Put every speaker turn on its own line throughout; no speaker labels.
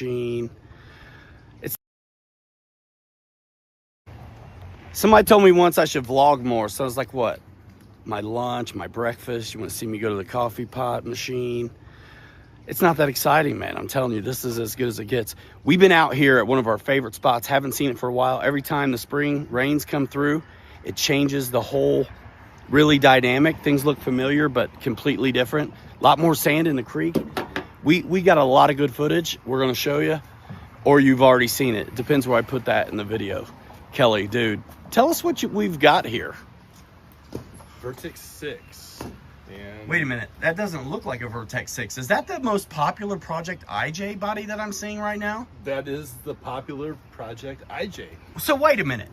machine. Somebody told me once I should vlog more, so I was like, what? My lunch, my breakfast, you want to see me go to the coffee pot machine? It's not that exciting, man. I'm telling you, this is as good as it gets. We've been out here at one of our favorite spots, haven't seen it for a while. Every time the spring rains come through, it changes the whole really dynamic. Things look familiar, but completely different. A lot more sand in the creek. We got a lot of good footage we're gonna show you, or you've already seen it. It depends where I put that in the video. Kelly, dude, tell us what we've got here.
Vertex 6. And
Wait a minute, that doesn't look like a Vertex 6. Is that the most popular Project IJ body that I'm seeing right now?
that is the popular Project IJ.
So wait a minute.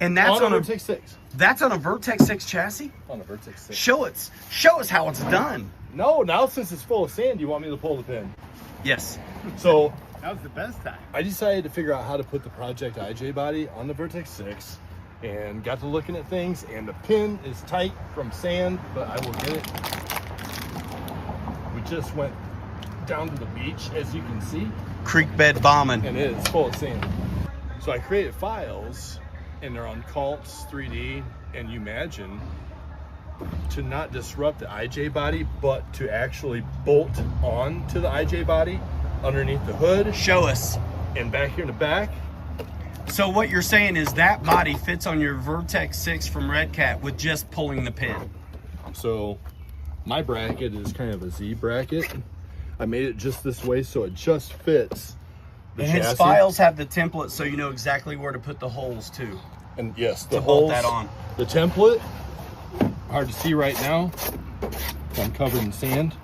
And that's
on a Vertex 6.
That's on a Vertex 6 chassis?
On a Vertex 6.
Show us how it's done.
No, now since it's full of sand, you want me to pull the pin.
Yes.
So
That was the best time.
I decided to figure out how to put the Project IJ body on the Vertex 6 and got to looking at things, and the pin is tight from sand, but I will get it. We just went down to the beach, as you can see,
Creek bed bombing.
and it is full of sand. So I created files, and they're on Cults 3D, and you imagine to not disrupt the IJ body, but to actually bolt on to the IJ body underneath the hood
Show us.
and back here in the back.
So what you're saying is that body fits on your Vertex 6 from Red Cat with just pulling the pin.
So my bracket is kind of a Z bracket. I made it just this way so it just fits the
And his
chassis.
files have the template so you know exactly where to put the holes too.
And yes, the
To bolt
holes,
that on.
the template, hard to see right now. I'm covered in sand.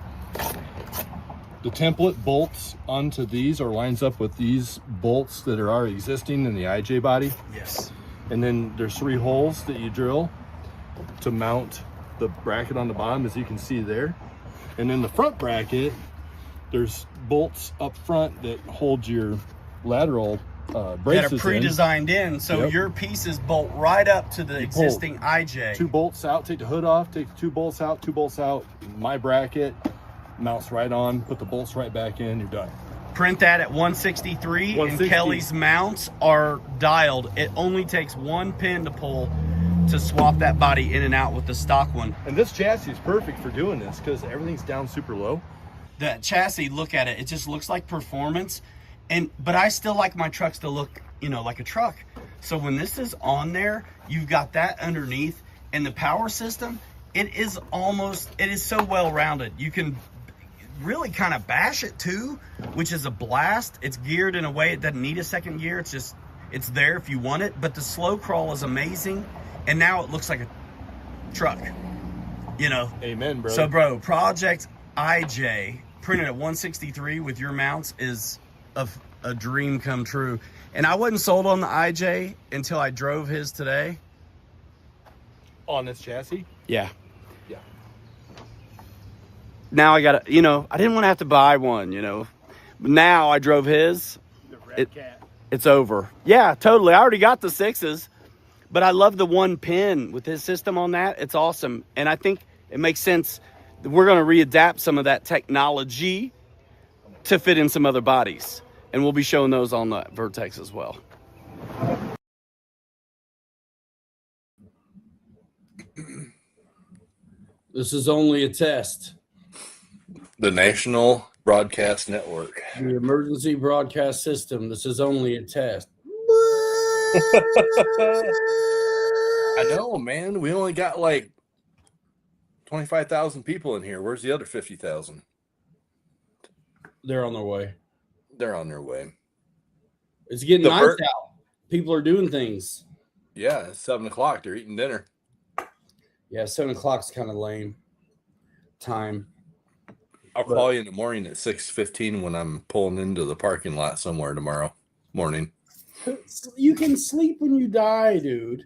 The template bolts onto these or lines up with these bolts that are already existing in the IJ body.
Yes.
And then there's 3 holes that you drill to mount the bracket on the bottom, as you can see there. And then the front bracket, there's bolts up front that hold your lateral
That
braces
are pre-designed in, so
Yep.
your pieces bolt right up to the existing IJ.
2 bolts out, take the hood off, take the 2 bolts out, 2 bolts out. My bracket mounts right on, put the bolts right back in, you're done.
Print that at 163, and
160.
Kelly's mounts are dialed. It only takes one pin to pull to swap that body in and out with the stock one.
And this chassis is perfect for doing this because everything's down super low.
That chassis, look at it, it just looks like performance. But I still like my trucks to look, like a truck. So when this is on there, you've got that underneath, and the power system, it is so well rounded. You can really kind of bash it too, which is a blast. It's geared in a way it doesn't need a second gear. It's there if you want it. But the slow crawl is amazing, and now it looks like a truck.
Amen, brother.
So, bro, Project IJ printed at 163 with your mounts is a dream come true. And I wasn't sold on the IJ until I drove his today.
On this chassis?
Yeah.
Yeah.
Now I got to, I didn't want to have to buy one, But now I drove his.
The Red Cat.
It's over. Yeah, totally. I already got the 6s, but I love the one pin with his system on that. It's awesome. And I think it makes sense that we're going to readapt some of that technology to fit in some other bodies. And we'll be showing those on the Vertex as well. This is only a test.
The National Broadcast Network.
The emergency broadcast system. This is only a test.
I know, man. We only got like 25,000 people in here. Where's the other 50,000?
They're on their way.
They're on their way.
It's getting
The
nice
ver-
out. People are doing things.
Yeah, it's 7 o'clock. They're eating dinner.
Yeah, 7 o'clock's kind of lame time.
I'll call you in the morning at 6:15 when I'm pulling into the parking lot somewhere tomorrow morning.
You can sleep when you die, dude.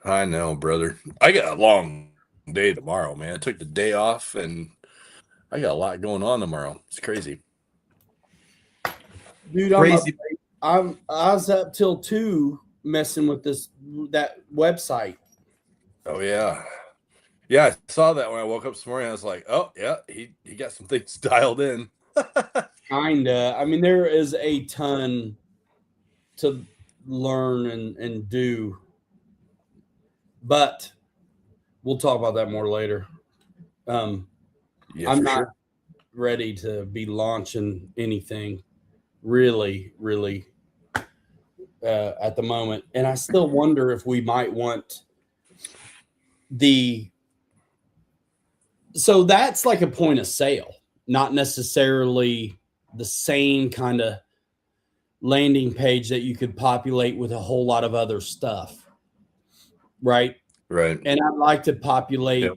I know, brother. I got a long day tomorrow, man. I took the day off and I got a lot going on tomorrow. It's crazy.
Dude,
Crazy.
I was up till 2 messing with that website.
Oh yeah. Yeah, I saw that when I woke up this morning. I was like, oh yeah, he got some things dialed in.
Kinda. I mean, there is a ton to learn and do, but we'll talk about that more later.
Yeah,
I'm
for
not
sure.
ready to be launching anything really at the moment, and I still wonder if we might want the. So that's like a point of sale, not necessarily the same kind of landing page that you could populate with a whole lot of other stuff, right?
Right.
And I'd like to
Yep.
populate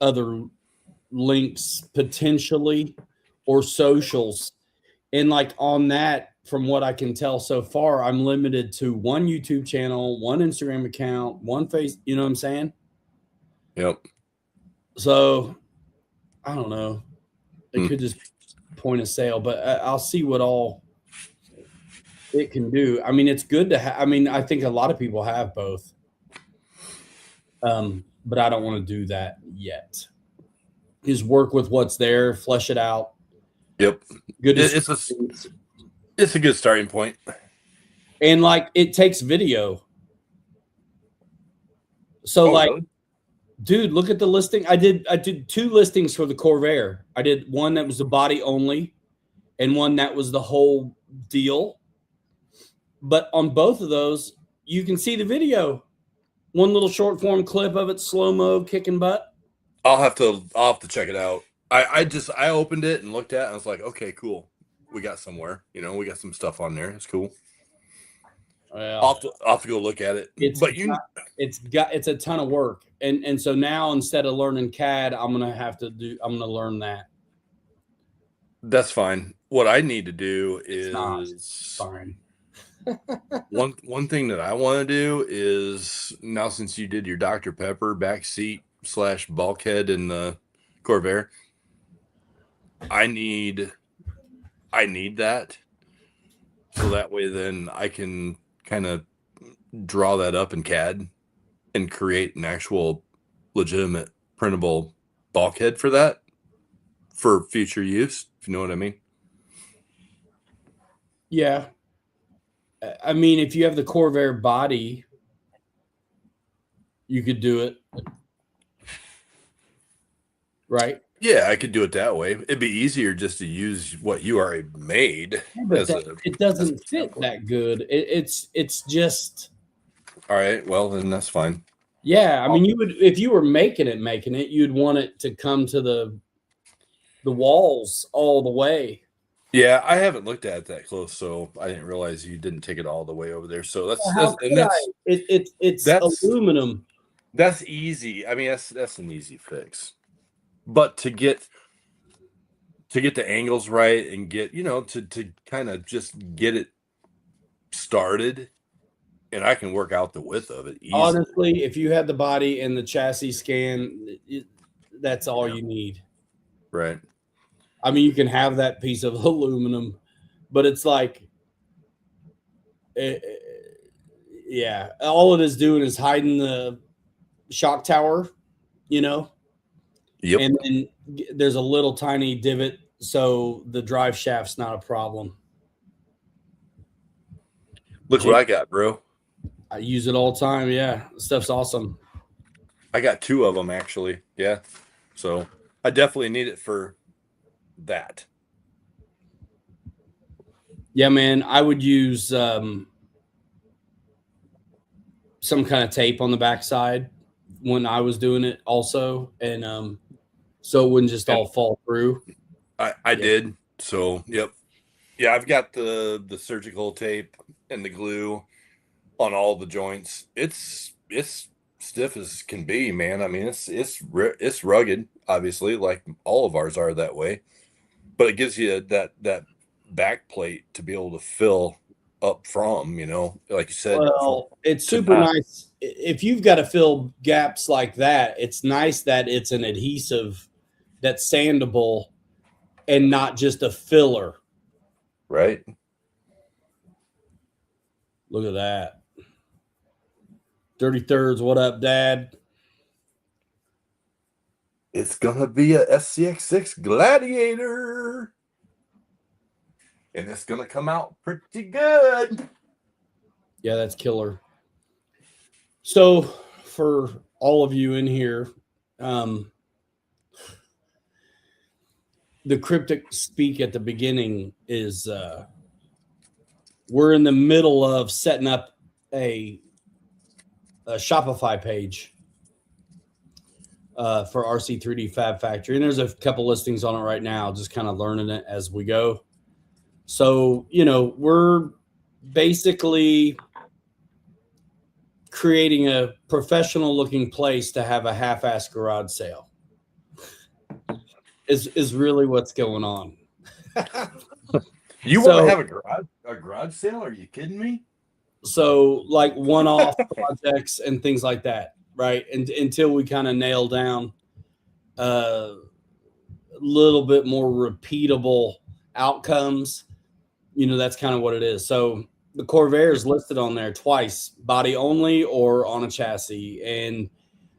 other links potentially or socials. And like on that, from what I can tell so far, I'm limited to one YouTube channel, one Instagram account, one face, you know what I'm saying?
Yep.
So I don't know. It
Hmm.
could just point of sale, but I'll see what all it can do. I mean, it's good to have. I mean, I think a lot of people have both, but I don't want to do that yet. Just work with what's there, flesh it out.
Yep.
Good
It's a good starting point.
and like it takes video. So
Oh,
like,
really?
dude, look at the listing. I did two listings for the Corvair. I did one that was the body only, and one that was the whole deal. But on both of those, you can see the video. One little short form clip of it, slow mo, kicking butt.
I'll have to check it out. I opened it and looked at it and I was like, okay, cool. We got somewhere. We got some stuff on there. It's cool.
Well,
I'll have to go look at it.
it's
But you
it's a ton of work, and so now instead of learning CAD, I'm gonna learn that.
That's fine. What I need to do
It's not
is
fine.
one thing that I want to do is now since you did your Dr. Pepper backseat / bulkhead in the Corvair, I need that so that way then I can kind of draw that up in CAD and create an actual legitimate printable bulkhead for that for future use, if you know what I mean.
Yeah, I mean, if you have the Corvair body, you could do it, right?
Yeah, I could do it that way. It'd be easier just to use what you already made
But
as a
it
as
doesn't
a
fit
template.
that good. It's just
All right, well then that's fine.
yeah. I mean, you would if you were making it, you'd want it to come to the walls all the way.
Yeah, I haven't looked at it that close, so I didn't realize you didn't take it all the way over there. So
Well, how could I? It's
that's
aluminum.
that's easy. I mean, that's an easy fix. But to get the angles right and get to kind of just get it started, and I can work out the width of it easily.
Honestly, if you had the body and the chassis scan, that's all you need.
Right.
I mean, you can have that piece of aluminum, but it's like, yeah, all it is doing is hiding the shock tower, you know,
Yep.
and then there's a little tiny divot, so the drive shaft's not a problem.
Look what I got, bro.
I use it all the time. Yeah, stuff's awesome.
I got 2 of them actually. Yeah. So I definitely need it for that.
Yeah, man, I would use some kind of tape on the backside when I was doing it also, and so it wouldn't just all fall through.
I did. So, yep. Yeah, I've got the surgical tape and the glue on all the joints. It's stiff as can be, man. I mean, it's rugged, obviously, like all of ours are that way. But it gives you that back plate to be able to fill up from, like you said.
Well, it's super nice. If you've got to fill gaps like that, it's nice that it's an adhesive that's sandable and not just a filler.
Right.
Look at that. Dirty Thirds, what up, Dad?
It's gonna be a SCX6 Gladiator, and it's gonna come out pretty good.
Yeah, that's killer. So for all of you in here, the cryptic speak at the beginning is we're in the middle of setting up a Shopify page for RC3D Fab Factory. And there's a couple listings on it right now, just kind of learning it as we go. So, we're basically creating a professional looking place to have a half-ass garage sale is really what's going on.
You want to have a garage sale? Are you kidding me?
So like one-off projects and things like that, right? And until we kind of nail down a little bit more repeatable outcomes, that's kind of what it is. So the Corvair is listed on there twice, body only or on a chassis, and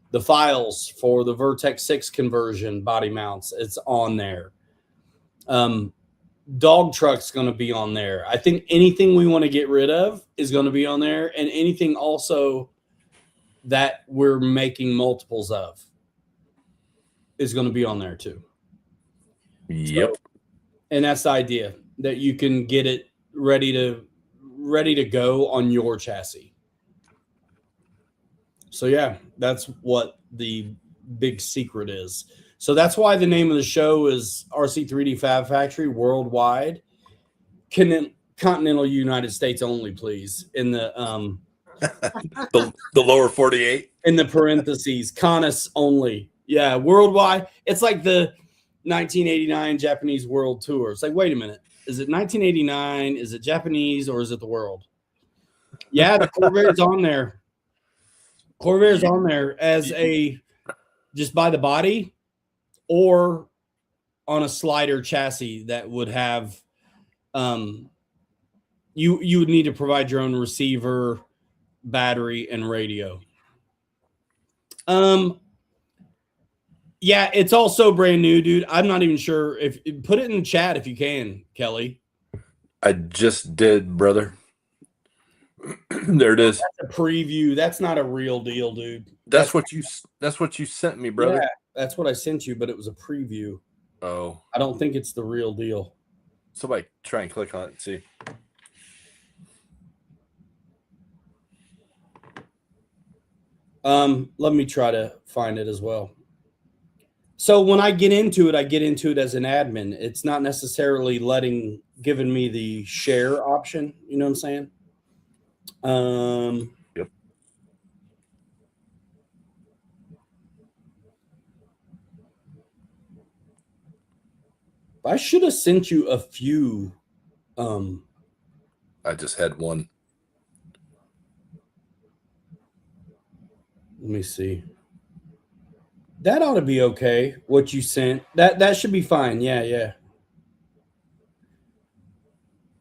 the files for the Vertex 6 conversion body mounts, it's on there. Dog truck's going to be on there. I think anything we want to get rid of is going to be on there, and anything also that we're making multiples of is going to be on there too.
Yep.
So, and that's the idea, that you can get it ready to go on your chassis. So yeah, that's what the big secret is. So that's why the name of the show is RC3D Fab Factory Worldwide. Continental United States only, please. In the
the lower 48.
In the parentheses, conus only. Yeah, worldwide. It's like the 1989 Japanese World Tour. It's like, wait a minute. Is it 1989? Is it Japanese or is it the world? Yeah, the Corvair's on there. Corvair's on there as a just by the body or on a slider chassis that would have you would need to provide your own receiver, battery, and radio. Yeah, it's also brand new, dude. I'm not even sure if put it in the chat if you can, Kelly.
I just did, brother. There it is.
That's a preview. That's not a real deal, dude.
That's what you sent me, brother.
Yeah, that's what I sent you, but it was a preview.
Oh.
I don't think it's the real deal.
Somebody try and click on it and see.
Let me try to find it as well. So when I get into it as an admin. It's not necessarily giving me the share option. You know what I'm saying?
Yep.
I should have sent you a few.
I just had one.
Let me see. That ought to be okay. What you sent. That should be fine. Yeah.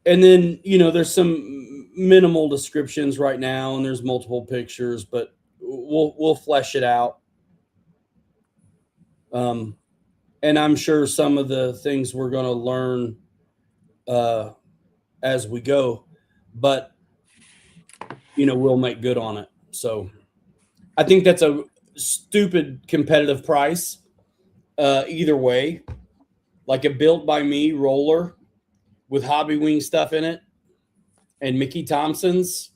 And then, there's some minimal descriptions right now, and there's multiple pictures, but we'll flesh it out. And I'm sure some of the things we're going to learn as we go, but we'll make good on it. So I think that's a stupid competitive price. Either way, like a built by me roller with Hobby Wing stuff in it and Mickey Thompson's,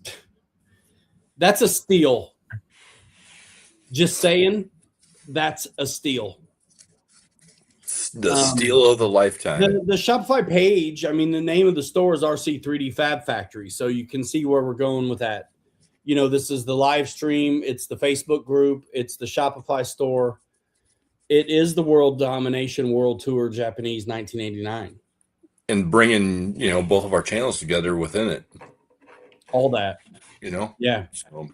that's a steal. Just saying, that's a steal.
The steal of the lifetime.
The Shopify page, the name of the store is RC3D Fab Factory, so you can see where we're going with that. This is the live stream. It's the Facebook group. It's the Shopify store. It is the World Domination World Tour Japanese 1989.
And bringing, both of our channels together within it.
All that. Yeah.
So,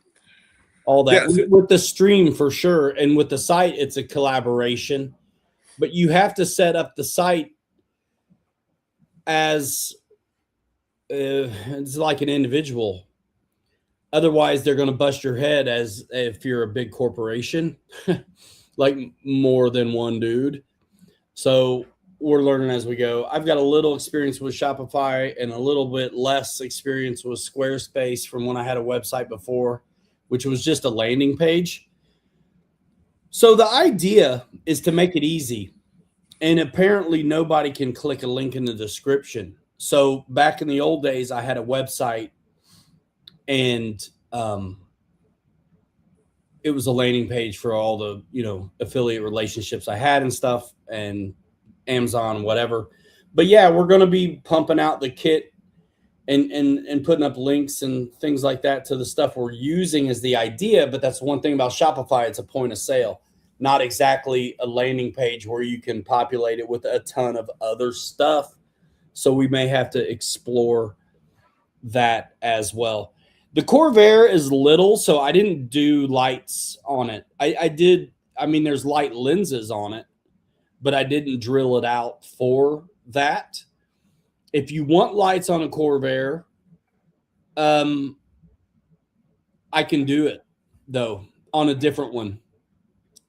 all that.
Yeah.
With the stream for sure. And with the site, it's a collaboration. But you have to set up the site as it's like an individual. Otherwise, they're going to bust your head as if you're a big corporation. like more than one dude. So we're learning as we go. I've got a little experience with Shopify and a little bit less experience with Squarespace from when I had a website before, which was just a landing page. So the idea is to make it easy. And apparently nobody can click a link in the description. So back in the old days, I had a website and it was a landing page for all the, affiliate relationships I had and stuff, and Amazon, whatever. But yeah, we're going to be pumping out the kit and putting up links and things like that to the stuff we're using as the idea. But that's one thing about Shopify. It's a point of sale, not exactly a landing page where you can populate it with a ton of other stuff. So we may have to explore that as well. The Corvair is little, so I didn't do lights on it. I did. I mean, there's light lenses on it, but I didn't drill it out for that. If you want lights on a Corvair, I can do it, though, on a different one.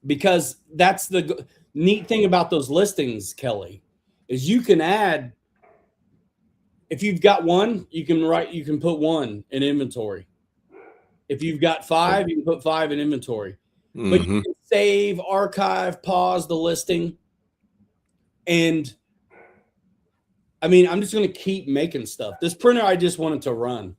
Because that's the neat thing about those listings, Kelly, is you can add, if you've got one, you can put one in inventory. If you've got 5, you can put 5 in inventory. But you can save, archive, pause the listing. And I mean, I'm just going to keep making stuff. This printer, I just wanted to run.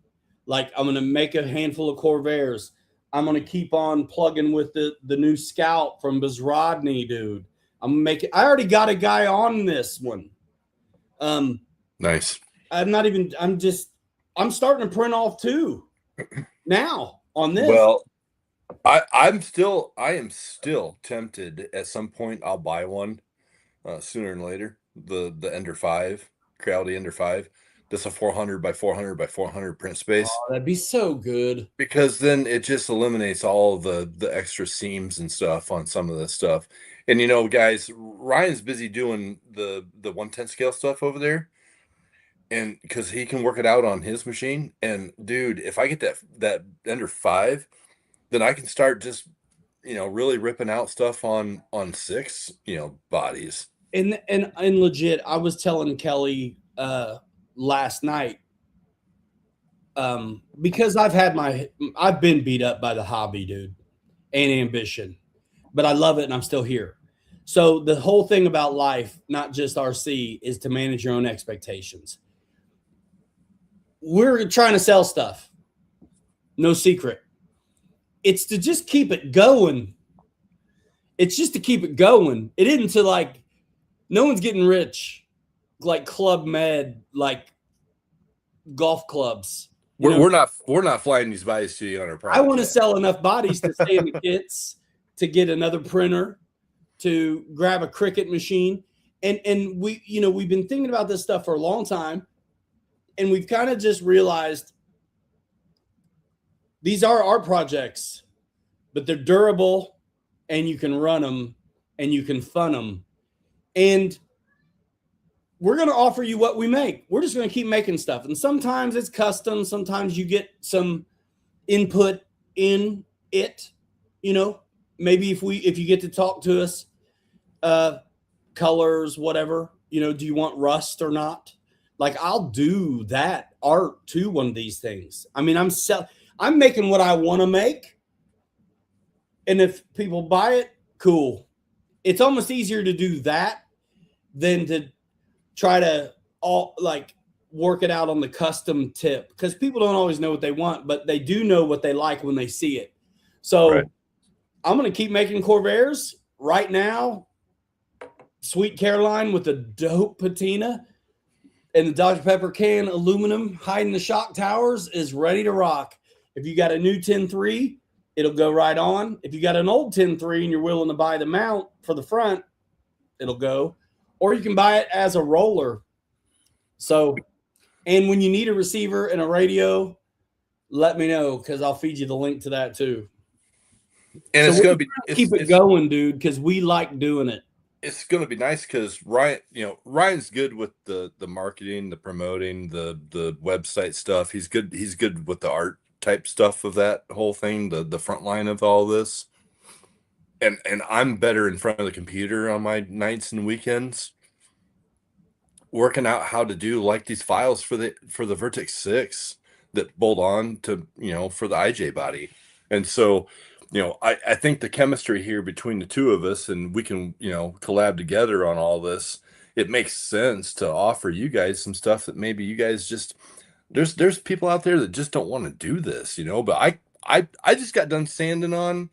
Like, I'm going to make a handful of Corvairs. I'm going to keep on plugging with the new Scout from Bezrodny, dude. I'm making. I already got a guy on this one.
Nice.
I'm starting to print off too now on this.
Well, I am still tempted. At some point, I'll buy one sooner than later. The Ender 5, Creality Ender 5. That's a 400 by 400 by 400 print space.
Oh, that'd be so good.
Because then it just eliminates all the extra seams and stuff on some of this stuff. And guys, Ryan's busy doing the 110 scale stuff over there. And because he can work it out on his machine. And dude, if I get that Ender 5, then I can start just really ripping out stuff on 6 bodies.
And legit, I was telling Kelly last night, because I've been beat up by the hobby, dude, and ambition, but I love it and I'm still here. So the whole thing about life, not just RC, is to manage your own expectations. We're trying to sell stuff. No secret. It's to just keep it going. It's just to keep it going. It isn't to no one's getting rich like Club Med, like golf clubs.
We're not flying these bodies to you on our project.
I want to sell enough bodies to stay in the kits, to get another printer, to grab a Cricut machine. And we've been thinking about this stuff for a long time. And we've kind of just realized these are art projects, but they're durable and you can run them and you can fund them. And we're going to offer you what we make. We're just going to keep making stuff. And sometimes it's custom. Sometimes you get some input in it, maybe if you get to talk to us, colors, whatever, do you want rust or not? I'll do that art to one of these things. I mean, I'm making what I want to make. And if people buy it, cool. It's almost easier to do that than to try to work it out on the custom tip, because people don't always know what they want, but they do know what they like when they see it. So right. I'm going to keep making Corvairs right now. Sweet Caroline with a dope patina and the Dr. Pepper can aluminum hiding the shock towers is ready to rock. If you got a new 10.3, it'll go right on. If you got an old 10.3 and you're willing to buy the mount for the front, it'll go. Or you can buy it as a roller. So, and when you need a receiver and a radio, let me know, because I'll feed you the link to that too.
And
so it's going to be keep it going, dude, because we like doing it.
It's going to be nice because Ryan's good with the marketing, the promoting, the website stuff. He's good with the art type stuff of that whole thing, the front line of all this. and I'm better in front of the computer on my nights and weekends, working out how to do like these files for the Vertex 6 that bolt on to, for the IJ body. And so, I think the chemistry here between the two of us, and we can, collab together on all this. It makes sense to offer you guys some stuff that maybe you guys just there's people out there that just don't want to do this, but I just got done sanding on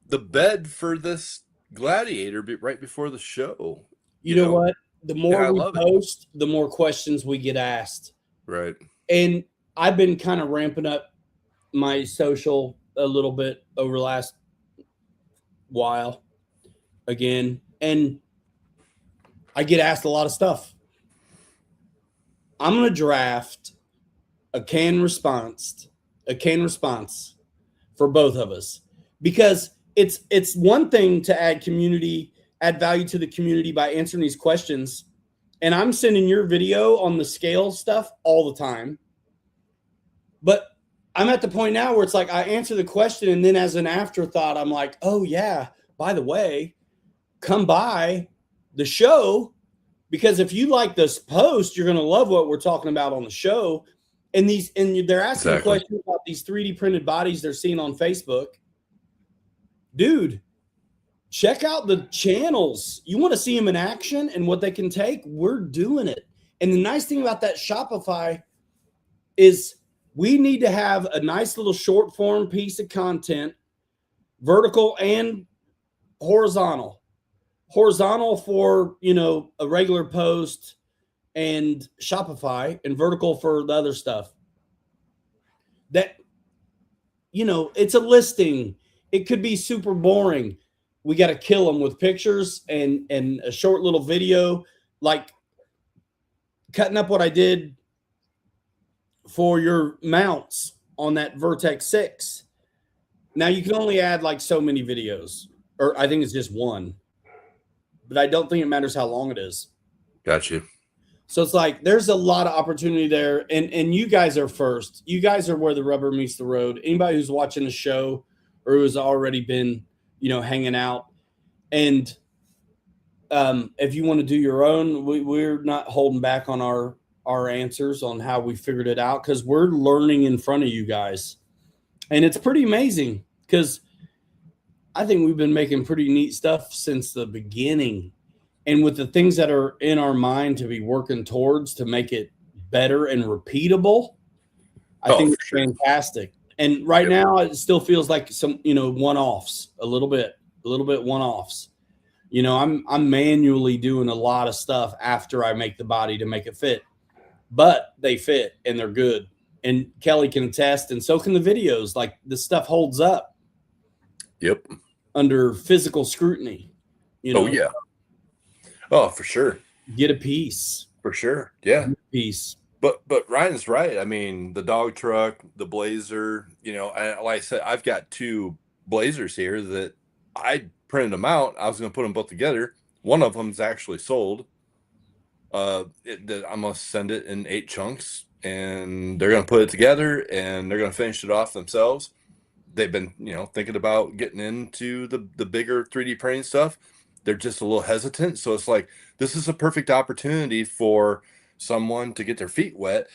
the bed for this gladiator right before the show.
You know what? The more
I
we
love it.
post, the more questions we get asked.
Right.
And I've been kind of ramping up my social a little bit over the last while again. And I get asked a lot of stuff. I'm going to draft a canned response for both of us, because it's one thing to add value to the community by answering these questions. And I'm sending your video on the scale stuff all the time. But I'm at the point now where it's like I answer the question, and then as an afterthought, I'm like, oh yeah, by the way, come by the show, because if you like this post, you're going to love what we're talking about on the show. And they're asking
Exactly.
questions about these 3D printed bodies they're seeing on Facebook. Dude, check out the channels. You want to see them in action and what they can take? We're doing it. And the nice thing about that Shopify is we need to have a nice little short form piece of content, vertical and horizontal. Horizontal for, a regular post and Shopify, and vertical for the other stuff. That, it's a listing. It could be super boring. We got to kill them with pictures and a short little video, like cutting up what I did for your mounts on that Vertex 6. Now you can only add like so many videos, or I think it's just one, but I don't think it matters how long it is.
Got you.
So it's like there's a lot of opportunity there, and you guys are first. You guys are where the rubber meets the road. Anybody who's watching the show or who's already been, hanging out, and if you want to do your own, we're not holding back on our answers on how we figured it out, because we're learning in front of you guys, and it's pretty amazing, because I think we've been making pretty neat stuff since the beginning. And with the things that are in our mind to be working towards to make it better and repeatable, I think it's fantastic. And right now it still feels like some, one-offs, a little bit one-offs. I'm manually doing a lot of stuff after I make the body to make it fit, but they fit and they're good. And Kelly can attest, and so can the videos. Like, this stuff holds up.
Yep.
Under physical scrutiny.
Oh yeah. Oh, for sure.
Get a piece.
For sure. Yeah.
Get a piece.
But Ryan's right. I mean, the dog truck, the Blazer, like I said, I've got two Blazers here that I printed them out. I was going to put them both together. One of them's actually sold. I'm going to send it in 8 chunks, and they're going to put it together, and they're going to finish it off themselves. They've been, thinking about getting into the bigger 3D printing stuff. They're just a little hesitant. So it's like, this is a perfect opportunity for someone to get their feet wet.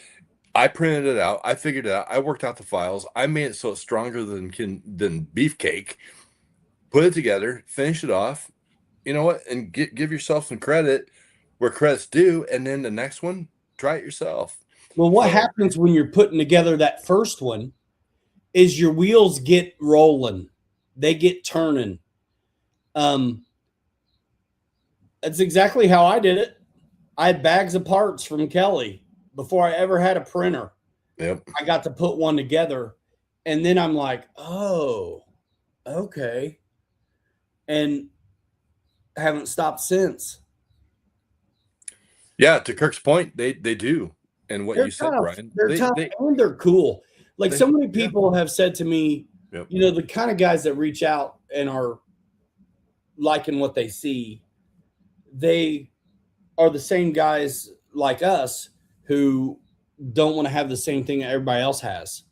I printed it out. I figured it out. I worked out the files. I made it so it's stronger than beefcake. Put it together, finish it off. You know what? And give yourself some credit where credit's due. And then the next one, try it yourself.
Well, what happens when you're putting together that first one is your wheels get rolling. They get turning. That's exactly how I did it. I had bags of parts from Kelly before I ever had a printer.
Yep.
I got to put one together, and then I'm like, oh, okay. And I haven't stopped since.
Yeah, to Kirk's point, they do. And what
They're
you said,
tough.
Brian,
They're tough and they're cool. Like, so many people have said to me,
Yep.
the kind of guys that reach out and are liking what they see, they are the same guys like us who don't want to have the same thing that everybody else has.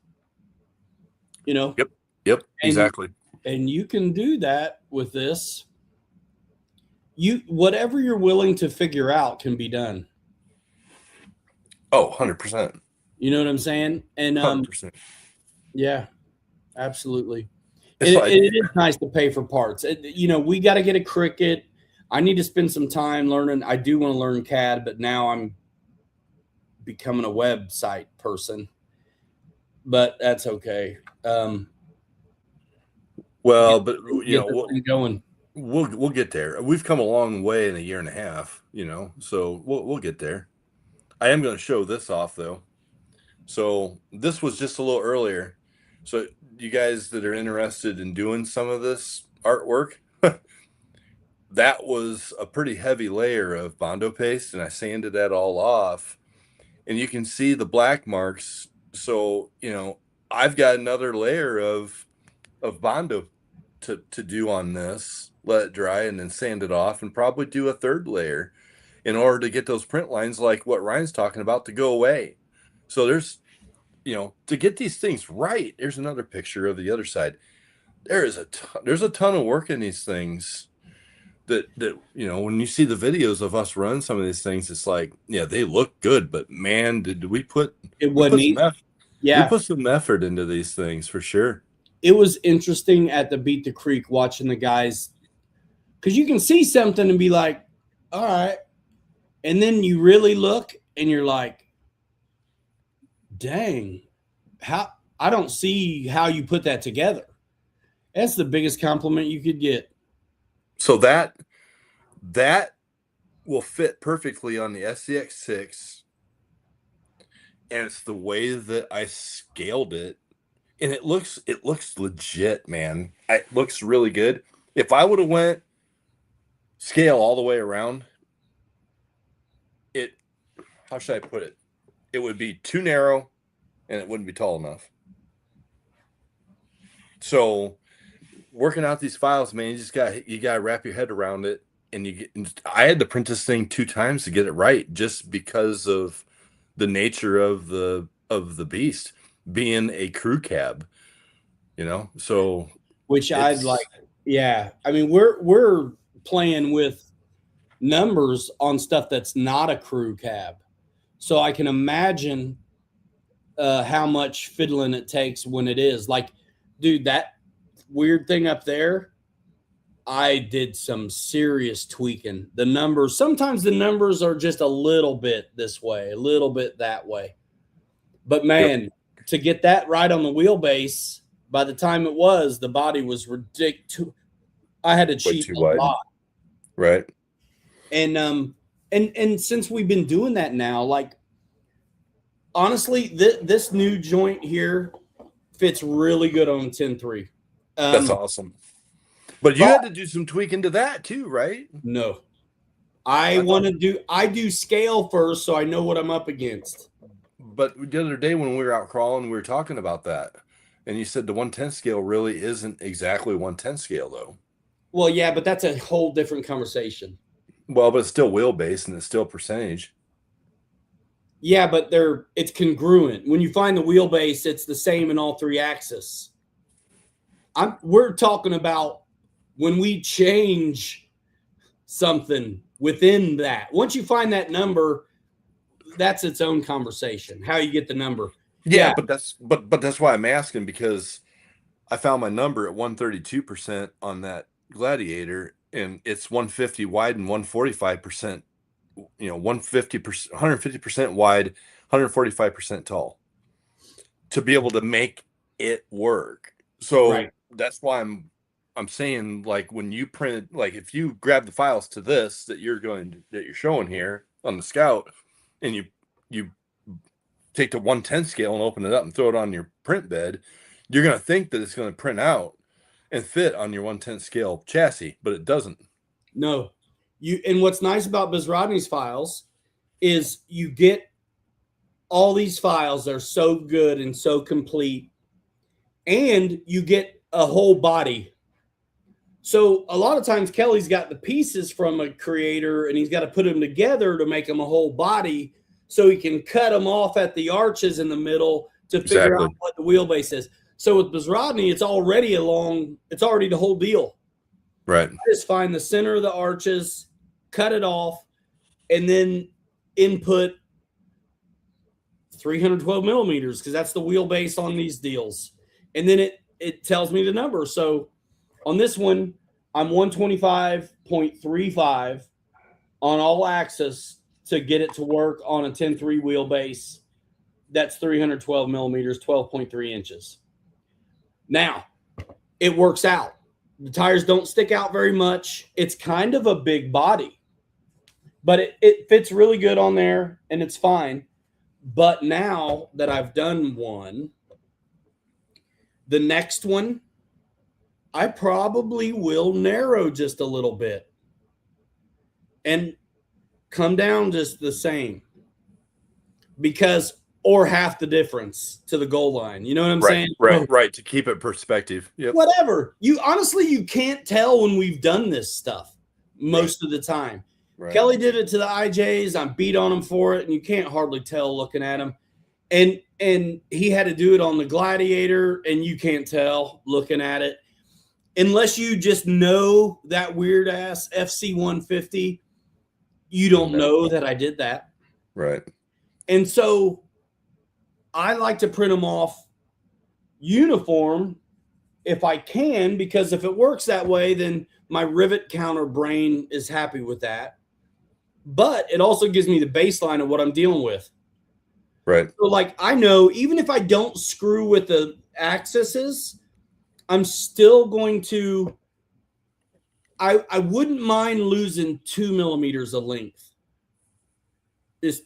Yep.
And
Exactly.
And you can do that with this. Whatever you're willing to figure out can be done.
Oh, 100%.
You know what I'm saying? And
100%.
yeah, absolutely.
It's like,
It is nice to pay for parts. We got to get a Cricut. I need to spend some time learning. I do want to learn CAD, but now I'm becoming a website person. But that's okay.
well, but
going.
we'll get there. We've come a long way in a year and a half, so we'll get there. I am going to show this off though. So this was just a little earlier. So you guys that are interested in doing some of this artwork, that was a pretty heavy layer of Bondo paste, and I sanded that all off, and you can see the black marks. So I've got another layer of Bondo to do on this, let it dry, and then sand it off, and probably do a third layer in order to get those print lines like what Ryan's talking about to go away. So there's, to get these things right, there's another picture of the other side. There's a ton of work in these things that when you see the videos of us run some of these things, it's like, yeah, they look good, but man, did we put some effort into these things for sure.
It was interesting at the Beat the Creek watching the guys, because you can see something and be like, all right. And then you really look and you're like, dang, I don't see how you put that together. That's the biggest compliment you could get.
So that will fit perfectly on the SCX6. And it's the way that I scaled it. And it looks legit, man. It looks really good. If I would have went scale all the way around, how should I put it? It would be too narrow and it wouldn't be tall enough. So working out these files, man, you gotta wrap your head around it. And I had to print this thing 2 times to get it right, just because of the nature of the beast being a crew cab, so
which I'd like. Yeah. I mean, we're playing with numbers on stuff that's not a crew cab. So I can imagine how much fiddling it takes when it is. Like, dude, that weird thing up there, I did some serious tweaking. Sometimes the numbers are just a little bit this way, a little bit that way. But man, to get that right on the wheelbase, by the time the body was ridiculous. I had to cheat a lot.
Right.
And since we've been doing that now, like, honestly, this new joint here fits really good on 10.3.
That's awesome. But you had to do some tweaking to that too, right?
No. I do scale first so I know what I'm up against.
But the other day when we were out crawling, we were talking about that. And you said the 110 scale really isn't exactly 110 scale though.
Well, yeah, but that's a whole different conversation.
Well, but it's still wheelbase and it's still percentage.
Yeah, but it's congruent. When you find the wheelbase, it's the same in all 3 axes. We're talking about when we change something within that. Once you find that number, that's its own conversation. How you get the number.
Yeah. But that's why I'm asking, because I found my number at 132% on that Gladiator, and it's 150 wide and 145%, 150% wide, 145% tall to be able to make it work. So that's why I'm saying, like, when you print, like, if you grab the files to this that you're showing here on the Scout, and you take the 110 scale and open it up and throw it on your print bed, you're going to think that it's going to print out and fit on your 110 scale chassis, but it doesn't.
No. And what's nice about Bizrodny's files is you get all these files that are so good and so complete, and you get a whole body. So a lot of times Kelly's got the pieces from a creator and he's got to put them together to make them a whole body, so he can cut them off at the arches in the middle to figure out what the wheelbase is. So with Bezrodny, it's already the whole deal.
Right.
I just find the center of the arches, cut it off, and then input 312 millimeters because that's the wheelbase on these deals. And then it tells me the number. So on this one, I'm 125.35 on all axis to get it to work on a 10.3 wheelbase. That's 312 millimeters, 12.3 inches. Now, it works out. The tires don't stick out very much. It's kind of a big body, but it fits really good on there, and it's fine. But now that I've done one, the next one, I probably will narrow just a little bit and come down just the same or half the difference to the goal line. You know what I'm saying?
Right. To keep it perspective. Yep.
Whatever. You can't tell when we've done this stuff most of the time. Right. Kelly did it to the IJs. I'm beat on him for it, and you can't hardly tell looking at him. And he had to do it on the Gladiator, and you can't tell looking at it. Unless you just know that weird ass FC150, you don't know that I did that.
Right.
And so I like to print them off uniform if I can, because if it works that way, then my rivet counter brain is happy with that. But it also gives me the baseline of what I'm dealing with.
Right.
So like I know even if I don't screw with the axes, I'm still going to I wouldn't mind losing 2 millimeters of length just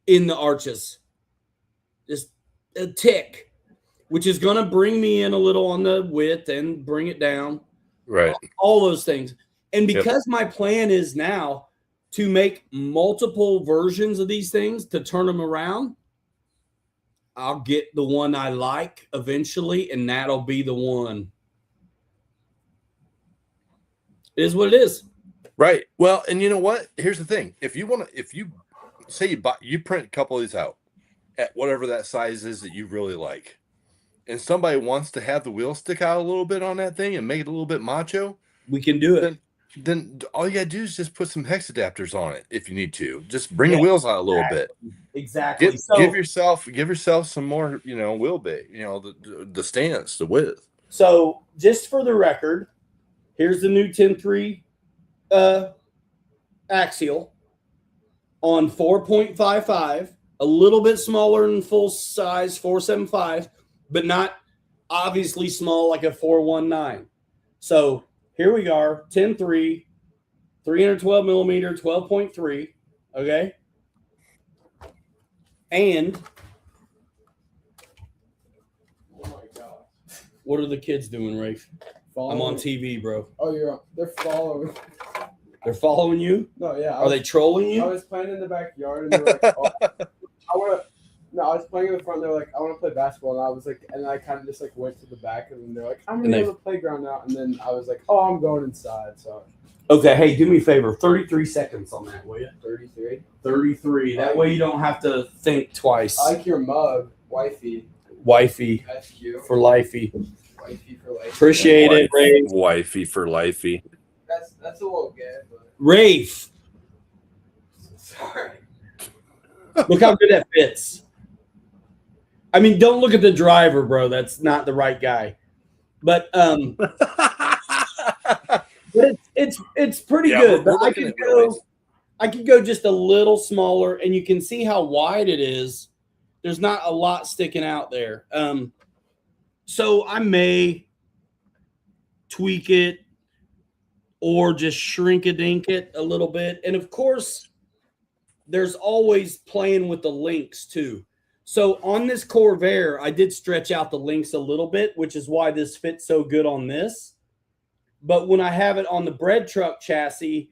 in the arches. Just a tick, which is going to bring me in a little on the width and bring it down.
Right.
All those things. And because my plan is now to make multiple versions of these things to turn them around, I'll get the one I like eventually, and that'll be the one. It is what it is.
Right. Well, and you know what? Here's the thing. If you say you print a couple of these out at whatever that size is that you really like, and somebody wants to have the wheels stick out a little bit on that thing and make it a little bit macho,
we can do it.
Then all you gotta do is just put some hex adapters on it if you need to. Just bring the wheels out a little bit.
Exactly.
Give yourself some more, wheelbase, the stance, the width.
So just for the record, here's the new 10.3 axial on 4.55, a little bit smaller than full size 475, but not obviously small like a 419. So here we are, 10.3, 312 millimeter, 12.3, okay? And
oh my God.
What are the kids doing, Rafe? I'm on TV, bro.
Oh, they're following.
They're following you?
No, yeah.
Are they trolling you?
I was playing in the backyard, and they were like, oh, I was playing in the front. They were like, I want to play basketball, and I was like, and I kind of just like went to the back, and then they're like, I'm gonna go to the playground now, and then I was like, oh, I'm going inside. So.
Okay, hey, do me a favor. 33 seconds on that, will you?
33.
33. That way you don't have to think twice.
I like your mug, wifey.
Wifey.
That's cute.
For lifey.
Wifey for life.
Appreciate it, Rafe.
Wifey for lifey.
That's a little gay, but.
Rafe.
Sorry.
Look how good that fits. I mean, don't look at the driver, bro. That's not the right guy. But it's pretty good. But I could go just a little smaller, and you can see how wide it is. There's not a lot sticking out there. So I may tweak it or just shrink-a-dink it a little bit. And of course, there's always playing with the links too. So on this Corvair, I did stretch out the links a little bit, which is why this fits so good on this. But when I have it on the bread truck chassis,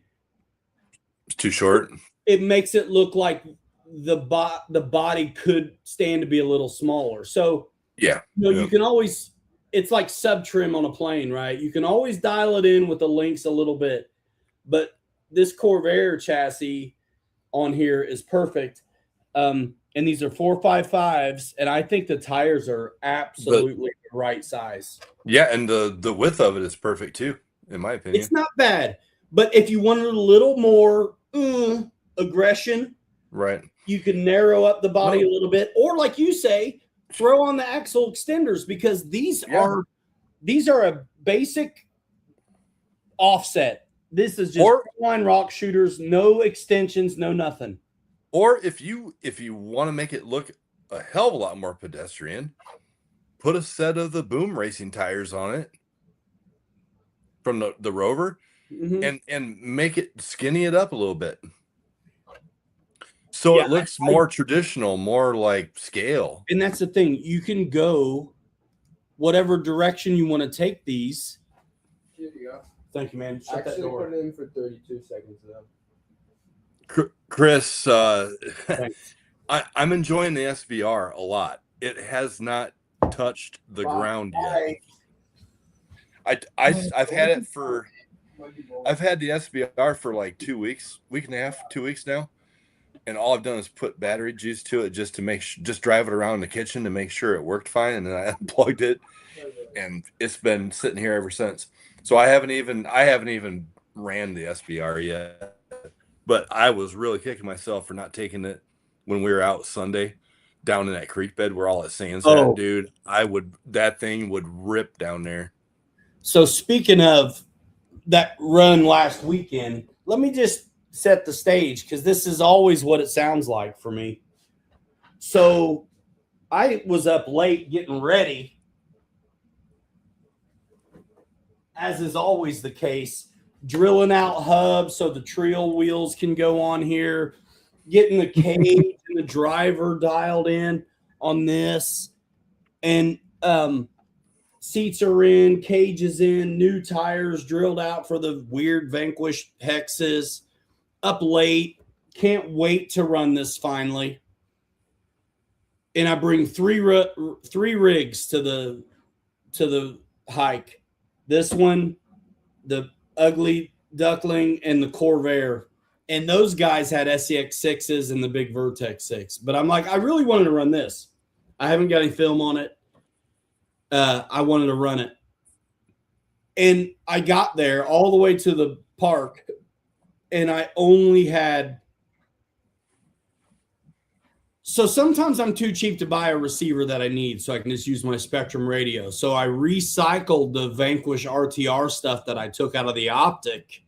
it's too short.
It makes it look like the body could stand to be a little smaller. So you can always, it's like sub trim on a plane, right? You can always dial it in with the links a little bit. But this Corvair chassis on here is perfect. And these are 4.55s, and I think the tires are absolutely the right size.
Yeah, and the width of it is perfect too, in my opinion.
It's not bad, but if you wanted a little more aggression,
right,
you can narrow up the body a little bit, or like you say, throw on the axle extenders, because these are a basic offset. This is just line rock shooters, no extensions, no nothing.
Or if you want to make it look a hell of a lot more pedestrian, put a set of the Boom Racing tires on it from the Rover, and make it skinny it up a little bit. So it looks more traditional, more like scale.
And that's the thing. You can go whatever direction you want to take these.
Here you go.
Thank you, man. Shut
Actually,
that door.
put it in for 32 seconds, though.
Chris, I'm enjoying the SBR a lot. It has not touched the ground yet. I've had it for I've had the SBR for like 2 weeks, week and a half, 2 weeks now, and all I've done is put battery juice to it just to just drive it around the kitchen to make sure it worked fine, and then I unplugged it, and it's been sitting here ever since. So I haven't even ran the SBR yet, but I was really kicking myself for not taking it when we were out Sunday down in that creek bed where all that sand's at, dude. That thing would rip down there.
So speaking of that run last weekend, let me just set the stage, because this is always what it sounds like for me. So I was up late getting ready, as is always the case, drilling out hubs so the trail wheels can go on here, getting the cage and the driver dialed in on this, and seats are in, cages in, new tires drilled out for the weird Vanquish hexes. Up late, can't wait to run this finally. And I bring three rigs to the hike. This one, the Ugly Duckling, and the Corvair. And those guys had SEX 6s and the big Vertex 6. But I'm like, I really wanted to run this. I haven't got any film on it. I wanted to run it. And I got there all the way to the park, and I only had... So sometimes I'm too cheap to buy a receiver that I need, so I can just use my Spectrum radio. So I recycled the Vanquish RTR stuff that I took out of the Optic,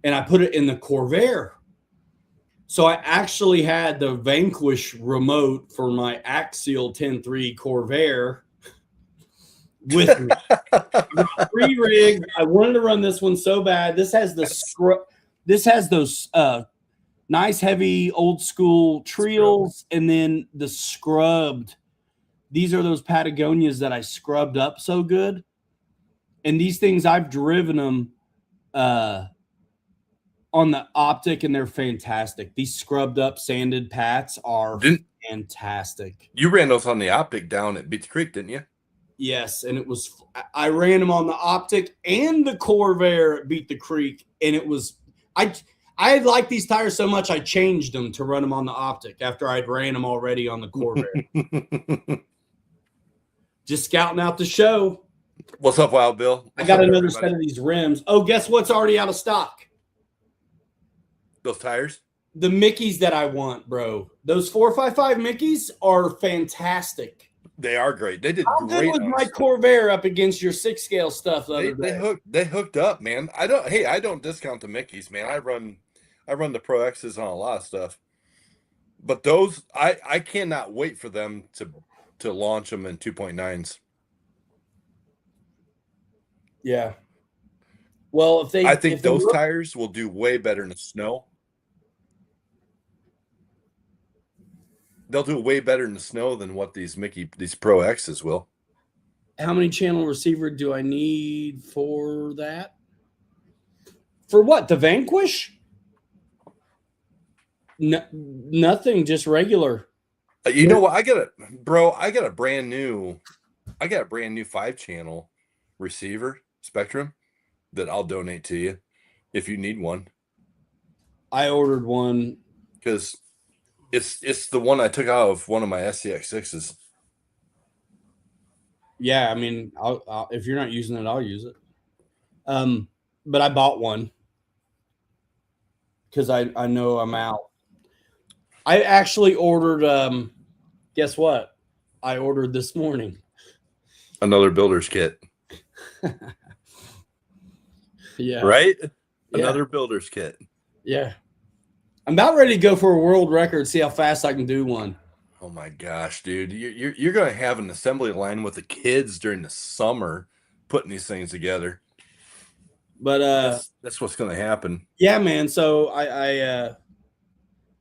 and I put it in the Corvair. So I actually had the Vanquish remote for my Axial 10.3 Corvair with me. Free rig. I wanted to run this one so bad. This has those nice heavy old school trials, and then the scrubbed. These are those Patagonias that I scrubbed up so good. And these things, I've driven them on the Optic, and they're fantastic. These scrubbed up sanded Pats are fantastic.
You ran those on the Optic down at Beach Creek, didn't you?
Yes, and I ran them on the Optic and the Corvair at Beat the Creek, and it was I liked these tires so much I changed them to run them on the Optic after I'd ran them already on the Corvair. Just scouting out the show.
What's up, Wild Bill?
I got another set of these rims. Oh, guess what's already out of stock?
Those tires?
The Mickeys that I want, bro. Those 455 Mickeys are fantastic.
They are great. They did
How
great.
How good was my Corvair up against your 6-scale stuff the other day?
They hooked up, man. I don't discount the Mickeys, man. I run the Pro X's on a lot of stuff. But those, I cannot wait for them to launch them in 2.9s.
Yeah. Well,
I think those tires will do way better in the snow. They'll do way better in the snow than what these Pro X's will.
How many channel receiver do I need for that? For what? The Vanquish? No, nothing, just regular.
You know what? I got a brand new 5-channel receiver Spectrum that I'll donate to you if you need one.
I ordered one
because It's the one I took out of one of my SCX6s.
Yeah, I mean, I'll if you're not using it, I'll use it. But I bought one because I know I'm out. I actually ordered. Guess what? I ordered this morning.
Another builder's kit.
Yeah.
Right?
Yeah.
Another builder's kit.
Yeah. I'm about ready to go for a world record, see how fast I can do one.
Oh my gosh, dude. You're gonna have an assembly line with the kids during the summer putting these things together.
But
that's what's gonna happen.
Yeah, man. So I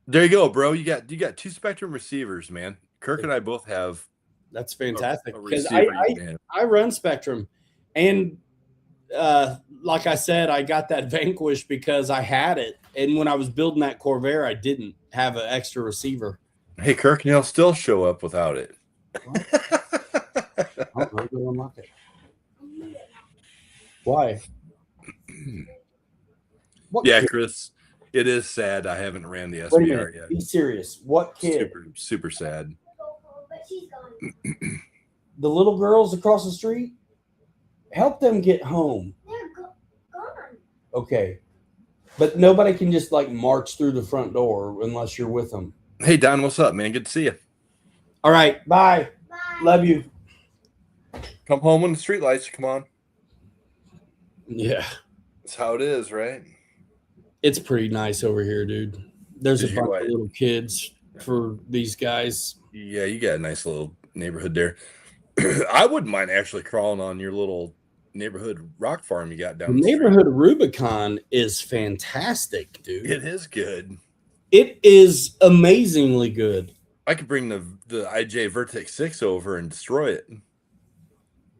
there you go, bro. You got 2 Spectrum receivers, man. Kirk and I both have.
That's fantastic
a
because
receiver
I run Spectrum, and like I said, I got that Vanquish because I had it, and when I was building that Corvair, I didn't have an extra receiver.
Hey, Kirk, and he'll still show up without it.
Unlock it. Why?
Yeah, Chris, it is sad I haven't ran the SBR yet.
Be serious. What kid?
Super sad.
The little girls across the street? Help them get home.
They're gone.
Okay. But nobody can just like march through the front door unless you're with them.
Hey, Don, what's up, man? Good to see you.
All right. Bye.
Bye.
Love you.
Come home when the street lights come on.
Yeah.
That's how it is, right?
It's pretty nice over here, dude. There's
Did
a
you
bunch of little kids for these guys.
Yeah, you got a nice little neighborhood there. I wouldn't mind actually crawling on your little neighborhood rock farm you got down
The
the
neighborhood Rubicon is fantastic, dude.
street. It is good.
It is amazingly good.
I could bring the IJ Vertex 6 over and destroy it.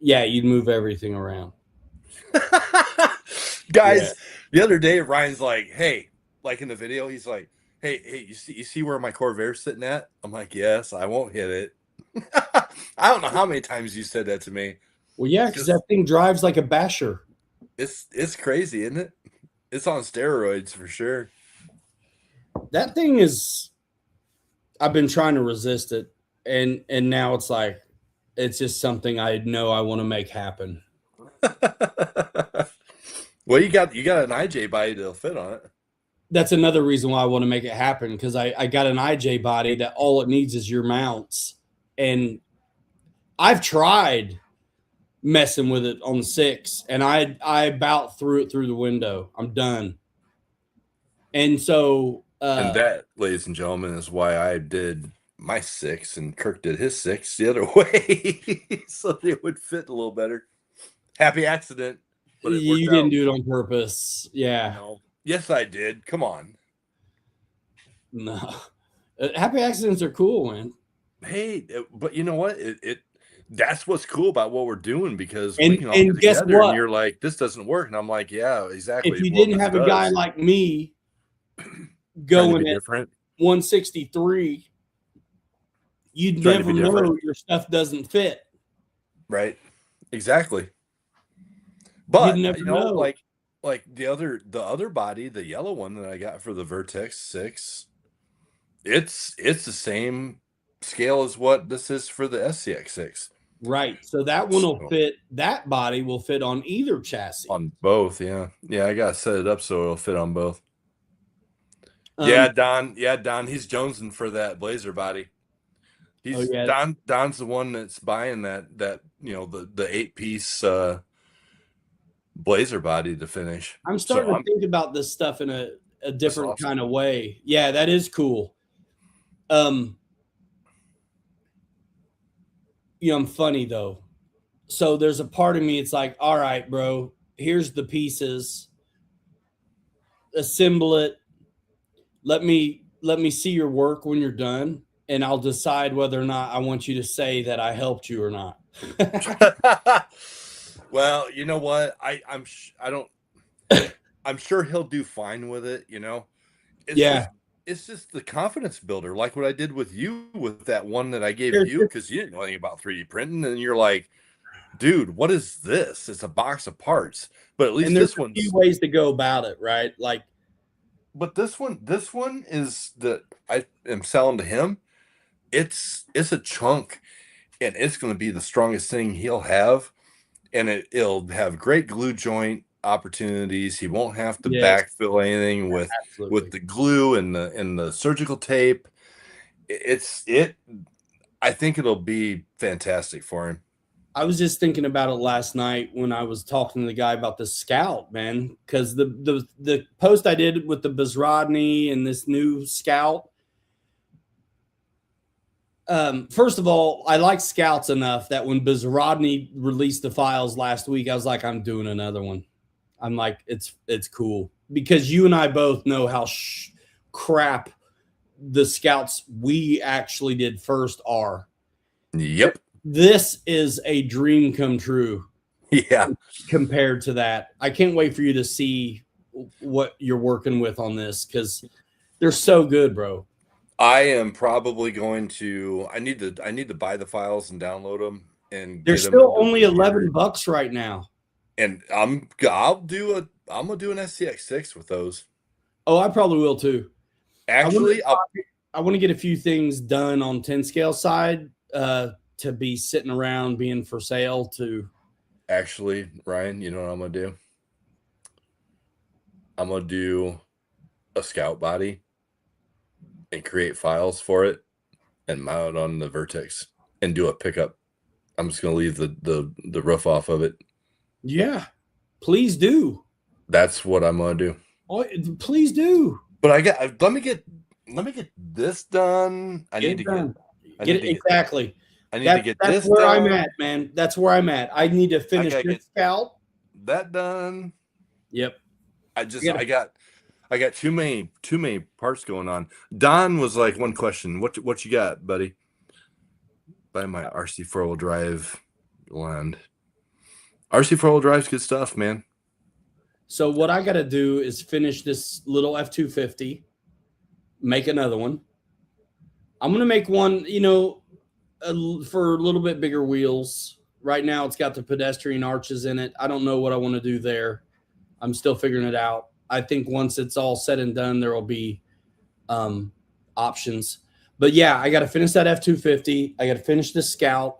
Yeah, you'd move everything around.
Guys, The other day Ryan's like, hey, like in the video, he's like, hey, you see where my Corvair's sitting at? I'm like, yes, I won't hit it. I don't know how many times you said that to me.
Well, yeah, because that thing drives like a basher.
It's crazy, isn't it? It's on steroids for sure.
That thing is, I've been trying to resist it, and now it's like, it's just something I know I want to make happen.
Well, you got an IJ body that'll fit on it.
That's another reason why I want to make it happen, because I got an IJ body that all it needs is your mounts. And I've tried messing with it on the 6, and I about threw it through the window. I'm done. And so
and that, ladies and gentlemen, is why I did my 6 and Kirk did his 6 the other way. So they would fit a little better. Happy accident. But
you didn't do it on purpose. Yeah.
No. Yes, I did. Come on.
No. Happy accidents are cool, man.
Hey, but you know what? That's what's cool about what we're doing, because
and,
we can all
and
get
guess
together
what?
and you're like, this doesn't work. And I'm like, yeah, exactly.
If you didn't have a guy like me going at 163, you'd never know your stuff doesn't fit.
Right. Exactly. But
you'd never know.
like the other body, the yellow one that I got for the Vertex 6, it's the same scale as what this is for the SCX6.
Right. So that one will fit, that body will fit on either chassis.
On both, yeah. Yeah, I gotta set it up so it'll fit on both. Don, he's jonesing for that Blazer body. Don's the one that's buying that the 8-piece Blazer body to finish.
I'm starting to think about this stuff in a different kind of way. Yeah, that is cool. I'm funny though. So there's a part of me, it's like, all right, bro, here's the pieces. Assemble it. Let me see your work when you're done, and I'll decide whether or not I want you to say that I helped you or not.
Well, you know what? I'm sure he'll do fine with it, It's just the confidence builder, like what I did with you with that one that I gave you, because you didn't know anything about 3D printing, and you're like, dude, what is this? It's a box of parts. But at least this one's
a few ways to go about it, right? Like
But this one is that I am selling to him. It's a chunk, and it's going to be the strongest thing he'll have, and it'll have great glue joint opportunities. He won't have to
Yes,
backfill anything with
absolutely.
the glue and the surgical tape. It. I think it'll be fantastic for him.
I was just thinking about it last night when I was talking to the guy about the Scout, man, because the post I did with the Bizrodny and this new Scout. First of all, I like Scouts enough that when Bizrodny released the files last week, I was like, I'm doing another one. I'm like, it's cool because you and I both know how crap the Scouts we actually did first are.
Yep.
This is a dream come true.
Yeah.
Compared to that, I can't wait for you to see what you're working with on this because they're so good, bro.
I am probably going to. I need to buy the files and download them, and
they're still only $11 right now.
And I'm gonna do an STX6 with those.
Oh, I probably will too.
Actually,
I want to get a few things done on 10 scale side to be sitting around being for sale to.
Actually, Ryan, you know what I'm gonna do? I'm gonna do a Scout body and create files for it and mount it on the Vertex and do a pickup. I'm just gonna leave the roof off of it.
Yeah, please do.
That's what I'm gonna do.
Oh, please do.
But let me get this done. I need to get
exactly.
I need to get this done.
That's where I'm at, man. That's where I'm at. I need to finish this Scout.
That done.
Yep.
I got too many parts going on. Don was like, one question. What you got, buddy? Buy my RC 4-wheel drive land. RC 4-wheel drive's good stuff, man.
So what I got to do is finish this little F-250, make another one. I'm going to make one, for a little bit bigger wheels. Right now it's got the pedestrian arches in it. I don't know what I want to do there. I'm still figuring it out. I think once it's all said and done, there will be options. But yeah, I got to finish that F-250. I got to finish the Scout.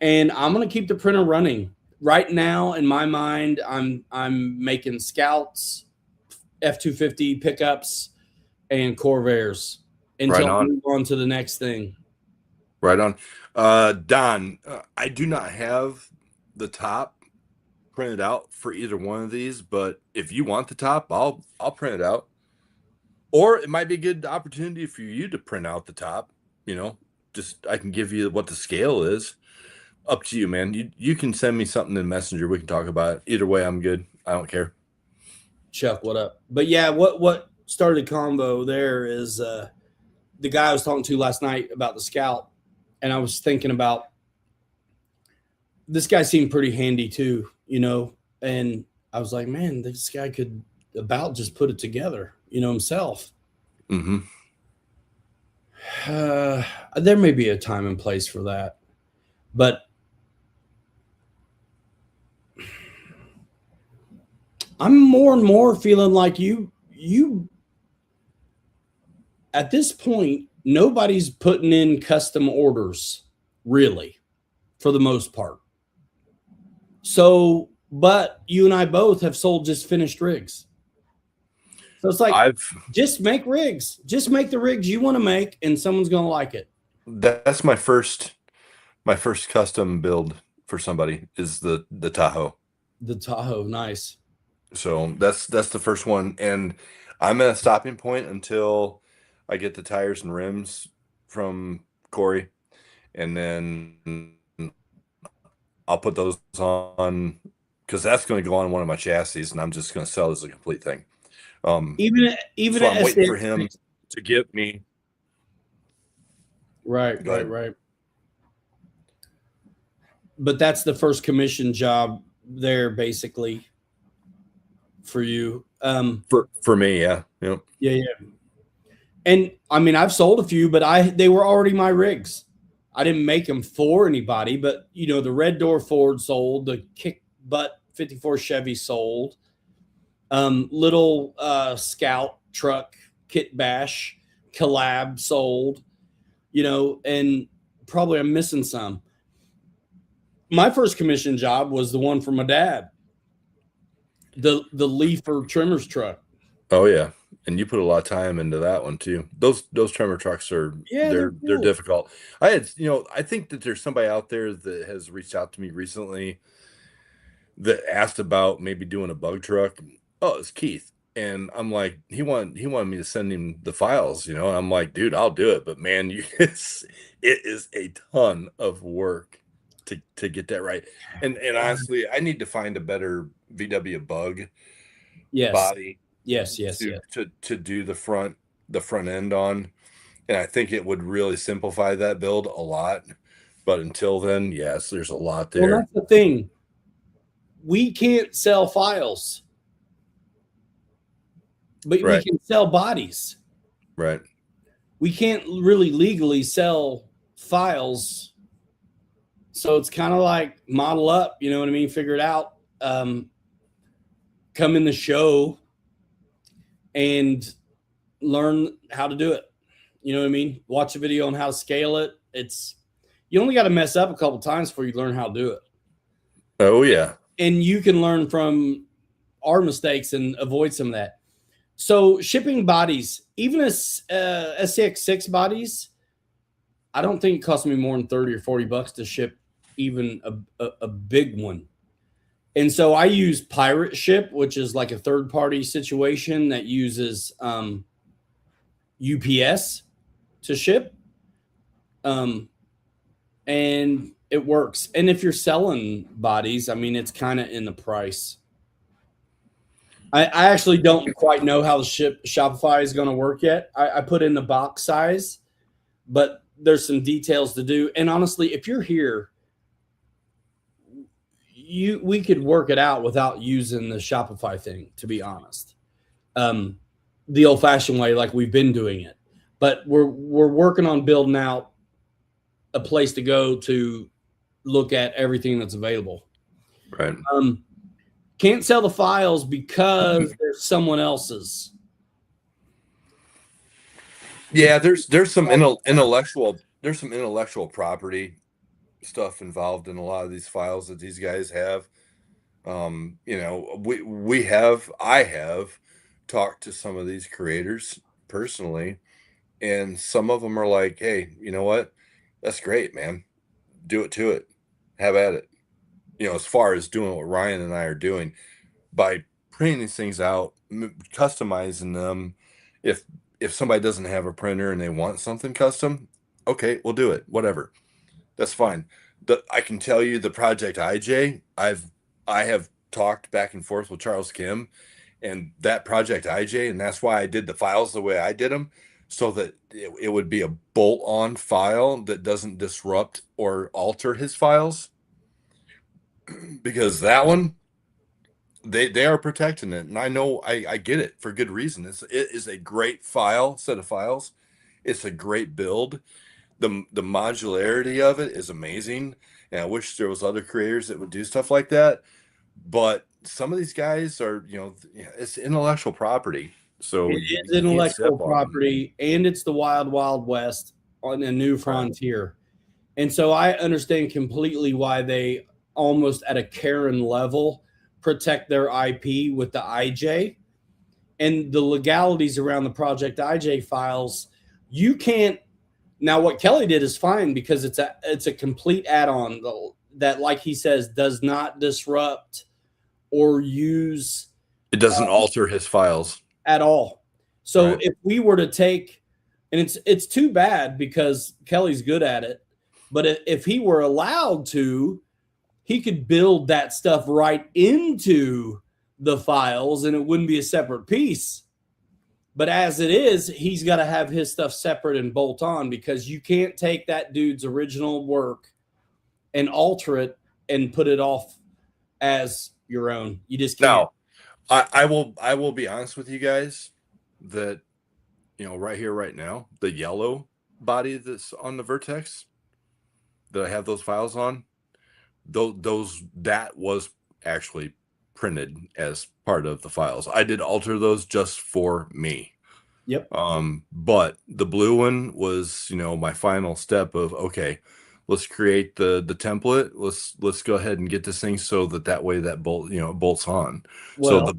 And I'm going to keep the printer running. Right now, in my mind, I'm making Scouts, F-250 pickups, and Corvairs until I move on to the next thing.
Right on. Don, I do not have the top printed out for either one of these, but if you want the top, I'll print it out. Or it might be a good opportunity for you to print out the top. Just I can give you what the scale is. Up to you, man. You can send me something in Messenger. We can talk about it. Either way, I'm good. I don't care.
Chuck, what up? But yeah, what started the combo there is the guy I was talking to last night about the Scout, and I was thinking about this guy seemed pretty handy too, and I was like, man, this guy could about just put it together, himself.
Mm-hmm.
There may be a time and place for that, but I'm more and more feeling like you at this point, nobody's putting in custom orders really for the most part. So, but you and I both have sold just finished rigs. So it's like, just make rigs, just make the rigs you want to make and someone's going to like it.
That's my first custom build for somebody is the Tahoe.
The Tahoe. Nice.
So that's the first one, and I'm at a stopping point until I get the tires and rims from Corey, and then I'll put those on because that's going to go on one of my chassis, and I'm just going to sell as a complete thing.
Even
so I'm waiting for him to give me.
Right. But that's the first commission job there, basically. For you,
for me, yeah.
And I mean, I've sold a few, but they were already my rigs. I didn't make them for anybody, but the Red Door Ford sold, the Kick Butt 54 Chevy sold, little Scout truck kit bash collab sold, you know, and probably I'm missing some. My first commission job was the one for my dad, the leafer trimmers truck.
Oh yeah, and you put a lot of time into that one too. Those trimmer trucks are they're
cool.
difficult. I think that there's somebody out there that has reached out to me recently that asked about maybe doing a bug truck. Oh, it's Keith. And I'm like, he wanted me to send him the files, you know. And I'm like, dude, I'll do it, but man, it is a ton of work to get that right. And honestly, I need to find a better VW bug body.
Yes.
To do the front end on. And I think it would really simplify that build a lot. But until then, yes, there's a lot there.
Well, that's the thing. We can't sell files, but we can sell bodies.
Right.
We can't really legally sell files. So it's kind of like model up, you know what I mean? Figure it out. Come in the show and learn how to do it. You know what I mean? Watch a video on how to scale it. You only got to mess up a couple times before you learn how to do it.
Oh yeah.
And you can learn from our mistakes and avoid some of that. So shipping bodies, even as SCX6 bodies, I don't think it cost me more than 30 or 40 bucks to ship even a big one. And so I use Pirate Ship, which is like a third-party situation that uses UPS to ship. And it works. And if you're selling bodies, I mean, it's kind of in the price. I actually don't quite know how the Shopify is going to work yet. I put in the box size, but there's some details to do. And honestly, if you're here, we could work it out without using the Shopify thing, to be honest. The old-fashioned way, like we've been doing it. But we're working on building out a place to go to look at everything that's available.
Right.
Can't sell the files because there's someone else's.
Yeah, there's some intellectual property stuff involved in a lot of these files that these guys have. I have talked to some of these creators personally, and some of them are like, hey, you know what? That's great, man. Do it to it. Have at it. You know, as far as doing what Ryan and I are doing by printing these things out, customizing them. If somebody doesn't have a printer and they want something custom, okay, we'll do it. Whatever. That's fine. I can tell you the Project IJ, I have talked back and forth with Charles Kim and that Project IJ, and that's why I did the files the way I did them, so that it would be a bolt-on file that doesn't disrupt or alter his files. Because that one, they are protecting it, and I know I get it for good reason. It is a great set of files. It's a great build. The modularity of it is amazing, and I wish there was other creators that would do stuff like that. But some of these guys are, it's intellectual property. So
it is intellectual property, and it's the wild, wild west on a new frontier. And so I understand completely why they almost at a Karen level protect their IP with the IJ and the legalities around the Project IJ files. You can't. Now, what Kelly did is fine because it's a complete add-on that, like he says, does not disrupt or use.
It doesn't alter his files
at all. So if we were to take, and it's too bad because Kelly's good at it, but if he were allowed to, he could build that stuff right into the files and it wouldn't be a separate piece. But as it is, he's got to have his stuff separate and bolt on, because you can't take that dude's original work and alter it and put it off as your own. You just can't.
Now, I will be honest with you guys that, right here, right now, the yellow body that's on the Vertex that I have those files on, that was actually printed as part of the files. I did alter those just for me.
Yep.
But the blue one was, my final step of, okay, let's create the template. Let's go ahead and get this thing so that way that bolt, bolts on. So
Well,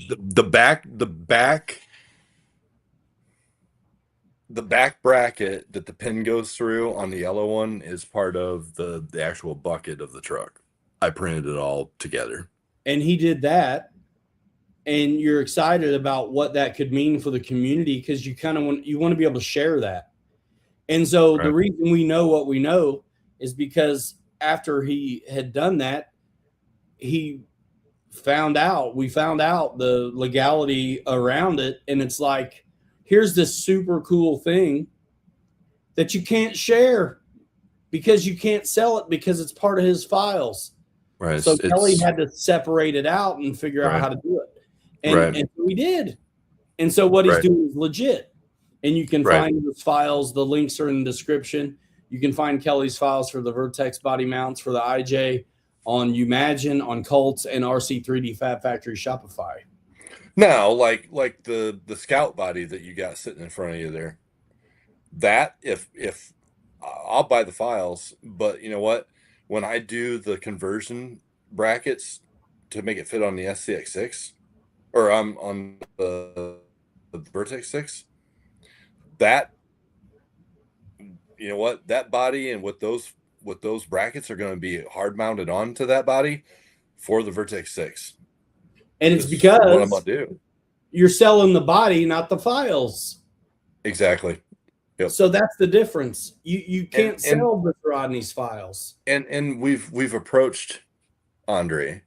the back bracket that the pin goes through on the yellow one is part of the actual bucket of the truck. I printed it all together.
and he did that, and you're excited about what that could mean for the community because you kind of want to be able to share that. And so the reason we know what we know is because after he had done that, we found out the legality around it. And it's like, here's this super cool thing that you can't share because you can't sell it because it's part of his files.
Right.
So Kelly had to separate it out and figure out how to do it. And we did. And so what he's doing is legit. And you can find those files. The links are in the description. You can find Kelly's files for the Vertex body mounts for the IJ on Umagine, on Colts, and RC3D Fab Factory Shopify.
Now, like the Scout body that you got sitting in front of you there, that if I'll buy the files, but you know what? When I do the conversion brackets to make it fit on the SCX6 or on the Vertex 6, that, you know what, that body and what those brackets are going to be hard mounted onto that body for the Vertex 6.
And it's because
what I'm going to do.
You're selling the body, not the files.
Exactly. Yep.
So that's the difference. You can't sell Bruce Rodney's files.
And we've approached Andre,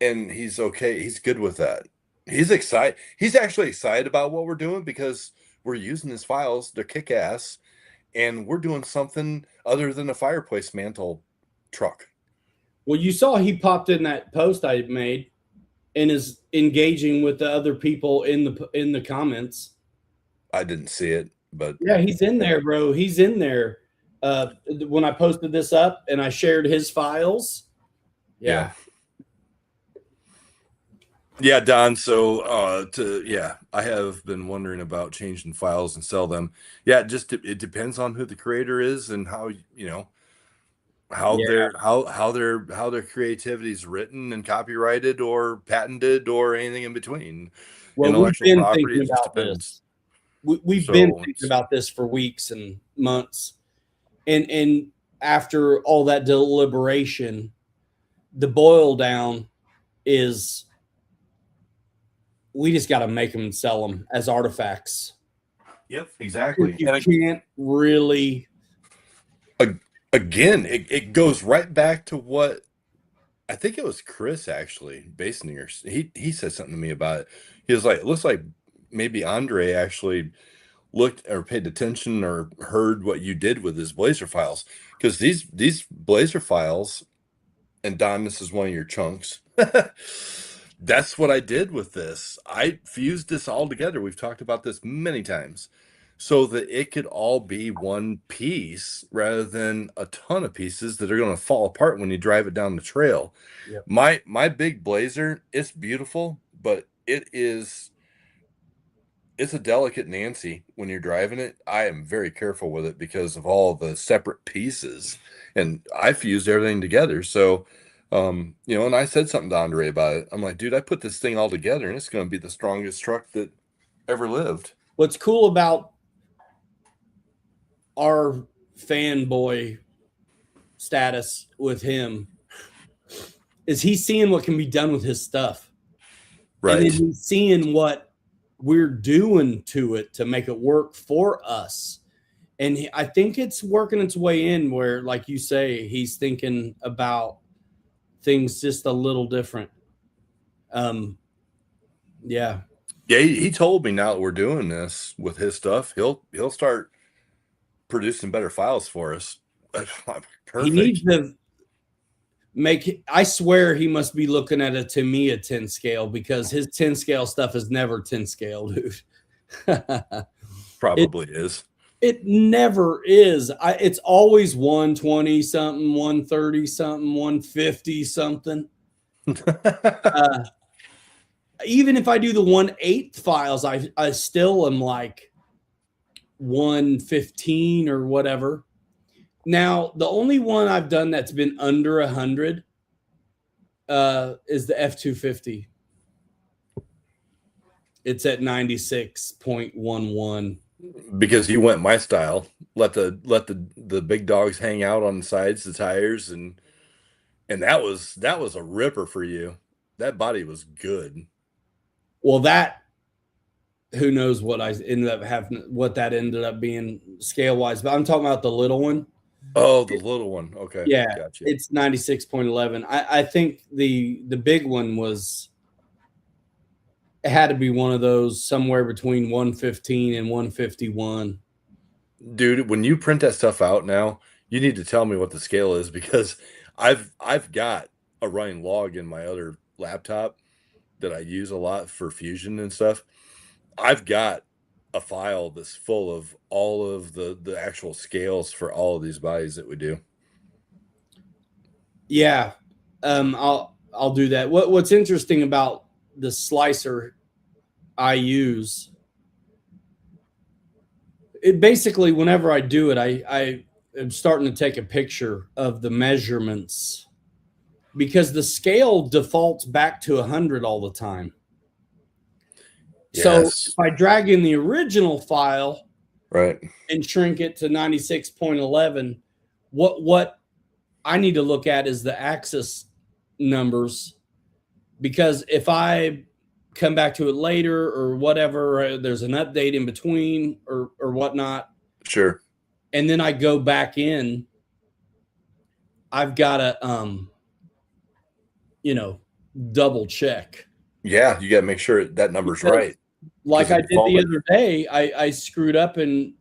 and he's okay. He's good with that. He's excited. He's actually excited about what we're doing because we're using his files. They're kick ass, and we're doing something other than a fireplace mantle truck.
Well, you saw he popped in that post I made and is engaging with the other people in the comments.
I didn't see it, but
yeah, he's in there, bro. He's in there. When I posted this up and I shared his files. Yeah.
Yeah, Don. So, I have been wondering about changing files and sell them. Yeah, it depends on who the creator is and how their creativity is written and copyrighted or patented or anything in between.
Well,
Intellectual property just depends.
We've been thinking about this for weeks and months, and after all that deliberation, the boil down is we just got to make them and sell them as artifacts.
Yep, exactly.
You can't really.
Again, it goes right back to what I think it was Chris actually, Basinger. He said something to me about it. He was like, it looks like maybe Andre actually looked or paid attention or heard what you did with his Blazer files. Because these Blazer files, and Don, this is one of your chunks. That's what I did with this. I fused this all together. We've talked about this many times, so that it could all be one piece rather than a ton of pieces that are going to fall apart when you drive it down the trail.
Yep.
My big Blazer, it's beautiful, but it's a delicate Nancy when you're driving it. I am very careful with it because of all the separate pieces, and I fused everything together. So, and I said something to Andre about it. I'm like, dude, I put this thing all together, and it's going to be the strongest truck that ever lived.
What's cool about our fanboy status with him is he's seeing what can be done with his stuff.
Right.
And then he's seeing what we're doing to it to make it work for us. And I think it's working its way in where, like you say, he's thinking about things just a little different. Yeah.
Yeah, he told me now that we're doing this with his stuff, he'll start producing better files for us. Perfect.
He needs to I swear he must be looking at a Tamiya 10 scale because his 10 scale stuff is never 10 scale, dude.
Probably is.
It never is. It's always 120 something, 130 something, 150 something. even if I do the 1/8 files, I still am like 115 or whatever. Now, the only one I've done that's been under 100 is the F250. It's at 96.11.
Because you went my style. Let the big dogs hang out on the sides, the tires, and that was a ripper for you. That body was good.
Well, that who knows what I ended up having, what that ended up being scale wise, but I'm talking about the little one.
Oh, the little one. Okay.
Yeah,
Gotcha.
it's 96.11. I think the big one was, it had to be one of those somewhere between 115 and 151.
Dude, when you print that stuff out now, you need to tell me what the scale is, because I've got a running log in my other laptop that I use a lot for fusion and stuff. I've got a file that's full of all of the actual scales for all of these bodies that we do.
Yeah, I'll do that. What's interesting about the slicer I use, it basically, whenever I do it, I am starting to take a picture of the measurements, because the scale defaults back to 100 all the time.
Yes.
So if I drag in the original file,
right,
and shrink it to 96.11, what I need to look at is the axis numbers, because if I come back to it later or whatever, there's an update in between or whatnot.
Sure.
And then I go back in, I've got to, double check.
Yeah, you got to make sure that number's
Because,
right.
Like I did the other day, I screwed up and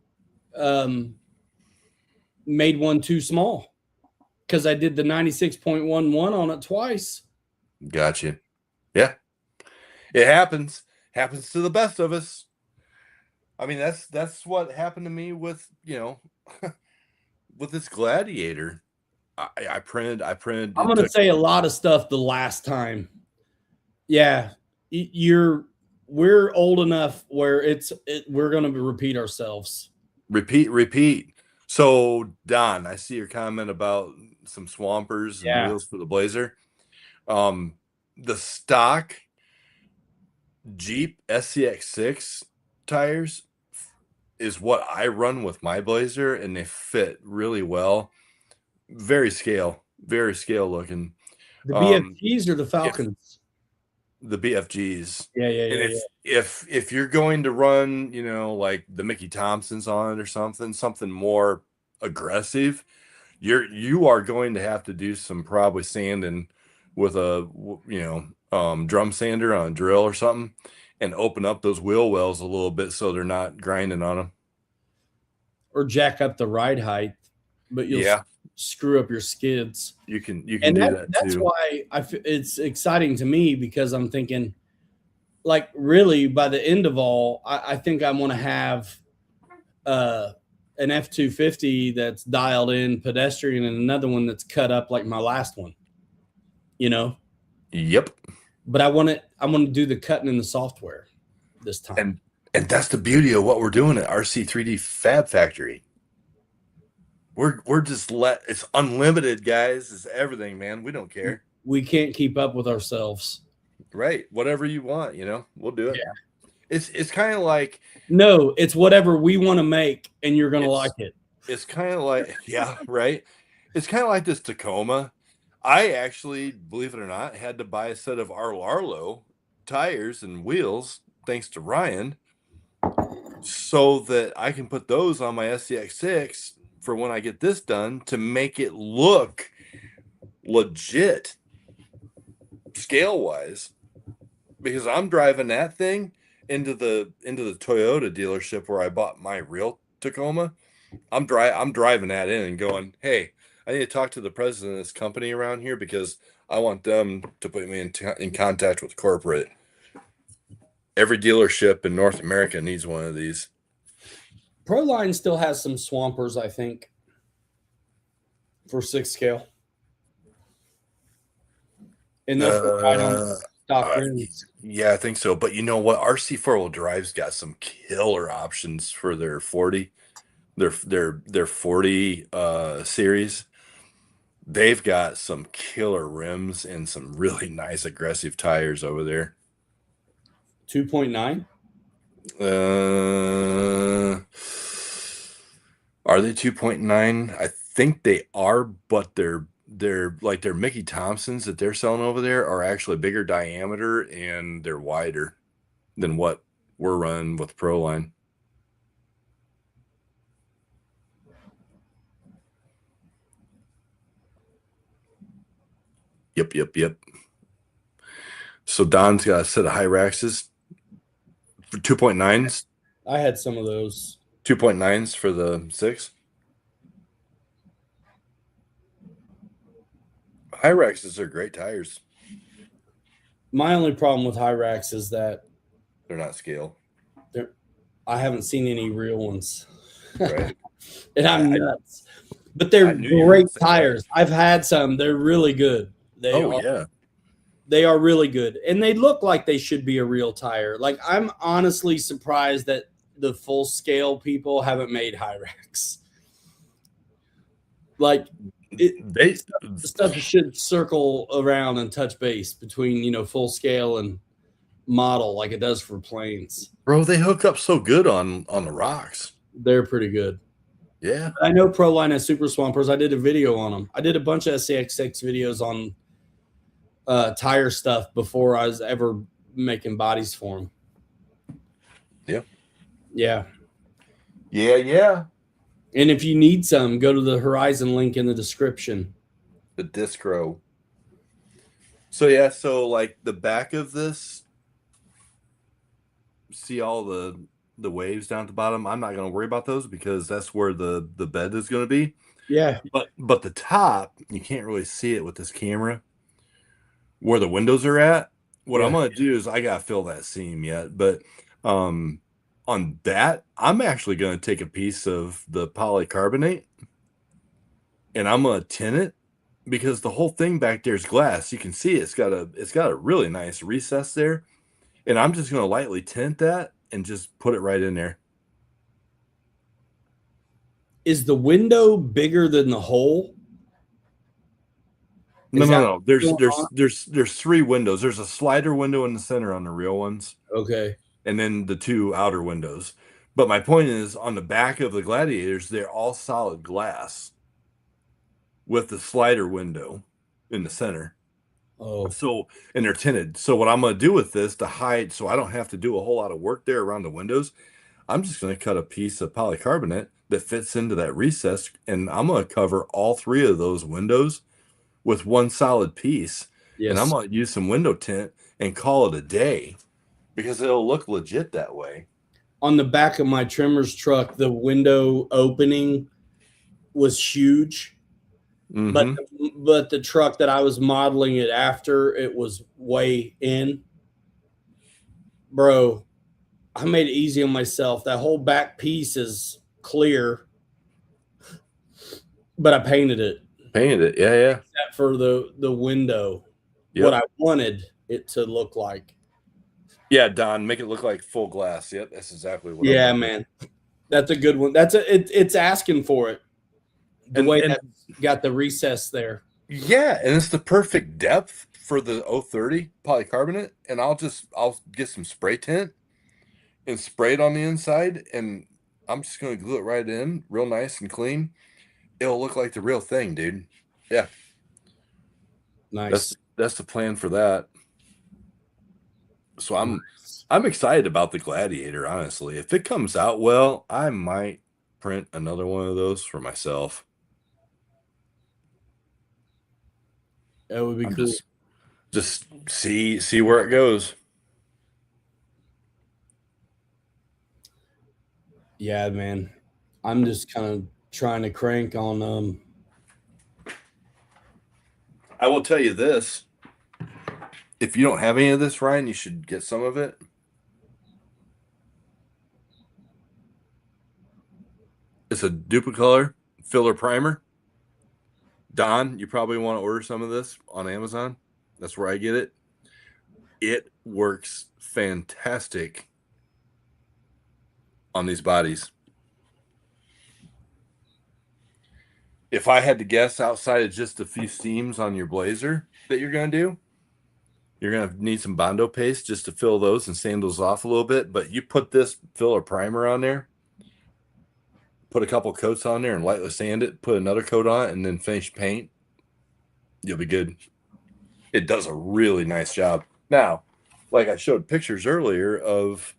made one too small because I did the 96.11 on it twice.
Gotcha. Yeah, it happens. Happens to the best of us. I mean, that's what happened to me with with this Gladiator. I printed.
I'm going to say a lot of stuff the last time. Yeah, we're old enough where we're going to repeat ourselves.
Repeat. So Don, I see your comment about some swampers and wheels for the Blazer. The stock Jeep SCX6 tires is what I run with my Blazer, and they fit really well. Very scale looking.
The BFGs or the Falcons?
The BFGs.
Yeah.
If you're going to run, like the Mickey Thompsons on it or something more aggressive, you are going to have to do some probably sanding with a drum sander on a drill or something, and open up those wheel wells a little bit so they're not grinding on them.
Or jack up the ride height, but you'll screw up your skids.
You can do that too.
That's why it's exciting to me, because I'm thinking, like, really by the end of all, I think I want to have an F250 that's dialed in pedestrian and another one that's cut up like my last one.
Yep.
But I want to do the cutting in the software this time.
And that's the beauty of what we're doing at RC3D Fab Factory. We're just it's unlimited, guys. It's everything, man. We don't care.
We can't keep up with ourselves.
Right. Whatever you want, we'll do it.
Yeah.
It's kind of like,
no, it's whatever we want to make, and you're going to like it.
It's kind of like, right. It's kind of like this Tacoma. I actually, believe it or not, had to buy a set of Arlo tires and wheels, thanks to Ryan, so that I can put those on my SCX6 for when I get this done, to make it look legit scale wise, because I'm driving that thing into the Toyota dealership where I bought my real Tacoma. I'm driving that in and going, hey, I need to talk to the president of this company around here, because I want them to put me in contact with corporate. Every dealership in North America needs one of these.
Proline still has some swampers, I think, for 6 scale. And stock rims.
Yeah, I think so. But you know what? RC 4-wheel drive's got some killer options for their 40, their 40 series. They've got some killer rims and some really nice aggressive tires over there.
2.9.
Are they 2.9? I think they are, but they're like their Mickey Thompsons that they're selling over there are actually bigger diameter and they're wider than what we're running with Proline. Yep. So Don's got a set of Hyraxes for 2.9s.
I had some of those.
2.9s for the 6. Hyraxes are great tires.
My only problem with Hyrax is that
They're not scale.
I haven't seen any real ones.
Right.
And I'm nuts. But they're great tires.
That.
I've had some. They're really good. They are really good. And they look like they should be a real tire. Like, I'm honestly surprised that the full scale people haven't made Hyrax. Like, stuff should circle around and touch base between, full scale and model like it does for planes.
Bro, they hook up so good on the rocks.
They're pretty good.
Yeah.
I know Proline has Super Swampers. I did a video on them. I did a bunch of SCX6 videos on tire stuff before I was ever making bodies for them. Yeah. And if you need some, go to the Horizon link in the description.
The Discro. So like the back of this, see all the waves down at the bottom. I'm not going to worry about those because that's where the bed is going to be.
Yeah.
But the top, you can't really see it with this camera. Where the windows are at, what I'm going to do is I got to fill that seam yet. But on that, I'm actually going to take a piece of the polycarbonate and I'm going to tint it because the whole thing back there is glass. You can see it's got a really nice recess there. And I'm just going to lightly tint that and just put it right in there.
Is the window bigger than the hole?
No. There's 3 windows. There's a slider window in the center on the real ones.
Okay.
And then the 2 outer windows. But my point is, on the back of the Gladiators, they're all solid glass with the slider window in the center.
Oh.
And they're tinted. So what I'm going to do with this to hide, so I don't have to do a whole lot of work there around the windows, I'm just going to cut a piece of polycarbonate that fits into that recess, and I'm going to cover all 3 of those windows with one solid piece. Yes. And I'm going to use some window tint and call it a day because it'll look legit that way.
On the back of my trimmer's truck, the window opening was huge. Mm-hmm. But the truck that I was modeling it after, it was way in. Bro, I made it easy on myself. That whole back piece is clear, but I painted it.
Yeah.
Except for the window, what I wanted it to look like.
Yeah, Don, make it look like full glass. Yep, that's exactly what.
Yeah, man, that's a good one. It's asking for it. The way that got the recess there.
Yeah, and it's the perfect depth for the 030 polycarbonate. And I'll get some spray tint and spray it on the inside, and I'm just gonna glue it right in, real nice and clean. It'll look like the real thing, dude. Yeah.
Nice.
That's the plan for that. So I'm excited about the Gladiator, honestly. If it comes out well, I might print another one of those for myself.
That would be cool.
Just see where it goes.
Yeah, man. I'm just kind of trying to crank on
I will tell you this. If you don't have any of this, Ryan, you should get some of it. It's a Duplicolor filler primer. Don, you probably want to order some of this on Amazon. That's where I get it. it works fantastic on these bodies. If I had to guess, outside of just a few seams on your blazer that you're going to do, you're going to need some Bondo paste just to fill those and sand those off a little bit. But you put this filler primer on there, put a couple coats on there and lightly sand it, put another coat on it, and then finish paint, you'll be good. It does a really nice job. Now, like I showed pictures earlier of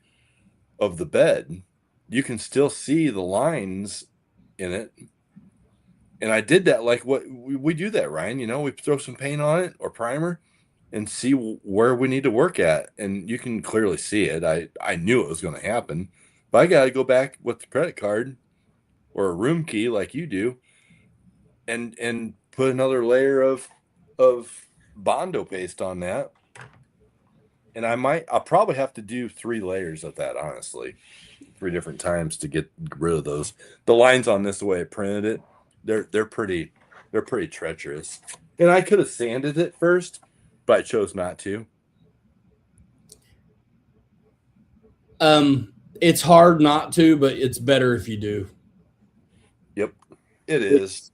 the bed, you can still see the lines in it. And I did that like what we do that, Ryan. You know, we throw some paint on it or primer and see where we need to work at. And you can clearly see it. I knew it was going to happen. But I got to go back with the credit card or a room key like you do and put another layer of Bondo paste on that. And I'll probably have to do 3 layers of that, honestly. 3 different times to get rid of those. The lines on this, the way I printed it, they're pretty treacherous. And I could have sanded it first, but I chose not to.
It's hard not to, but it's better if you do.
Yep, it is.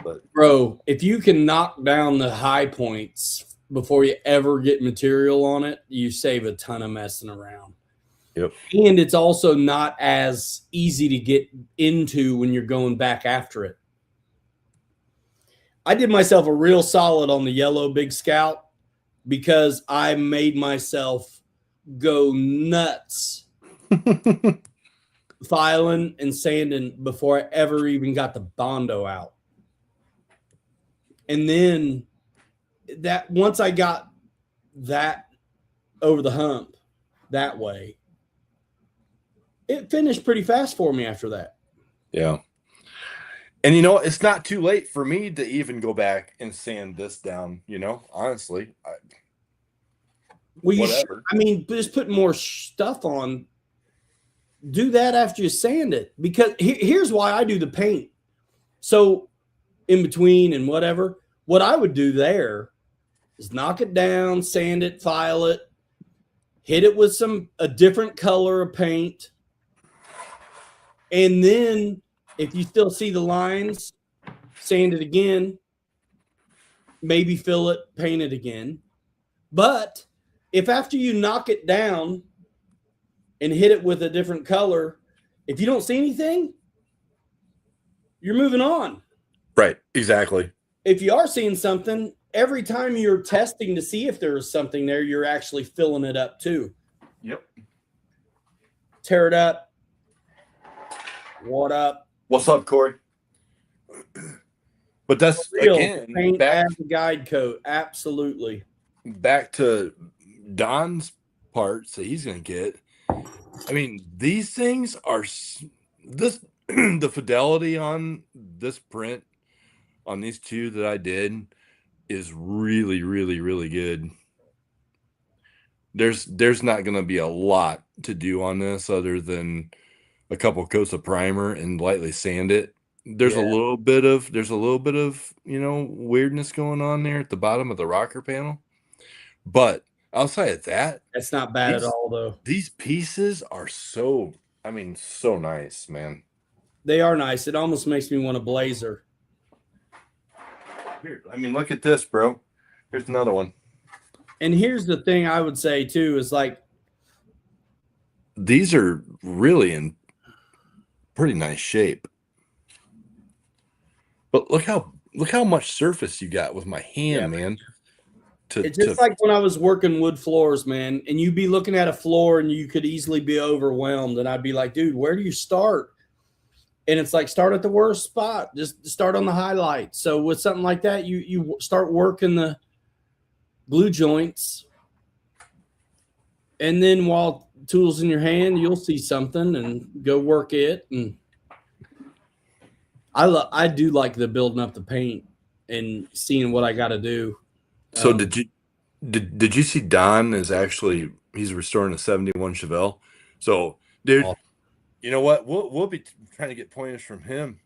But
bro, if you can knock down the high points before you ever get material on it, you save a ton of messing around.
Yep.
And it's also not as easy to get into when you're going back after it. I did myself a real solid on the yellow Big Scout because I made myself go nuts filing and sanding before I ever even got the Bondo out. And then that once I got that over the hump that way, it finished pretty fast for me after that.
Yeah. And you know, it's not too late for me to even go back and sand this down, you know, honestly.
Well, I mean, just put more stuff on. Do that after you sand it. Because here's why I do the paint. So in between and whatever, what I would do there is knock it down, sand it, file it, hit it with a different color of paint. And then if you still see the lines, sand it again, maybe fill it, paint it again. But if after you knock it down and hit it with a different color, if you don't see anything, you're moving on.
Right, exactly.
If you are seeing something, every time you're testing to see if there is something there, you're actually filling it up too.
Yep.
Tear it up. What up?
What's up, Corey? But that's again
paint as a guide coat. Absolutely.
Back to Don's parts that he's going to get. I mean, these things are the fidelity on this print on these 2 that I did is really, really, really good. There's not going to be a lot to do on this other than a couple coats of primer and lightly sand it. There's a little bit of, you know, weirdness going on there at the bottom of the rocker panel. But outside of that,
that's not bad at all, though.
These pieces are so nice, man.
They are nice. It almost makes me want a blazer.
Here, I mean, look at this, bro. Here's another one.
And here's the thing I would say too is like
these are really in pretty nice shape. But look how much surface you got with my hand, man.
It's just like when I was working wood floors, man, and you'd be looking at a floor and you could easily be overwhelmed. And I'd be like, dude, where do you start? And it's like, start at the worst spot. Just start on the highlight. So with something like that, you start working the glue joints. And then while tool's in your hand, you'll see something and go work it. And I do like the building up the paint and seeing what I got to do.
So did you see Don is actually he's restoring a 71 Chevelle? So dude, you know what? We'll be trying to get pointers from him.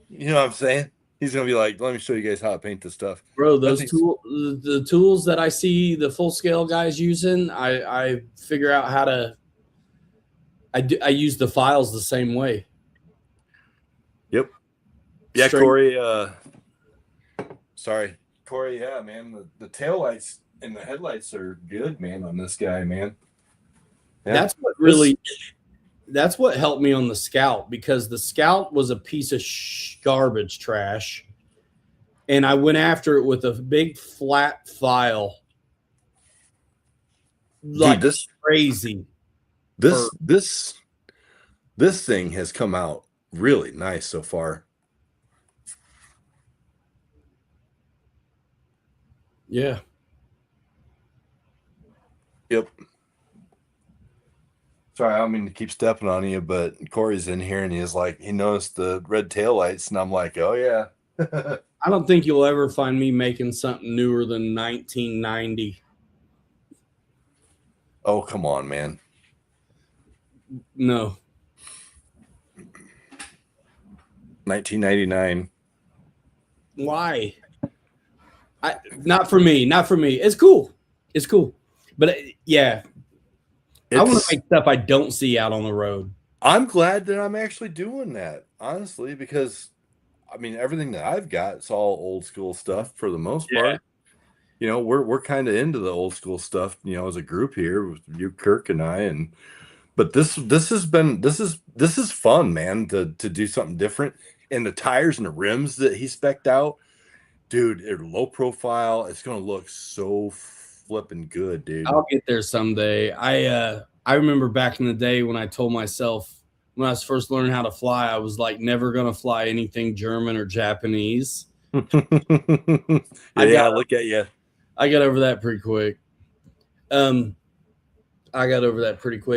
You know what I'm saying? He's gonna be like, let me show you guys how to paint this stuff.
Bro,
That's
the tools that I see the full scale guys using, I figure out how to. I use the files the same way.
Yep. Yeah,
Straight.
Corey. Sorry, Corey. Yeah, man. The tail lights and the headlights are good, man, on this guy, man. Yeah.
That's what helped me on the Scout, because the Scout was a piece of garbage trash, and I went after it with a big flat file, like
Dude,
crazy.
This thing has come out really nice so far.
Yeah.
Yep. Sorry, I don't mean to keep stepping on you, but Corey's in here and he's like, he noticed the red tail lights, and I'm like, oh yeah.
I don't think you'll ever find me making something newer than 1990.
Oh, come on, man.
No.
1999.
Why? Not for me. Not for me. It's cool. It's cool. But yeah, I want to make stuff I don't see out on the road.
I'm glad that I'm actually doing that, honestly, because I mean, everything that I've got, it's all old school stuff for the most part. You know, we're kind of into the old school stuff, you know, as a group here with you, Kirk, and I. But this is fun, man, to do something different. And the tires and the rims that he spec'd out, dude, they're low profile. It's gonna look so flipping good, dude.
I'll get there someday. I remember back in the day when I told myself, when I was first learning how to fly, I was like never gonna fly anything German or Japanese.
Look at you.
I got over that pretty quick.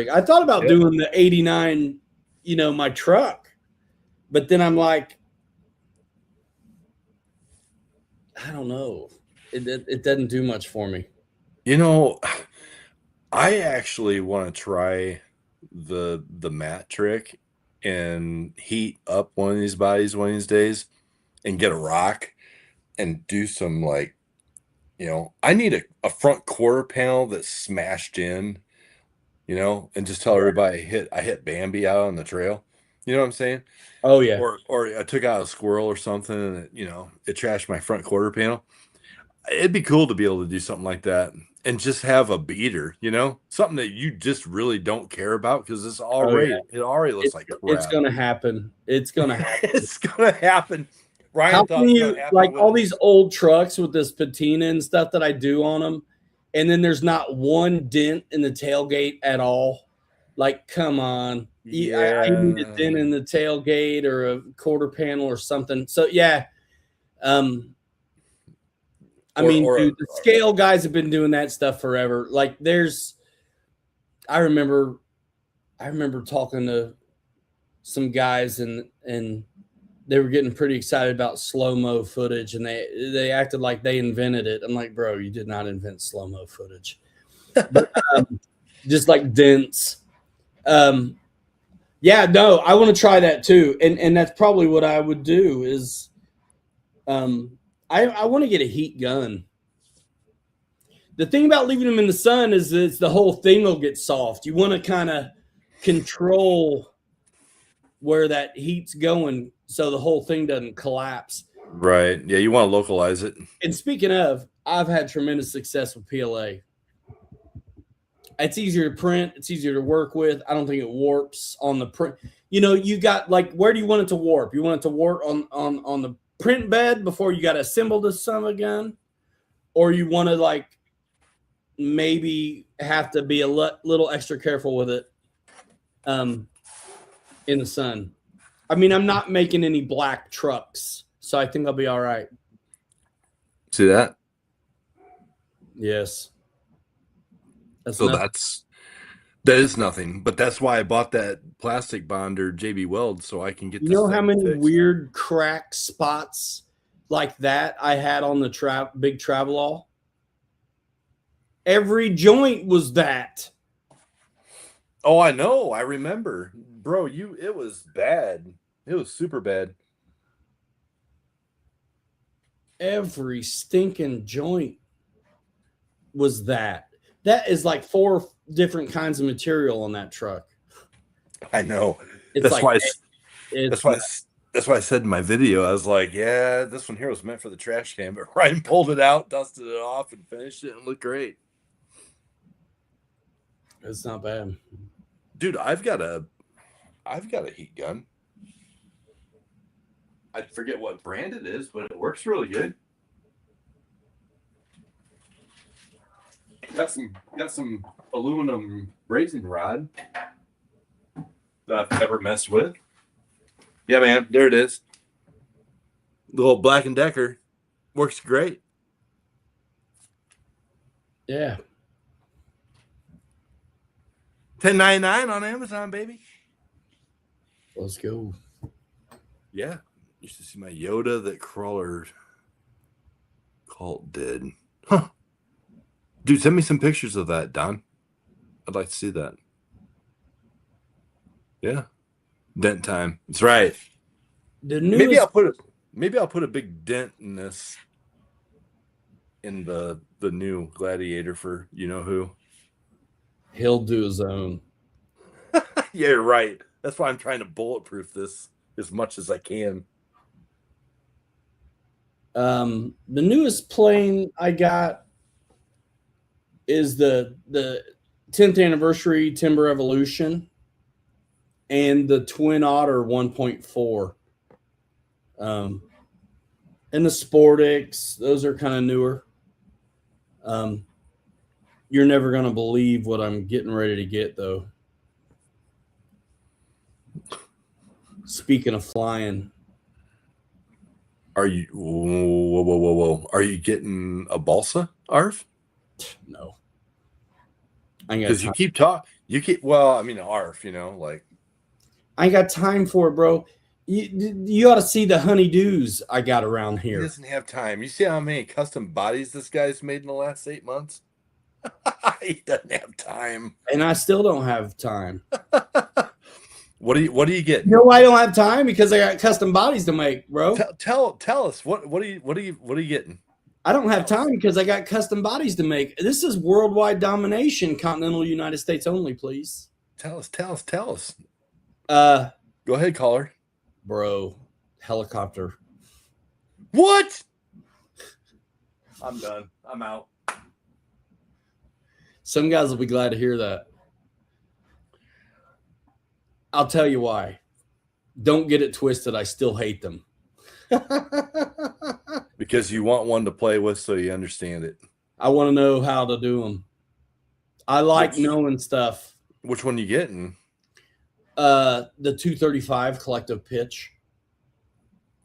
I thought about doing the 89, you know, my truck, but then I'm like, I don't know. It doesn't do much for me.
You know, I actually want to try the matte trick and heat up one of these bodies one of these days and get a rock and do some, like, you know, I need a front quarter panel that's smashed in, you know, and just tell everybody I hit Bambi out on the trail. You know what I'm saying?
Oh yeah.
Or I took out a squirrel or something and it trashed my front quarter panel. It'd be cool to be able to do something like that and just have a beater, you know, something that you just really don't care about because it already looks like crap.
It's gonna happen. It's gonna happen.
It's gonna happen. Ryan,
how can you like all these old trucks with this patina and stuff that I do on them, and then there's not one dent in the tailgate at all? Like, come on. I need a dent in the tailgate or a quarter panel or something. So yeah. I mean, dude, the scale guys have been doing that stuff forever. Like I remember talking to some guys and they were getting pretty excited about slow-mo footage, and they acted like they invented it. I'm like, bro, you did not invent slow-mo footage. But just like dents. Yeah, no, I want to try that too. And that's probably what I would do is I want to get a heat gun. The thing about leaving them in the sun is that the whole thing will get soft. You want to kind of control where that heat's going so the whole thing doesn't collapse.
Right. Yeah, you want to localize it.
And speaking of, I've had tremendous success with PLA. It's easier to print. It's easier to work with. I don't think it warps on the print. You know, you got like, where do you want it to warp? You want it to warp on the print bed before you got to assemble the son of a gun? Or you want to like maybe have to be a little extra careful with it in the sun. I mean, I'm not making any black trucks, so I think I'll be all right.
See that?
Yes.
That is nothing, but that's why I bought that plastic bonder JB Weld so I can get.
You know how many weird crack spots like that I had on the big Travelall? Every joint was that.
Oh, I know. I remember, bro. It was bad. It was super bad.
every stinking joint was that. That is like 4 different kinds of material on that truck.
I know.
It's
That's
like
why.
it's
That's why I said in my video, I was like, yeah, this one here was meant for the trash can, but Ryan pulled it out, dusted it off, and finished it, and looked great.
it's not bad.
Dude, I've got a heat gun. I forget what brand it is, but it works really good. Got some aluminum brazing rod that I've never messed with. Yeah, man, there it is. The little Black & Decker works great.
Yeah.
$10.99 on Amazon, baby.
Let's go.
Yeah. Used to see my Yoda that Crawler Cult did. Huh. Dude, send me some pictures of that, Don. I'd like to see that. Yeah. Dent time. That's right.
The newest,
Maybe I'll put a big dent in this in the new Gladiator for you know who.
he'll do his own.
Yeah, you're right. That's why I'm trying to bulletproof this as much as I can.
The newest plane I got is the 10th anniversary Timber Evolution and the Twin Otter 1.4. And the Sportix, those are kind of newer. You're never going to believe what I'm getting ready to get, though. Speaking of flying,
Are you whoa. Are you getting a balsa, Arf?
no. I ain't got
Because you
time.
keep talking. You keep well, I mean Arf, you know, like
I ain't got time for it, bro. You ought to see the honeydews I got around
he
here.
doesn't have time. You see how many custom bodies this guy's made in the last 8 months? He doesn't have time.
And I still don't have time.
What do you get?
You know why I don't have time? Because I got custom bodies to make, bro.
Tell us what are you getting?
I don't have time because I got custom bodies to make. This is worldwide domination, continental United States only, please.
Tell us. Go ahead, caller.
Bro, helicopter.
What? I'm done. I'm out.
Some guys will be glad to hear that. I'll tell you why. Don't get it twisted. I still hate them.
Because you want one to play with so you understand it.
I want to know how to do them. I like knowing stuff.
Which one you getting?
The 235 collective pitch.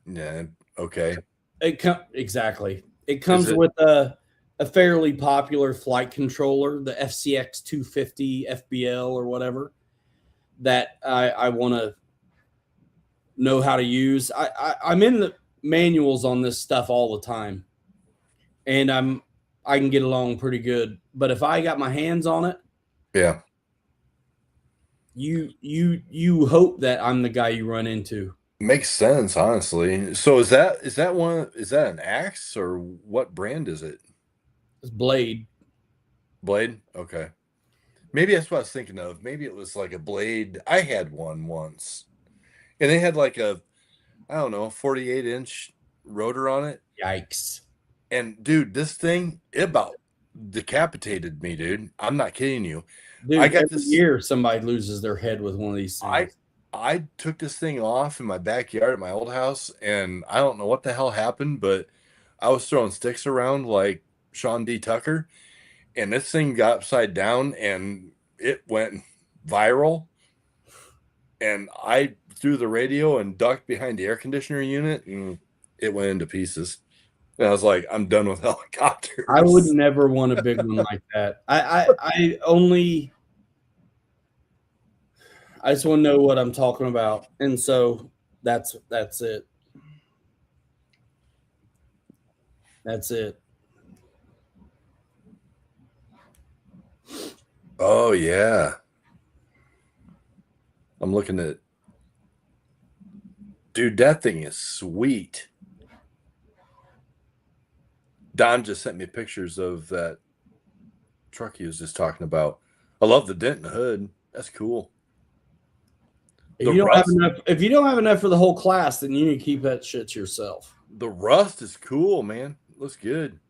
Yeah, okay.
Exactly. It comes with a fairly popular flight controller, the FCX 250 FBL or whatever, that I want to know how to use. I'm in the manuals on this stuff all the time, and I can get along pretty good. But if I got my hands on it,
yeah,
you hope that I'm the guy you run into.
Makes sense, honestly. So is that an axe or what brand is it?
It's Blade.
Blade? Okay. Maybe that's what I was thinking of. Maybe it was like a Blade. I had one once. And they had like a, I don't know, 48-inch rotor on it.
Yikes.
And dude, this thing, it about decapitated me, dude. I'm not kidding you.
Dude,
I got
every
this
year somebody loses their head with one of these things.
I took this thing off in my backyard at my old house, and I don't know what the hell happened, but I was throwing sticks around like Sean D. Tucker, and this thing got upside down, and it went viral. And I threw the radio and ducked behind the air conditioner unit, and it went into pieces. And I was like, I'm done with helicopters.
I would never want a big one like that. I just want to know what I'm talking about. And so that's it. That's it.
Oh, yeah. I'm looking at, dude, that thing is sweet. Don just sent me pictures of that truck he was just talking about. I love the dent in the hood. That's cool.
If you don't have enough for the whole class, then you need to keep that shit to yourself.
The rust is cool, man. Looks good.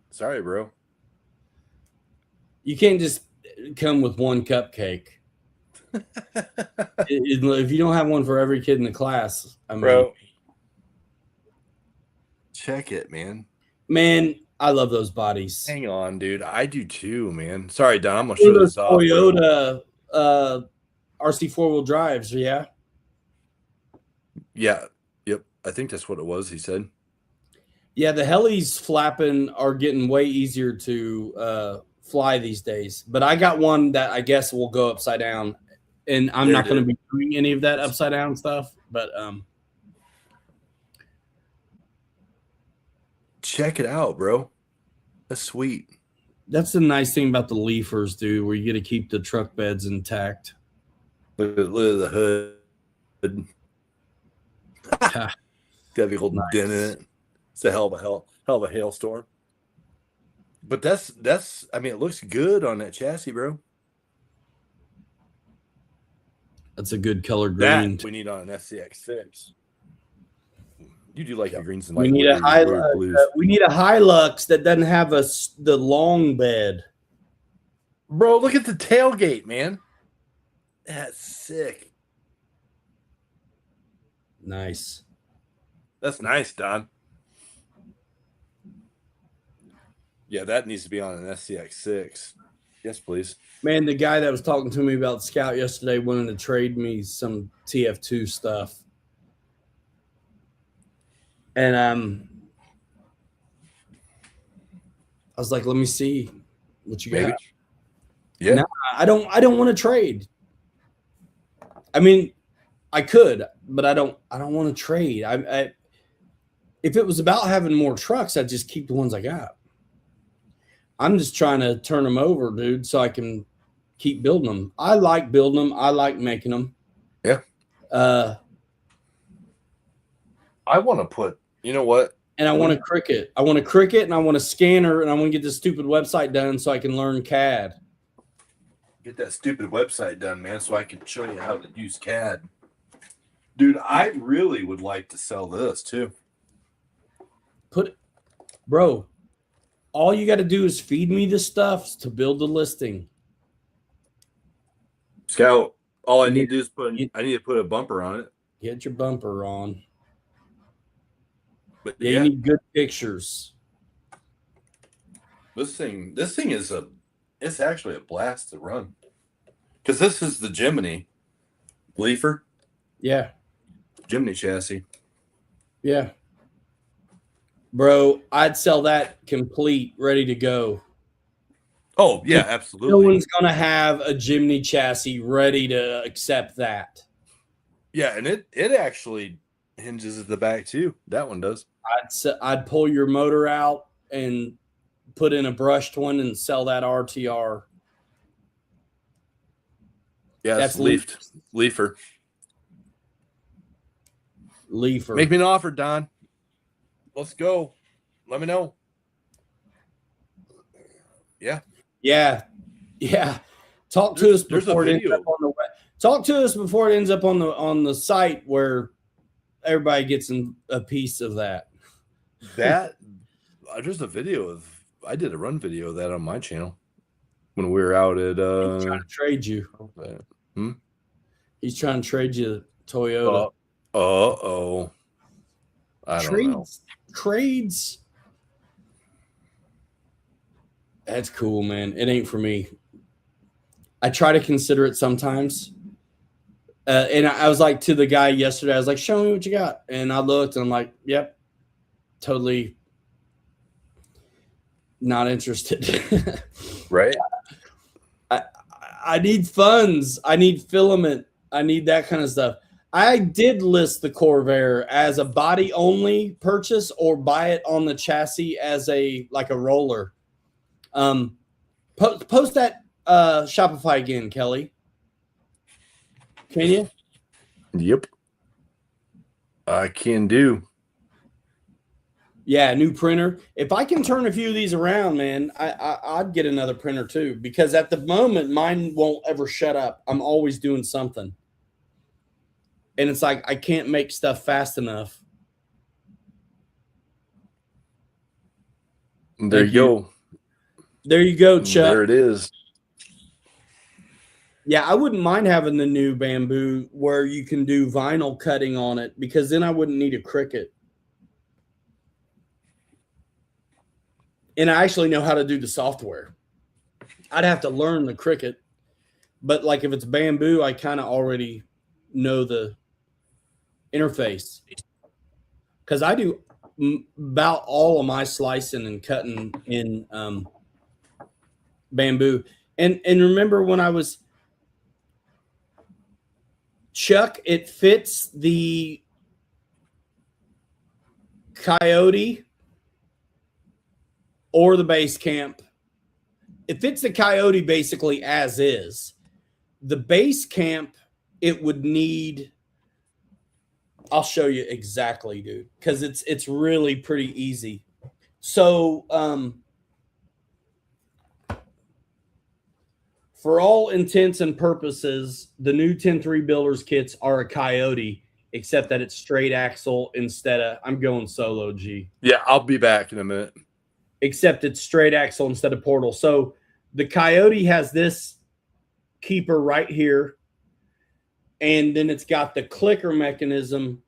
Sorry, bro.
You can't just come with one cupcake. If you don't have one for every kid in the class, I mean,
Bro, check it, man.
Man, I love those bodies.
Hang on, dude. I do too, man. Sorry, Don. I'm gonna shut
Those
this off.
Toyota RC 4-wheel drives, yeah.
Yeah. Yep. I think that's what it was. He said.
Yeah, the helis flapping are getting way easier to fly these days. But I got one that I guess will go upside down, and I'm not going to be doing any of that upside down stuff. But
check it out, bro. That's sweet.
That's the nice thing about the Leafers, dude, where you get to keep the truck beds intact.
Look at the hood. Got a big old dent in it. It's a hell of a hailstorm. But that's I mean, it looks good on that chassis, bro.
That's a good color green.
That we need on an SCX6. You do like the greens and
we need a we need a Hilux that doesn't have the long bed.
Bro, look at the tailgate, man. That's sick.
Nice.
That's nice, Don. Yeah, that needs to be on an SCX6. Yes, please.
Man, the guy that was talking to me about Scout yesterday wanted to trade me some TF2 stuff. And I was like, let me see what you got.
Yeah.
No, I don't want to trade. I mean, I could, but I don't want to trade. I if it was about having more trucks, I'd just keep the ones I got. I'm just trying to turn them over, dude, so I can keep building them. I like building them. I like making them.
Yeah. I want to put, you know what?
And I want a Cricut. I want a Cricut, and I want a scanner, and I want to get this stupid website done so I can learn CAD.
Get that stupid website done, man, so I can show you how to use CAD. Dude, I really would like to sell this, too.
Bro, all you got to do is feed me the stuff to build the listing.
Scout, all I need to do is I need to put a bumper on it.
Get your bumper on.
But
yeah, you need good pictures.
This thing is it's actually a blast to run. Because this is the Jimny Leafer.
Yeah.
Jimny chassis.
Yeah. Bro, I'd sell that complete, ready to go.
Oh, yeah, absolutely.
No one's going to have a Jimny chassis ready to accept that.
Yeah, and it actually hinges at the back too. That one does.
I'd pull your motor out and put in a brushed one and sell that RTR.
Yeah, that's Leafer.
Leafer.
Make me an offer, Don. Let's go. Let me know. Yeah.
Yeah. Yeah. Talk to us before it ends up on the Talk to us before it ends up on the site where everybody gets a piece of that.
There's a video of I did a run video of that on my channel when we were out at
He's trying to trade you. He's trying to trade you Toyota.
I don't know.
Trades. That's cool, man. It ain't for me. I try to consider it sometimes. And I was like to the guy yesterday, I was like, show me what you got. And I looked and I'm like, yep, totally not interested.
Right.
I need funds. I need filament. I need that kind of stuff. I did list the Corvair as a body only purchase or buy it on the chassis as like a roller. Post that Shopify again, Kelly. Can you?
Yep. I can do.
Yeah, new printer. If I can turn a few of these around, man, I'd get another printer too. Because at the moment, mine won't ever shut up. I'm always doing something, and it's like I can't make stuff fast enough.
There you go.
There you go, Chuck.
There it is.
Yeah, I wouldn't mind having the new Bamboo where you can do vinyl cutting on it, because then I wouldn't need a Cricut. And I actually know how to do the software. I'd have to learn the Cricut, but like if it's Bamboo, I kind of already know the interface, because I do about all of my slicing and cutting in Bamboo. And remember when I was Chuck, it fits the Coyote or the base camp. It fits the Coyote basically as is. The base camp, it would need, I'll show you exactly, dude, because it's really pretty easy. So for all intents and purposes, the new 10-3 Builders kits are a Coyote, except that it's straight axle instead of, I'm going solo, G.
Yeah, I'll be back in a minute.
Except it's straight axle instead of portal. So the Coyote has this keeper right here, and then it's got the clicker mechanism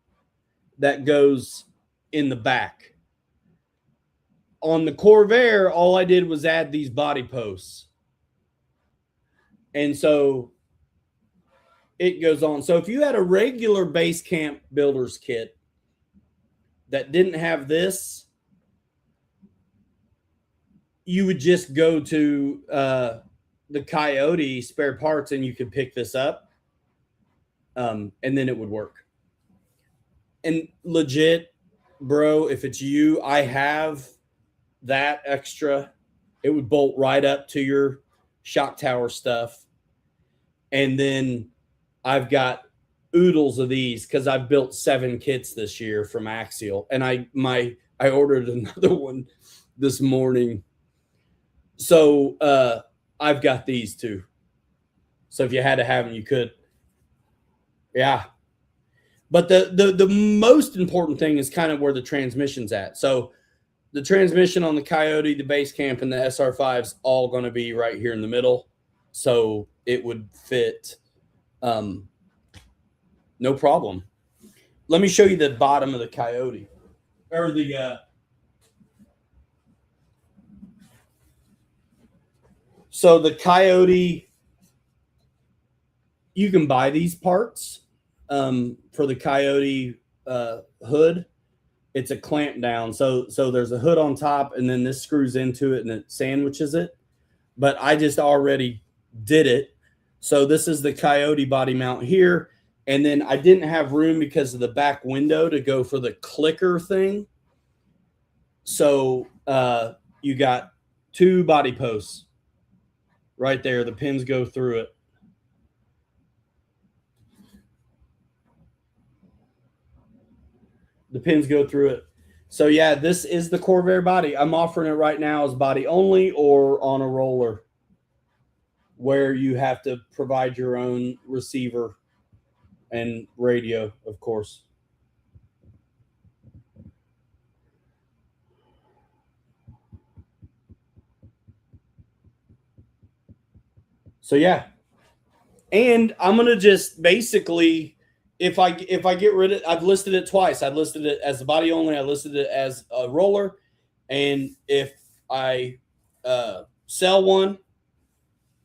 that goes in the back. On the Corvair, all I did was add these body posts. And so it goes on. So if you had a regular base camp builder's kit that didn't have this, you would just go to the Coyote spare parts and you could pick this up, and then it would work. And legit, bro, if it's you, I have that extra. It would bolt right up to your shock tower stuff. And then I've got oodles of these because I've built 7 kits this year from Axial, and I ordered another one this morning. So I've got these too. So if you had to have them, you could. Yeah. But the most important thing is kind of where the transmission's at. So the transmission on the Coyote, the base camp, and the SR5's all going to be right here in the middle. So it would fit no problem. Let me show you the bottom of the Coyote. Or the so the Coyote, you can buy these parts for the Coyote hood. It's a clamp down. So there's a hood on top, and then this screws into it and it sandwiches it. But I just already did it. So this is the Coyote body mount here. And then I didn't have room because of the back window to go for the clicker thing. So you got 2 body posts right there. The pins go through it. The pins go through it. So yeah, this is the Corvair body. I'm offering it right now as body only or on a roller, where you have to provide your own receiver and radio, of course. So yeah. And I'm going to just basically, if I get rid of, I've listed it twice. I've listed it as a body only. I listed it as a roller. And if I sell one,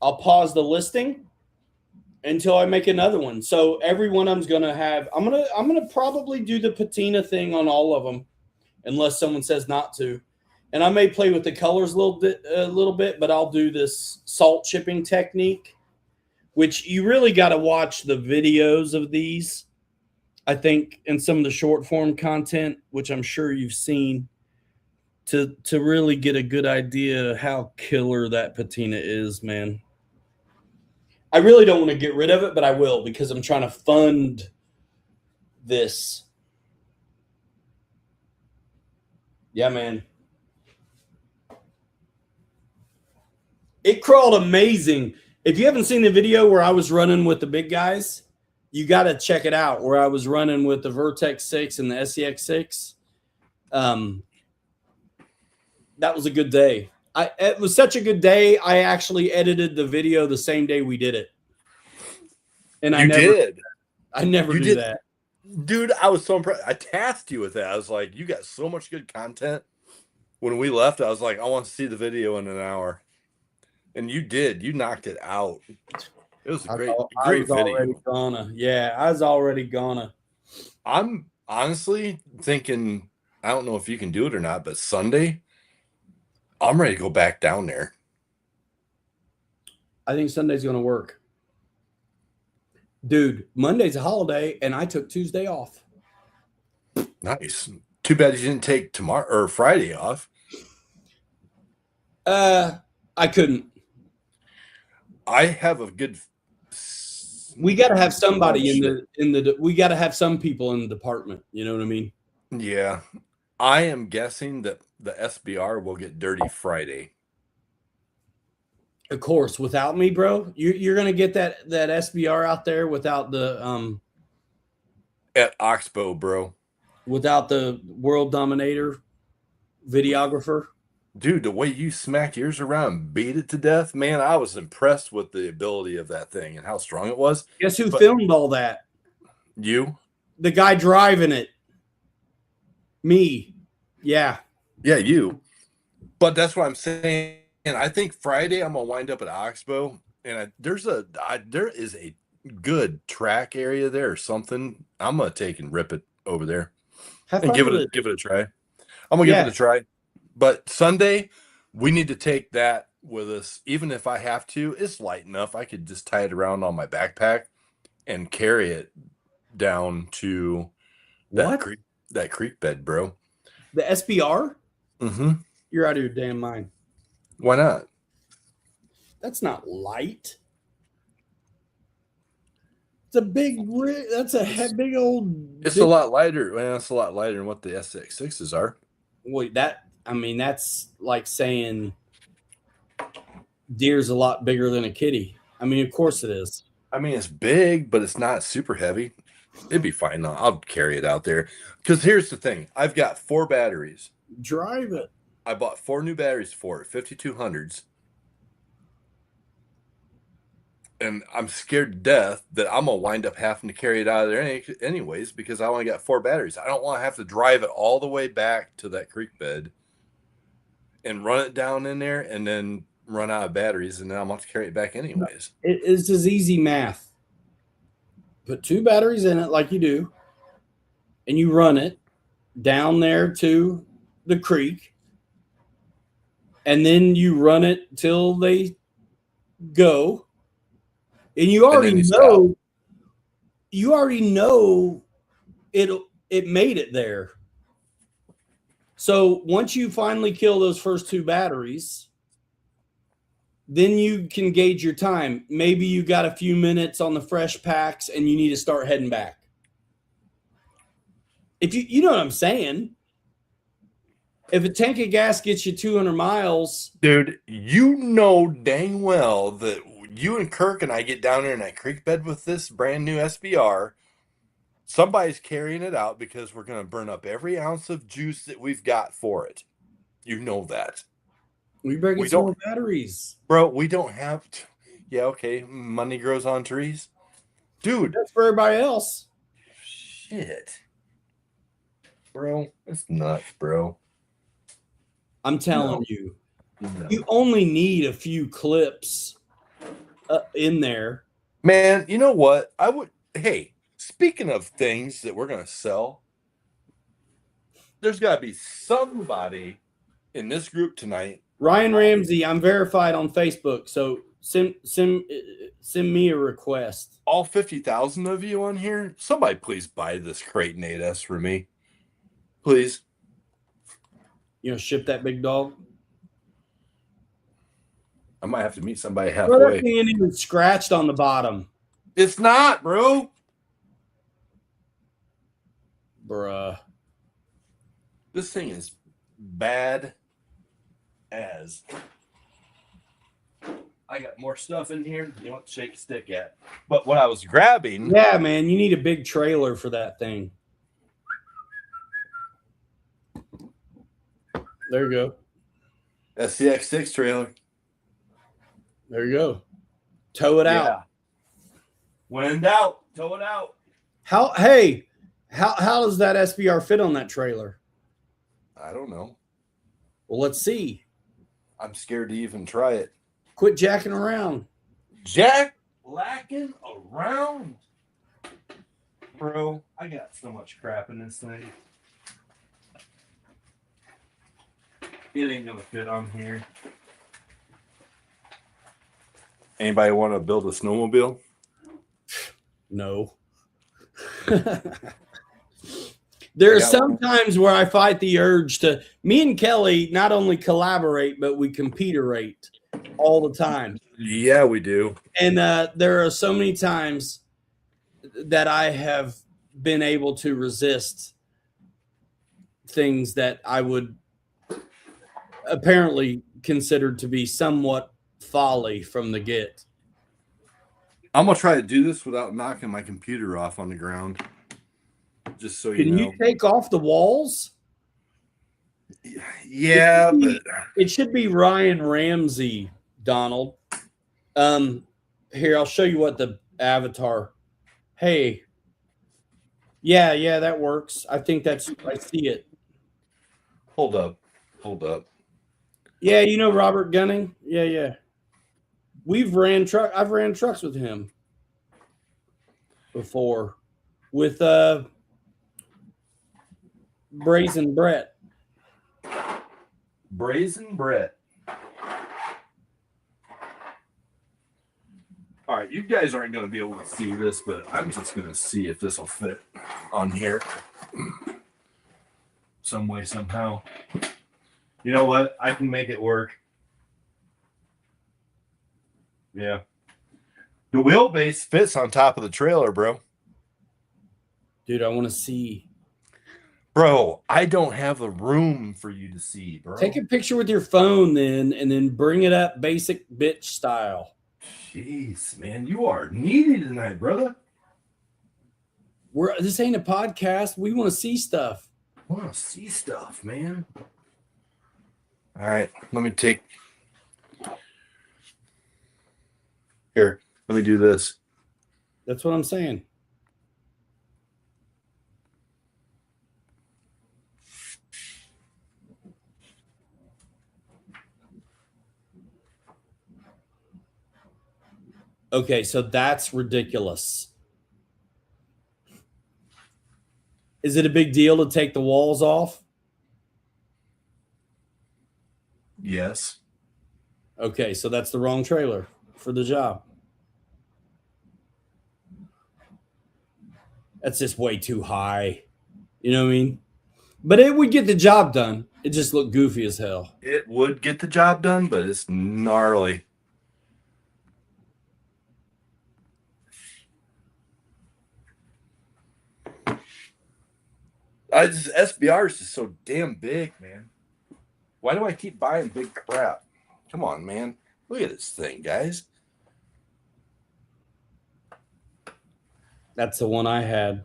I'll pause the listing until I make another one. So every one of them's going to have, I'm going to probably do the patina thing on all of them, unless someone says not to. And I may play with the colors a little bit, but I'll do this salt chipping technique, which you really got to watch the videos of these, I think, in some of the short form content, which I'm sure you've seen, to really get a good idea how killer that patina is, man. I really don't want to get rid of it, but I will, because I'm trying to fund this. Yeah, man. It crawled amazing. If you haven't seen the video where I was running with the big guys, you got to check it out. Where I was running with the Vertex 6 and the SCX 6. That was a good day. It was such a good day. I actually edited the video the same day we did it. And I never do that.
Dude, I was so impressed. I tasked you with that. I was like, you got so much good content. When we left, I was like, I want to see the video in an hour. And you did. You knocked it out. It was a great video.
I was already gonna.
I'm honestly thinking, I don't know if you can do it or not, but Sunday, I'm ready to go back down there.
I think Sunday's going to work. Dude, Monday's a holiday, and I took Tuesday off.
Nice. Too bad you didn't take tomorrow or Friday off.
I couldn't.
I have a good.
We got to have somebody we got to have some people in the department. You know what I mean?
Yeah. I am guessing that the SBR will get dirty Friday.
Of course, without me, bro, you're gonna get that SBR out there without the
at Oxbow, bro.
Without the world dominator videographer.
Dude, the way you smacked yours around and beat it to death, man, I was impressed with the ability of that thing and how strong it was.
Guess who filmed all that?
You?
The guy driving it. Me. Yeah.
Yeah, you. But that's what I'm saying. And I think Friday I'm gonna wind up at Oxbow, and there is a good track area there or something. I'm gonna take and rip it over there and give it a try. I'm gonna give it a try. But Sunday, we need to take that with us, even if I have to. It's light enough. I could just tie it around on my backpack and carry it down to that creek bed, bro.
The SBR?
Mm-hmm.
You're out of your damn mind.
Why not?
That's not light. It's a big. That's a big old.
It's a lot lighter. Well, it's a lot lighter than what the SX6s are.
Wait, that's like saying deer's a lot bigger than a kitty. I mean, of course it is.
I mean, it's big, but it's not super heavy. It'd be fine. I'll carry it out there. Because here's the thing. I've got 4 batteries.
Drive it.
I bought 4 new batteries for it, 5200s. And I'm scared to death that I'm going to wind up having to carry it out of there anyways because I only got 4 batteries. I don't want to have to drive it all the way back to that creek bed and run it down in there and then run out of batteries, and then I'm going to have to carry it back anyways.
It's just easy math. Put 2 batteries in it like you do, and you run it down there to the creek. And then you run it till they go, and you already know it made it there. So once you finally kill those first 2 batteries, then you can gauge your time. Maybe you got a few minutes on the fresh packs, and you need to start heading back. If you know what I'm saying. If a tank of gas gets you 200 miles.
Dude, you know dang well that you and Kirk and I get down there in that creek bed with this brand new SBR. Somebody's carrying it out because we're going to burn up every ounce of juice that we've got for it. You know that.
We better get some more batteries.
Bro, we don't have to. Yeah, okay. Money grows on trees. Dude.
That's for everybody else.
Shit. Bro, it's nuts, bro.
I'm telling you, you only need a few clips in there.
Man, you know what? Hey, speaking of things that we're going to sell, there's got to be somebody in this group tonight.
Ryan Ramsey, I'm verified on Facebook, so send me a request.
All 50,000 of you on here, somebody please buy this Crate 8S for me. Please.
Ship that big dog.
I might have to meet somebody halfway.
Bro, that thing ain't even scratched on the bottom.
It's not, bro.
Bruh.
This thing is bad as. I got more stuff in here you want to shake a stick at. But what I was grabbing.
Yeah, man, you need a big trailer for that thing. There you go.
SCX6 trailer.
There you go. Tow it out.
When in doubt, tow it out.
How does that SBR fit on that trailer?
I don't know.
Well, let's see.
I'm scared to even try it.
Quit jacking around.
Jack lacking around. Bro, I got so much crap in this thing. It ain't gonna fit on here. Anybody want to build a snowmobile?
No. There are some times where I fight the urge to. Me and Kelly not only collaborate, but we competerate all the time.
Yeah, we do.
And there are so many times that I have been able to resist things that I would apparently consider to be somewhat folly from the get.
I'm gonna try to do this without knocking my computer off on the ground. Just so you know.
Can you take off the walls?
Yeah, but
it should be Ryan Ramsey, Donald. Here, I'll show you what the avatar. Hey. Yeah, that works. I think I see it.
Hold up.
Yeah, you know Robert Gunning? Yeah. I've ran trucks with him before with Brazen Brett.
All right, you guys aren't going to be able to see this, but I'm just going to see if this will fit on here some way, somehow. You know what? I can make it work. Yeah. The wheelbase fits on top of the trailer, bro.
Dude, I want to see.
Bro, I don't have the room for you to see, bro.
Take a picture with your phone then, and then bring it up basic bitch style.
Jeez, man, you are needy tonight, brother.
This ain't a podcast. We want to see stuff.
I want to see stuff, man. All right, let me take. Here, let me do this.
That's what I'm saying. Okay, so that's ridiculous. Is it a big deal to take the walls off?
Yes.
Okay, so that's the wrong trailer for the job. That's just way too high. You know what I mean? But it would get the job done. It just looked goofy as hell.
It would get the job done, but it's gnarly. SBR is just so damn big, man. Why do I keep buying big crap? Come on, man. Look at this thing, guys.
That's the one I had.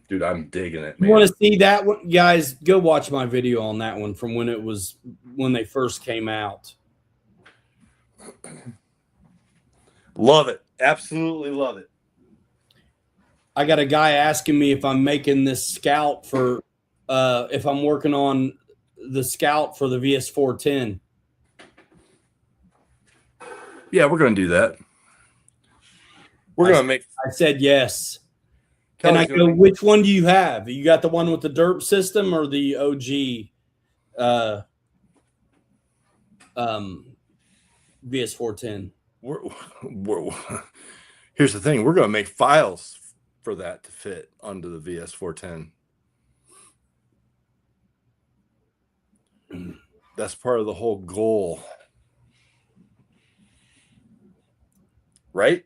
Dude, I'm digging it, man.
You want to see that one? Guys, go watch my video on that one from when they first came out.
Love it. Absolutely love it.
I got a guy asking me if I'm making this Scout for if I'm working on the Scout for the VS410.
Yeah, we're going to do that. We're going to make.
I said yes. And I go, which one do you have? You got the one with the derp system or the OG VS410?
Here's the thing. We're going to make files for that to fit onto the VS410. That's part of the whole goal. Right?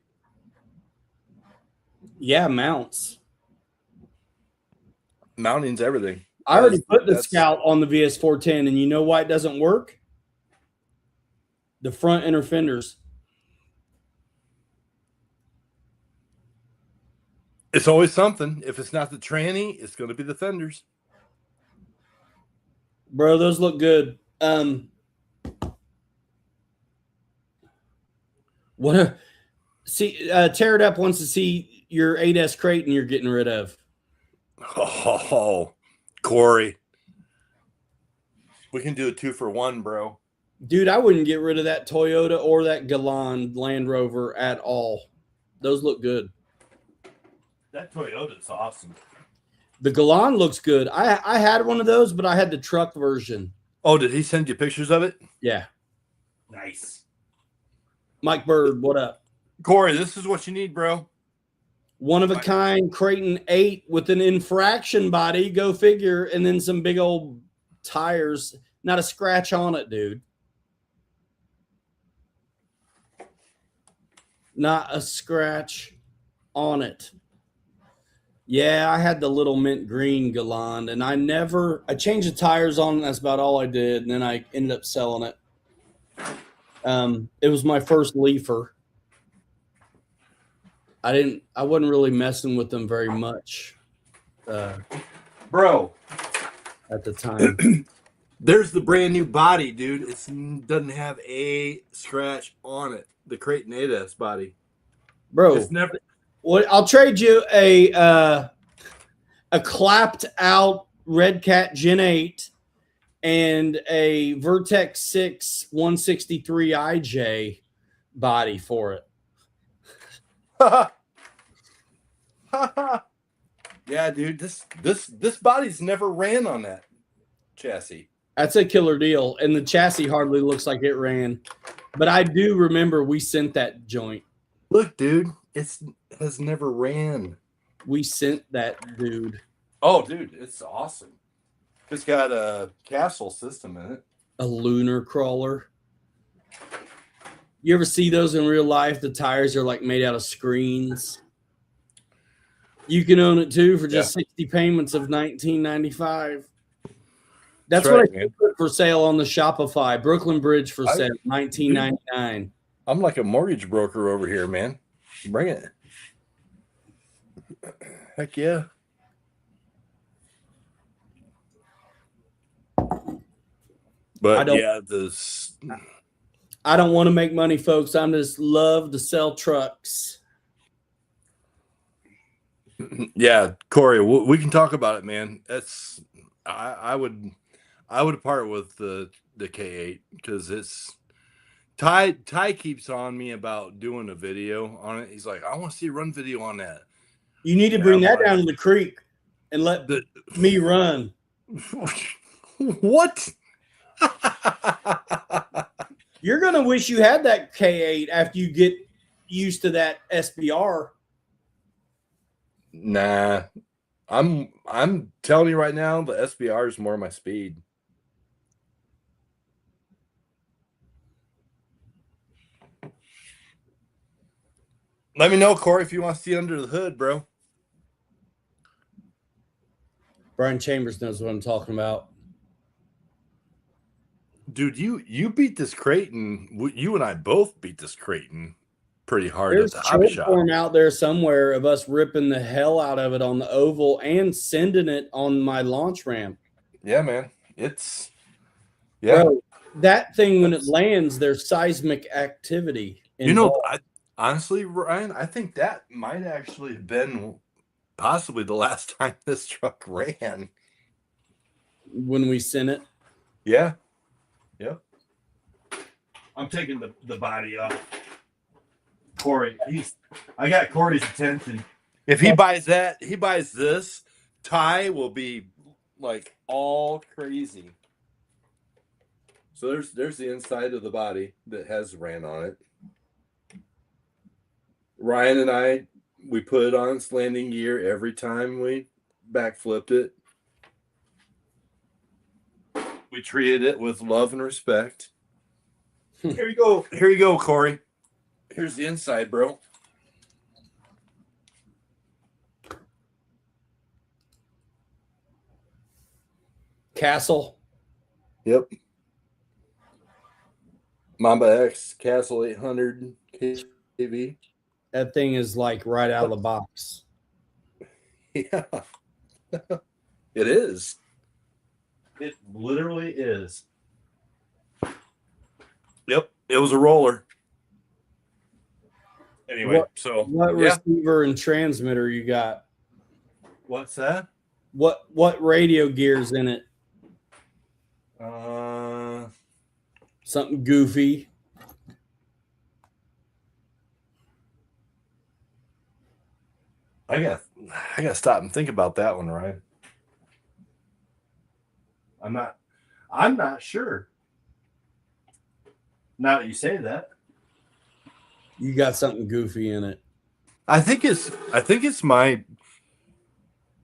Yeah, mounts.
Mounting's everything.
I already put the
That's-
Scout on the VS410, and you know why it doesn't work? The front inner fenders.
It's always something. If it's not the tranny, it's going to be the fenders.
Bro, those look good. Tear It Up wants to see your 8S Creighton you're getting rid of.
Oh, Corey. We can do a 2-for-1, bro.
Dude, I wouldn't get rid of that Toyota or that Galan Land Rover at all. Those look good.
That Toyota's awesome.
The Galan looks good. I had one of those, but I had the truck version.
Oh, did he send you pictures of it?
Yeah.
Nice.
Mike Bird, what up?
Corey, this is what you need, bro.
One of a kind Creighton 8 with an infraction body, go figure, and then some big old tires. Not a scratch on it, dude. Not a scratch on it. Yeah, I had the little mint green Galant, and I changed the tires on it. That's about all I did. And then I ended up selling it. It was my first leafer. I wasn't really messing with them very much.
Bro,
at the time.
There's the brand new body, dude. It doesn't have a scratch on it. The Creighton 8S body.
Bro,
It's never.
well, I'll trade you a clapped out Red Cat Gen 8 and a Vertex 6 163 IJ body for it.
Yeah, dude. This body's never ran on that chassis.
That's a killer deal. And the chassis hardly looks like it ran. But I do remember we sent that joint.
Look, dude, it has never ran.
We sent that dude.
Oh, dude, it's awesome. It's got a capsule system in it.
A lunar crawler. You ever see those in real life? The tires are like made out of screens. You can own it too for just 60 payments of $19.95. That's what
right,
I put for sale on the Shopify. Brooklyn Bridge for sale, $19.99.
I'm like a mortgage broker over here, man. Bring it. Heck yeah. But yeah,
I don't want to make money, folks. I just love to sell trucks.
Yeah, Corey, we can talk about it, man. That's I would part with the K8 because it's Ty keeps on me about doing a video on it. He's like, I want to see a run video on that.
You need to bring that down to the creek and let me run.
What?
You're gonna wish you had that K8 after you get used to that SBR.
Nah, I'm telling you right now, the SBR is more my speed. Let me know, Corey, if you want to see under the hood, bro.
Brian Chambers knows what I'm talking about.
Dude, you beat this Creighton. You and I both beat this Creighton pretty hard.
There's
at
a
the hobby
short
shop.
form out there somewhere of us ripping the hell out of it on the oval and sending it on my launch ramp.
Yeah, man. It's
Bro, that thing when it lands, there's seismic activity involved.
Honestly, Ryan, I think that might actually have been possibly the last time this truck ran.
When we sent it.
Yeah. Yep. I'm taking the body off. Corey, I got Corey's attention. If he buys that, he buys this, Ty will be like all crazy. So there's the inside of the body that has ran on it. Ryan and we put it on its landing gear every time we backflipped it. We treated it with love and respect. Here you go. Here you go, Corey. Here's the inside, bro.
Castle.
Yep. Mamba X Castle 800 kV.
That thing is like right out of the box.
Yeah. It is. It literally is. Yep. It was a roller. Anyway,
What receiver and transmitter you got?
What's that?
What radio gears in it? Something goofy.
I gotta stop and think about that one, Ryan. I'm not sure. Now that you say that.
You got something goofy in it.
I think it's my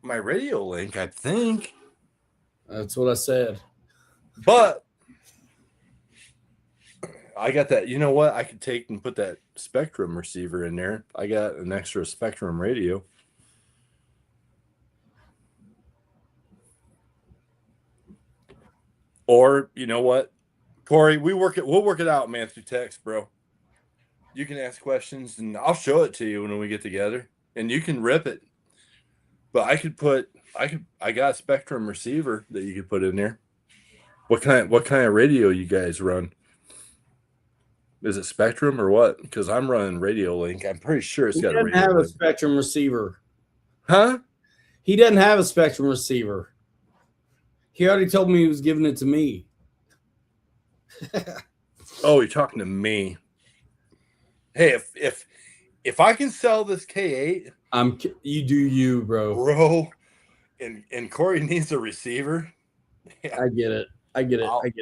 radio link, I think.
That's what I said.
But I got that. You know what? I could take and put that Spectrum receiver in there. I got an extra Spectrum radio. Or you know what, Corey, we'll work it out, man, through text, bro. You can ask questions and I'll show it to you when we get together, and you can rip it. But I got a Spectrum receiver that you could put in there. What kind of radio you guys run? Is it Spectrum or what? Because I'm running Radio Link. I'm pretty sure it's got a radio.
He doesn't have
link.
a Spectrum receiver.
Huh?
He doesn't have a Spectrum receiver. He already told me he was giving it to me.
Oh, you're talking to me. Hey, if I can sell this K8,
you do you,
bro. And Corey needs a receiver.
Yeah. I get it.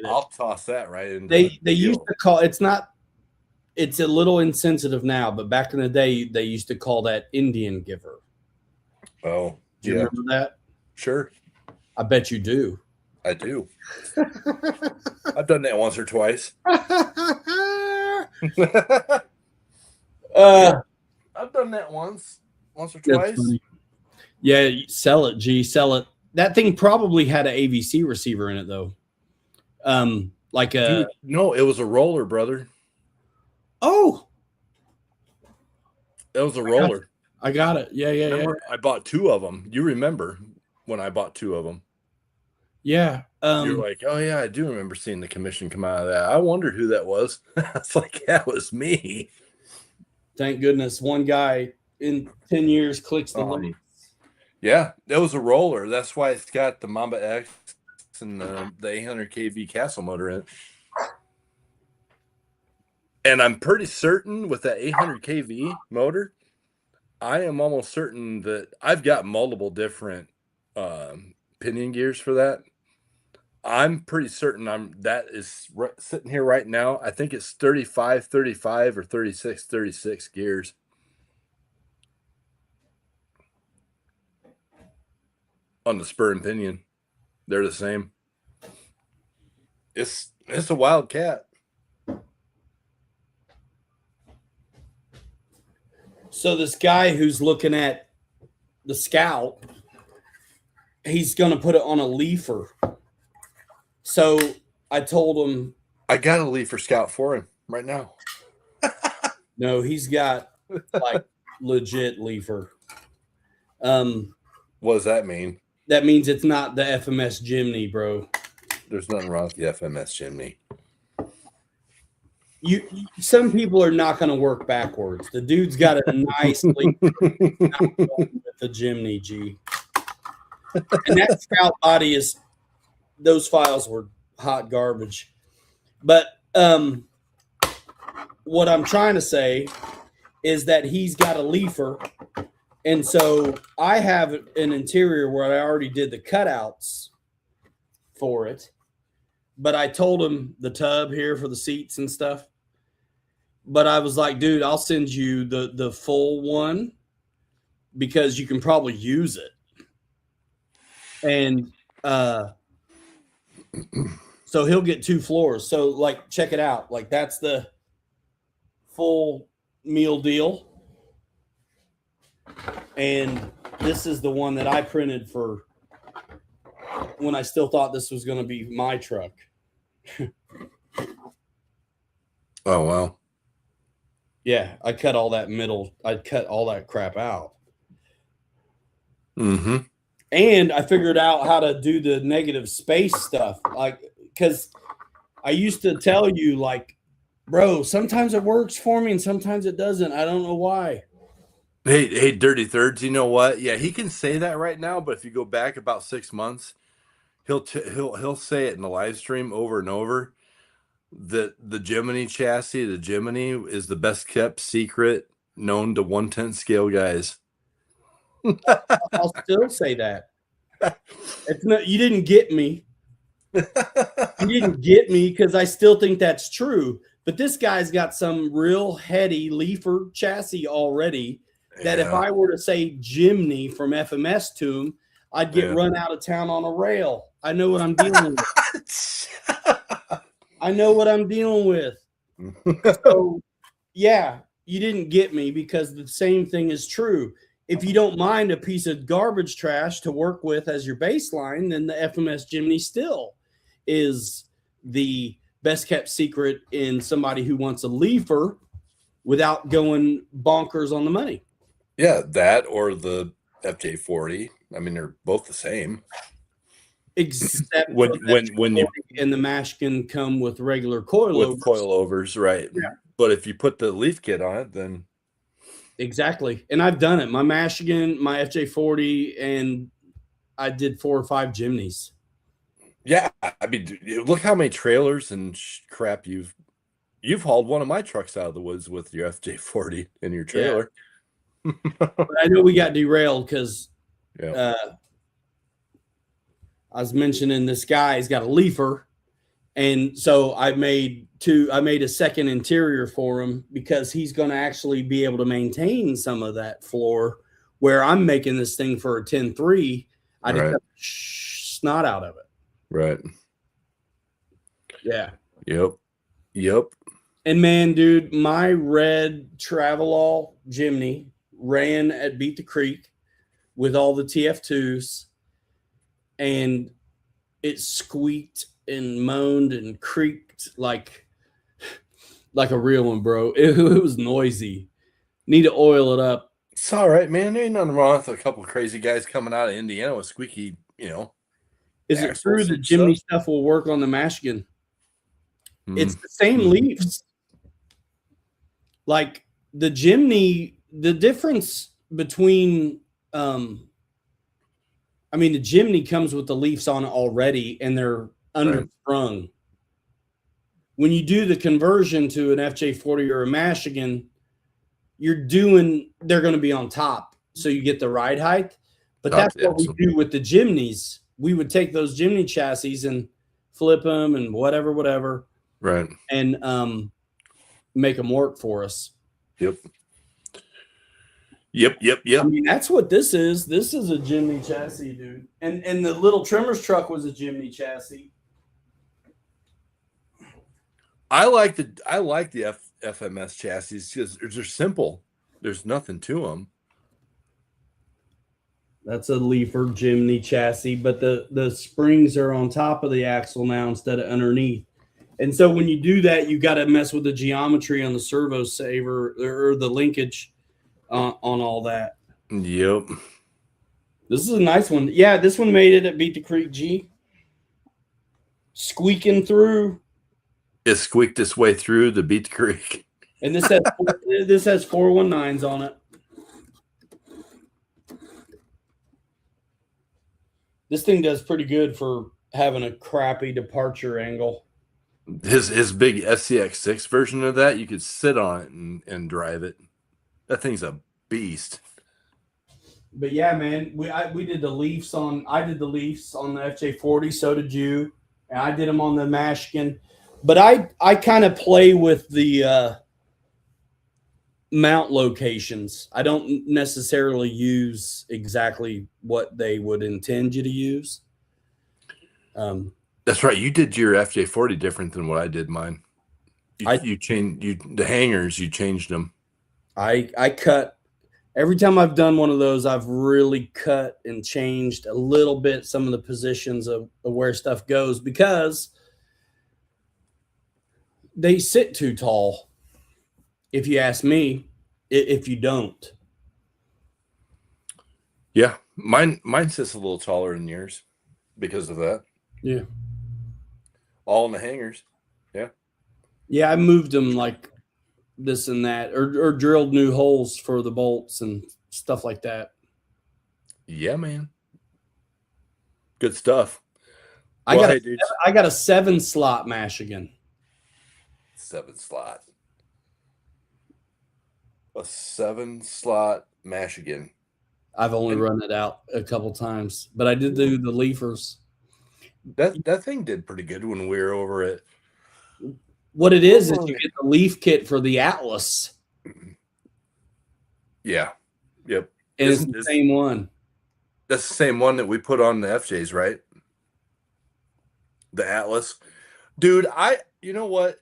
I'll toss that right in.
They used to call it's a little insensitive now, but back in the day they used to call that Indian giver.
Oh,
do you remember that?
Sure.
I bet you do.
I do. I've done that once or twice. I've done that once or twice.
Yeah, sell it, G. Sell it. That thing probably had an AVC receiver in it, though.
No, it was a roller, brother.
Oh,
it was a roller.
I got it. Yeah.
I bought 2 of them. You remember when I bought 2 of them?
Yeah.
You're like, oh yeah, I do remember seeing the commission come out of that. I wondered who that was. It's like, that was me.
Thank goodness one guy in 10 years clicks the link.
Yeah, that was a roller. That's why it's got the Mamba X and the 800 kV Castle motor in it. And I'm pretty certain with that 800 kV motor, I am almost certain that I've got multiple different pinion gears for that. I'm pretty certain that is sitting here right now. I think it's 35 or 36 gears. On the spur and pinion. They're the same. It's a wild cat.
So this guy who's looking at the Scout, he's going to put it on a leafer. So I told him,
I got a leafer Scout for him right now.
No, he's got like legit leafer.
What does that mean?
That means it's not the FMS Jimny, bro.
There's nothing wrong with the FMS Jimny.
Some people are not going to work backwards. The dude's got a nice leafer with the Jimny, G. And that Scout body those files were hot garbage. But what I'm trying to say is that he's got a leafer. And so I have an interior where I already did the cutouts for it. But I told him the tub here for the seats and stuff. But I was like, dude, I'll send you the full one because you can probably use it. And so he'll get 2 floors. So like, check it out. Like that's the full meal deal. And this is the one that I printed for when I still thought this was going to be my truck.
Oh, wow.
Yeah, I cut all that crap out.
Mm-hmm.
And I figured out how to do the negative space stuff. Like, because I used to tell you, like, bro, sometimes it works for me and sometimes it doesn't. I don't know why.
Hey, Dirty Thirds, you know what? Yeah, he can say that right now, but if you go back about 6 months, he'll say it in the live stream over and over that the Gemini chassis, the Gemini, is the best kept secret known to 1/10 scale guys.
I'll still say that. It's not, you didn't get me. You didn't get me because I still think that's true. But this guy's got some real heady leafer chassis already that if I were to say Jimny from FMS to him, I'd get run out of town on a rail. I know what I'm dealing with. I know what I'm dealing with. So, yeah, you didn't get me because the same thing is true. If you don't mind a piece of garbage trash to work with as your baseline, then the FMS Jimny still is the best kept secret in somebody who wants a leafer without going bonkers on the money.
Yeah, that or the FJ40. I mean, they're both the same.
Except
when you
and the mash can come with regular coilovers,
right?
Yeah.
But if you put the leaf kit on it, then
exactly. And I've done it. My Mashigan, my FJ40, and I did 4 or 5 Jimneys.
Yeah, I mean, look how many trailers and crap you've hauled one of my trucks out of the woods with your FJ40 in your trailer.
Yeah. But I know we got derailed because I was mentioning this guy's got a leafer, and so I made a second interior for him because he's going to actually be able to maintain some of that floor where I'm making this thing for a 10.3. I just got snot out of it.
Right.
Yeah.
Yep.
And man, dude, my red Travelall Jimny ran at Beat the Creek with all the TF2s, and it squeaked and moaned and creaked like a real one, bro. It was noisy. Need to oil it up.
It's all right, man. There ain't nothing wrong with a couple of crazy guys coming out of Indiana with squeaky,
Is it true that Jimny stuff will work on the Mashigan? It's the same leaves. Like the Jimny, the difference between the Jimny comes with the leaves on it already and they're understrung. Right. When you do the conversion to an FJ40 or a Mashigan, they're going to be on top, so you get the ride height. But that's what we do with the Jimneys. We would take those Jimny chassis and flip them and whatever.
Right.
And make them work for us.
Yep.
I mean, that's what this is. This is a Jimny chassis, dude. And the little trimmer's truck was a Jimny chassis.
I like the FMS chassis because they're simple. There's nothing to them.
That's a leafer Jimny chassis, but the springs are on top of the axle now instead of underneath. And so when you do that, you got to mess with the geometry on the servo saver or the linkage on all that.
Yep.
This is a nice one. Yeah, this one made it at Beat the Creek G. Squeaking through.
It squeaked its way through the Beat the Creek.
And this has 419s on it. This thing does pretty good for having a crappy departure angle.
His big SCX6 version of that, you could sit on it and drive it. That thing's a beast.
But yeah, man, we did the Leafs I did the Leafs on the FJ40, so did you. And I did them on the Mashigan. But I kind of play with the mount locations. I don't necessarily use exactly what they would intend you to use.
That's right. You did your FJ40 different than what I did mine. You changed the hangers. You changed them.
I cut Every time I've done one of those, I've really cut and changed a little bit some of the positions of where stuff goes because they sit too tall. If you ask me, if you don't.
Yeah, mine sits a little taller than yours because of that.
Yeah.
All in the hangers. Yeah.
Yeah, I moved them like this and that, or drilled new holes for the bolts and stuff like that.
Yeah, man. Good stuff.
I
Well,
got
hey, dudes.
I got a 7-slot Michigan.
7-slot. A 7-slot Michigan.
I've only run it out a couple times, but I did do the leafers.
That thing did pretty good when we were over at.
What it is you get the leaf kit for the Atlas.
Yeah. Yep.
And it's the same one.
That's the same one that we put on the FJs, right? The Atlas. Dude, you know what?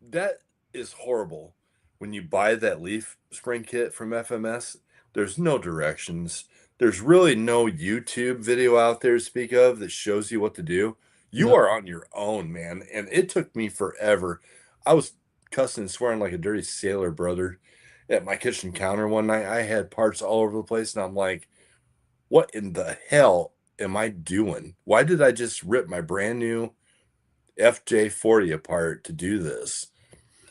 That is horrible. When you buy that leaf spring kit from FMS, there's no directions. There's really no YouTube video out there to speak of that shows you what to do. You are on your own, man. And it took me forever. I was cussing and swearing like a dirty sailor, brother, at my kitchen counter one night. I had parts all over the place, and I'm like, what in the hell am I doing? Why did I just rip my brand new FJ40 apart to do this?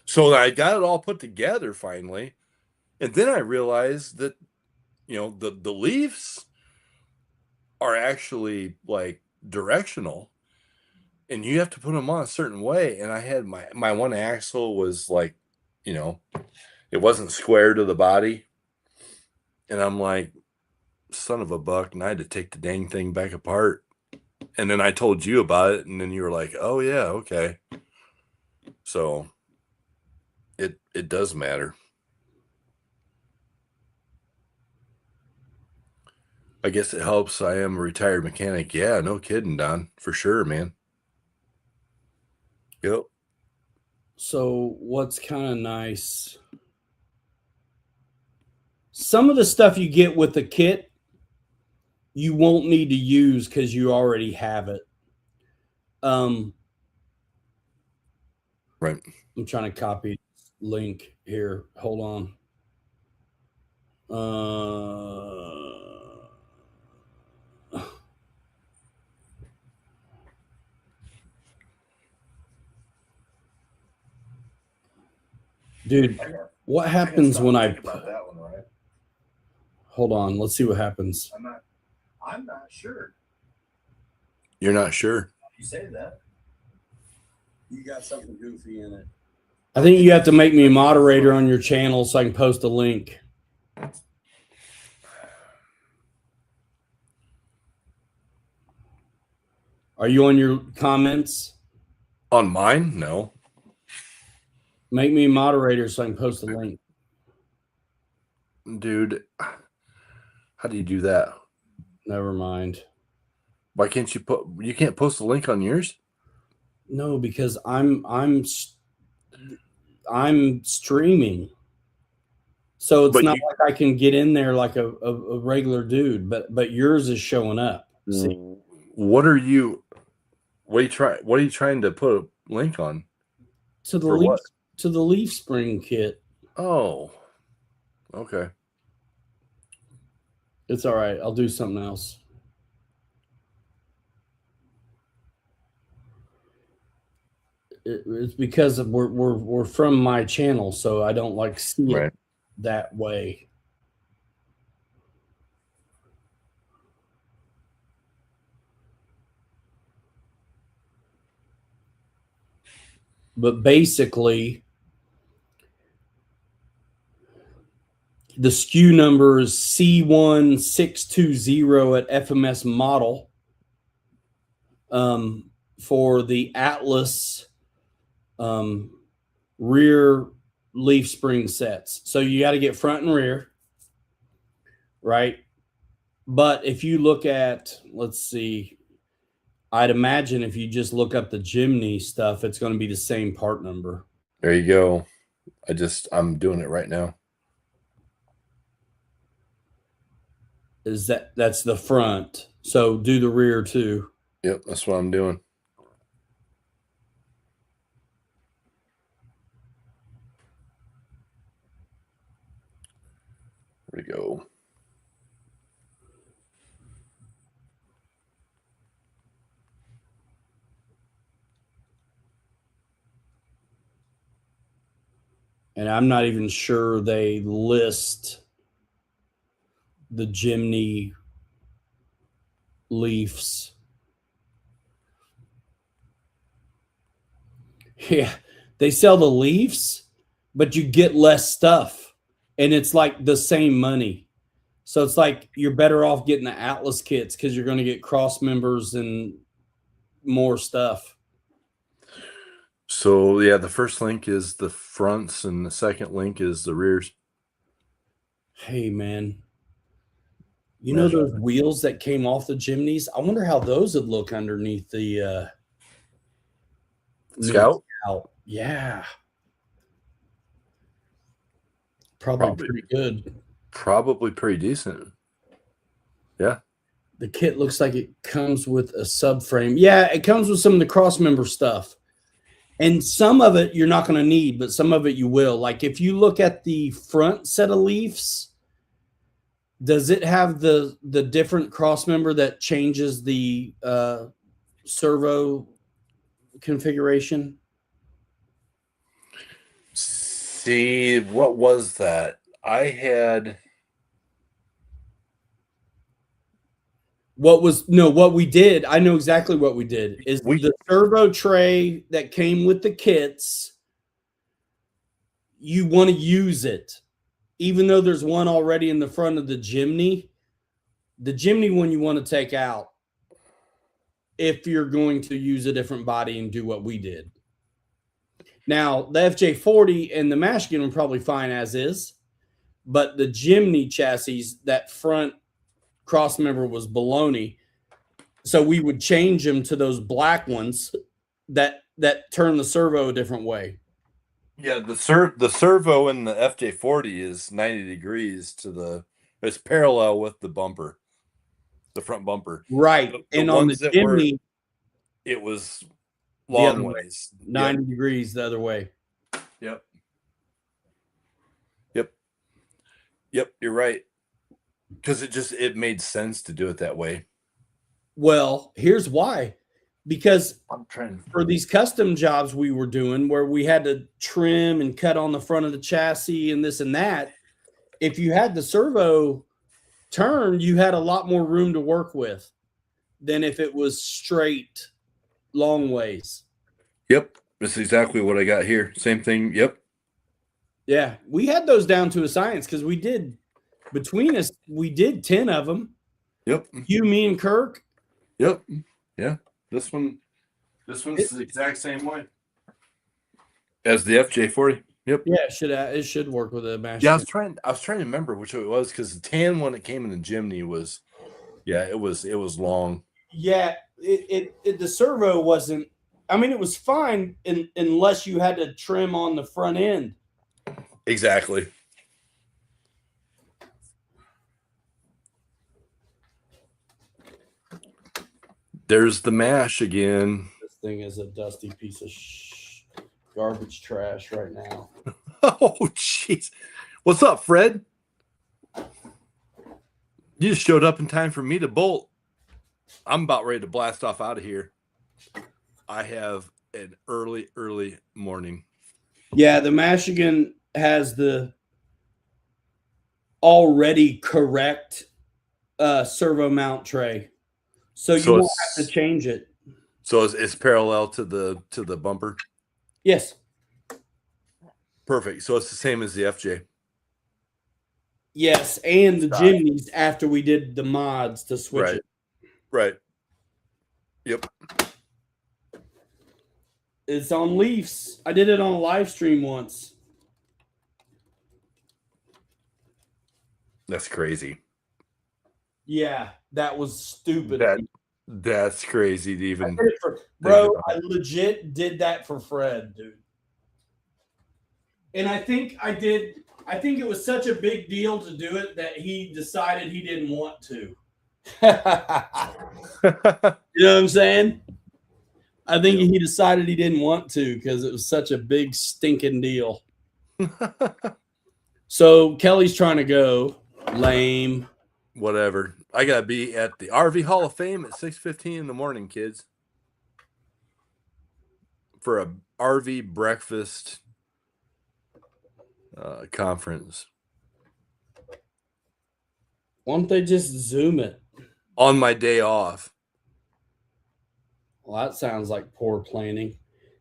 So I got it all put together finally. And then I realized that, the leaves are actually like directional, and you have to put them on a certain way. And I had my one axle was like, it wasn't square to the body. And I'm like, son of a buck. And I had to take the dang thing back apart. And then I told you about it. And then you were like, oh yeah, okay. So it does matter. I guess it helps. I am a retired mechanic. Yeah, no kidding, Don. For sure, man. Yep.
So what's kind of nice, some of the stuff you get with the kit, you won't need to use because you already have it.
Right.
I'm trying to copy link here. Hold on. Dude, what happens when I
about that one, right?
Hold on, let's see what happens.
I'm not sure.
You're not sure?
You say that.
You got something goofy in it. I think you have to make me a moderator on your channel so I can post a link. Are you on your comments?
On mine? No.
Make me a moderator so I can post a link.
Dude, how do you do that?
Never mind.
Why can't you can't post a link on yours?
No, because I'm streaming. So it's not like I can get in there like a regular dude, but yours is showing up. See?
What are you trying to put a link on?
To the leaf spring kit.
Oh. Okay.
It's all right. I'll do something else. It's because we're from my channel, so I don't like see it that way. But basically, the SKU number is C1620 at FMS model for the Atlas rear leaf spring sets. So you got to get front and rear, right? But if you look at, let's see, I'd imagine if you just look up the Jimny stuff, it's going to be the same part number.
There you go. I'm doing it right now.
That's the front. So do the rear too.
Yep, that's what I'm doing. There we go.
And I'm not even sure they list the Jimny Leafs. Yeah, they sell the Leafs, but you get less stuff, and it's like the same money. So it's like you're better off getting the Atlas kits because you're going to get cross members and more stuff.
So yeah, the first link is the fronts, and the second link is the rears.
Hey man, you know those wheels that came off the Jimneys? I wonder how those would look underneath the
Scout.
Yeah, probably pretty good.
Probably pretty decent. Yeah.
The kit looks like it comes with a subframe. Yeah, it comes with some of the cross member stuff. And some of it you're not going to need, but some of it you will. Like if you look at the front set of Leafs, does it have the different cross member that changes the servo configuration?
See, what was that? I had
what we did, I know exactly what we did is the servo tray that came with the kits. You want to use it, even though there's one already in the front of the Jimny one you want to take out if you're going to use a different body and do what we did. Now, the FJ40 and the Mashkin are probably fine as is, but the Jimny chassis, that front cross member was baloney. So we would change them to those black ones that turn the servo a different way.
Yeah, the servo in the FJ40 is 90 degrees it's parallel with the bumper, the front bumper.
Right. And on the Jimny,
it was long ways.
90 degrees the other way.
Yep. Yep, you're right. Because it made sense to do it that way.
Well, here's why. Because for these custom jobs we were doing where we had to trim and cut on the front of the chassis and this and that, if you had the servo turn, you had a lot more room to work with than if it was straight long ways.
Yep. That's exactly what I got here. Same thing. Yep.
Yeah. We had those down to a science because we did 10 of them.
Yep.
You, me, and Kirk.
Yep. Yeah. This one's the exact same way as the FJ40. Yep.
Yeah, it should work with a mash.
Yeah, I was trying to remember which it was because the tan one that came in the Jimny was, it was long.
Yeah, the servo wasn't. I mean, it was fine unless you had to trim on the front end.
Exactly. There's the mash again.
This thing is a dusty piece of garbage trash right now.
Oh, jeez. What's up, Fred? You just showed up in time for me to bolt. I'm about ready to blast off out of here. I have an early morning.
Yeah, the Michigan has the already correct servo mount tray. So you won't have to change it.
So it's parallel to the bumper?
Yes.
Perfect. So it's the same as the FJ.
Yes, and the Jimneys after we did the mods to switch it.
Right. Yep.
It's on Leafs. I did it on a live stream once.
That's crazy.
Yeah, that was stupid.
That's crazy to even.
I legit did that for Fred, dude. And I think it was such a big deal to do it that he decided he didn't want to. You know what I'm saying? I think he decided he didn't want to because it was such a big stinking deal. So Kelly's trying to go. Lame.
Whatever. I gotta be at the RV Hall of Fame at 6:15 in the morning, kids, for a RV breakfast conference.
Why don't they just Zoom it?
On my day off.
Well, that sounds like poor planning.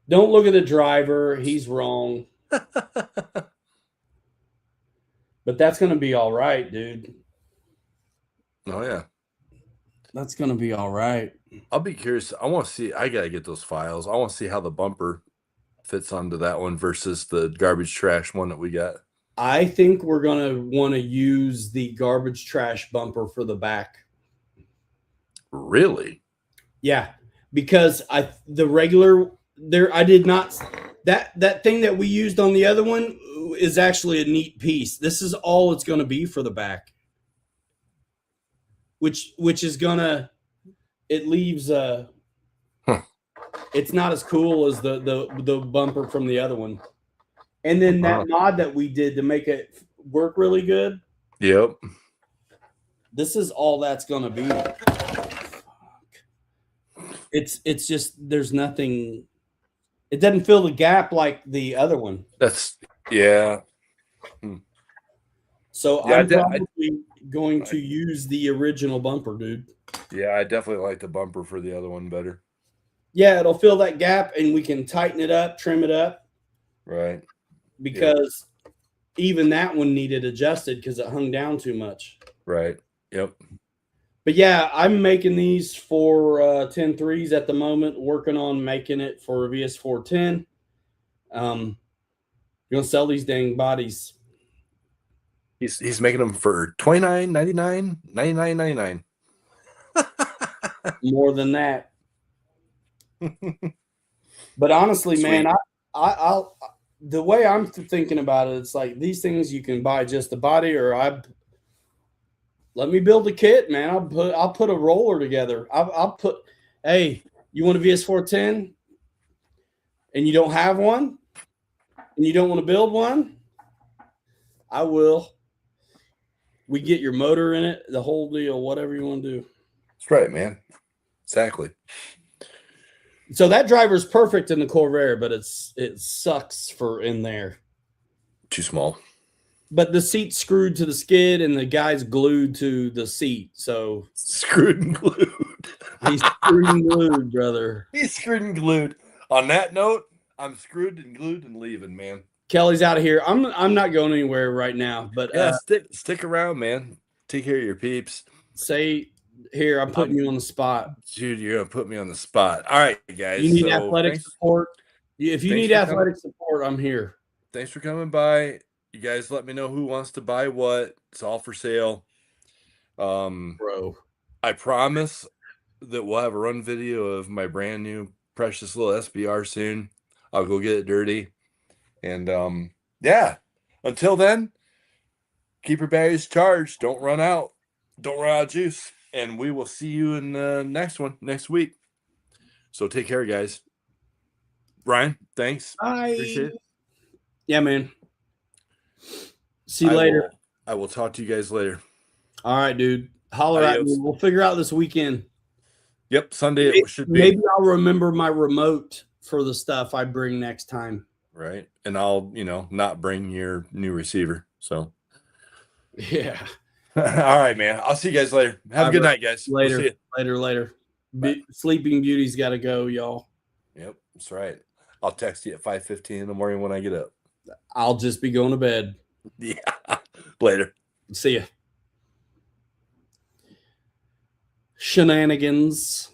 Don't look at the driver. He's wrong. But that's going to be all right, dude.
Oh, yeah.
That's going to be all right.
I'll be curious. I want to see. I got to get those files. I want to see how the bumper fits onto that one versus the garbage trash one that we got.
I think we're going to want to use the garbage trash bumper for the back.
Really?
Yeah, because I did not that thing that we used on the other one is actually a neat piece. This is all it's going to be for the back. Which is gonna, it leaves it's not as cool as the bumper from the other one. And then that mod that we did to make it work really good.
Yep.
This is all that's gonna be. It's just there's nothing. It doesn't fill the gap like the other one.
That's yeah.
So
yeah,
I'm probably going to use the original bumper, dude.
Yeah, I definitely like the bumper for the other one better.
Yeah, it'll fill that gap and we can tighten it up, trim it up.
Right.
Because even that one needed adjusted because it hung down too much.
Right. Yep.
But yeah, I'm making these for 10.3s at the moment, working on making it for VS410. Gonna sell these dang bodies.
He's making them for $29.99, $99.99.
More than that. But honestly,
Sweet.
man, I'll the way I'm thinking about it, it's like these things you can buy just the body, or let me build a kit, man. I'll put a roller together. I'll put, hey, you want a VS410 and you don't have one and you don't want to build one? I will. We get your motor in it, the whole deal, whatever you want to do.
That's right, man. Exactly.
So that driver's perfect in the Corvair, but it sucks for in there.
Too small.
But the seat's screwed to the skid and the guy's glued to the seat. So
screwed and glued.
He's screwed and glued, brother.
He's screwed and glued. On that note, I'm screwed and glued and leaving, man.
Kelly's out of here. I'm not going anywhere right now. But
yeah, stick around, man. Take care of your peeps.
Say here, I'm putting you on the spot.
Dude, you're gonna put me on the spot. All right, guys.
You need athletic support. If you need athletic support, I'm here.
Thanks for coming by. You guys let me know who wants to buy what. It's all for sale.
Bro.
I promise that we'll have a run video of my brand new precious little SBR soon. I'll go get it dirty. And yeah. Until then, keep your batteries charged. Don't run out. Don't run out of juice. And we will see you in the next one next week. So take care, guys. Ryan, thanks.
Bye.
Appreciate it.
Yeah, man. See you later.
I will talk to you guys later.
All right, dude. Holler at me. We'll figure out this weekend.
Yep, Sunday it should be.
Maybe I'll remember my remote for the stuff I bring next time.
Right. And I'll, not bring your new receiver. So
yeah.
All right, man. I'll see you guys later. Have a good night, guys.
Later. Later. Sleeping Beauty's got to go, y'all.
Yep, that's right. I'll text you at 5:15 in the morning when I get up.
I'll just be going to bed.
Yeah. Later.
See ya. Shenanigans.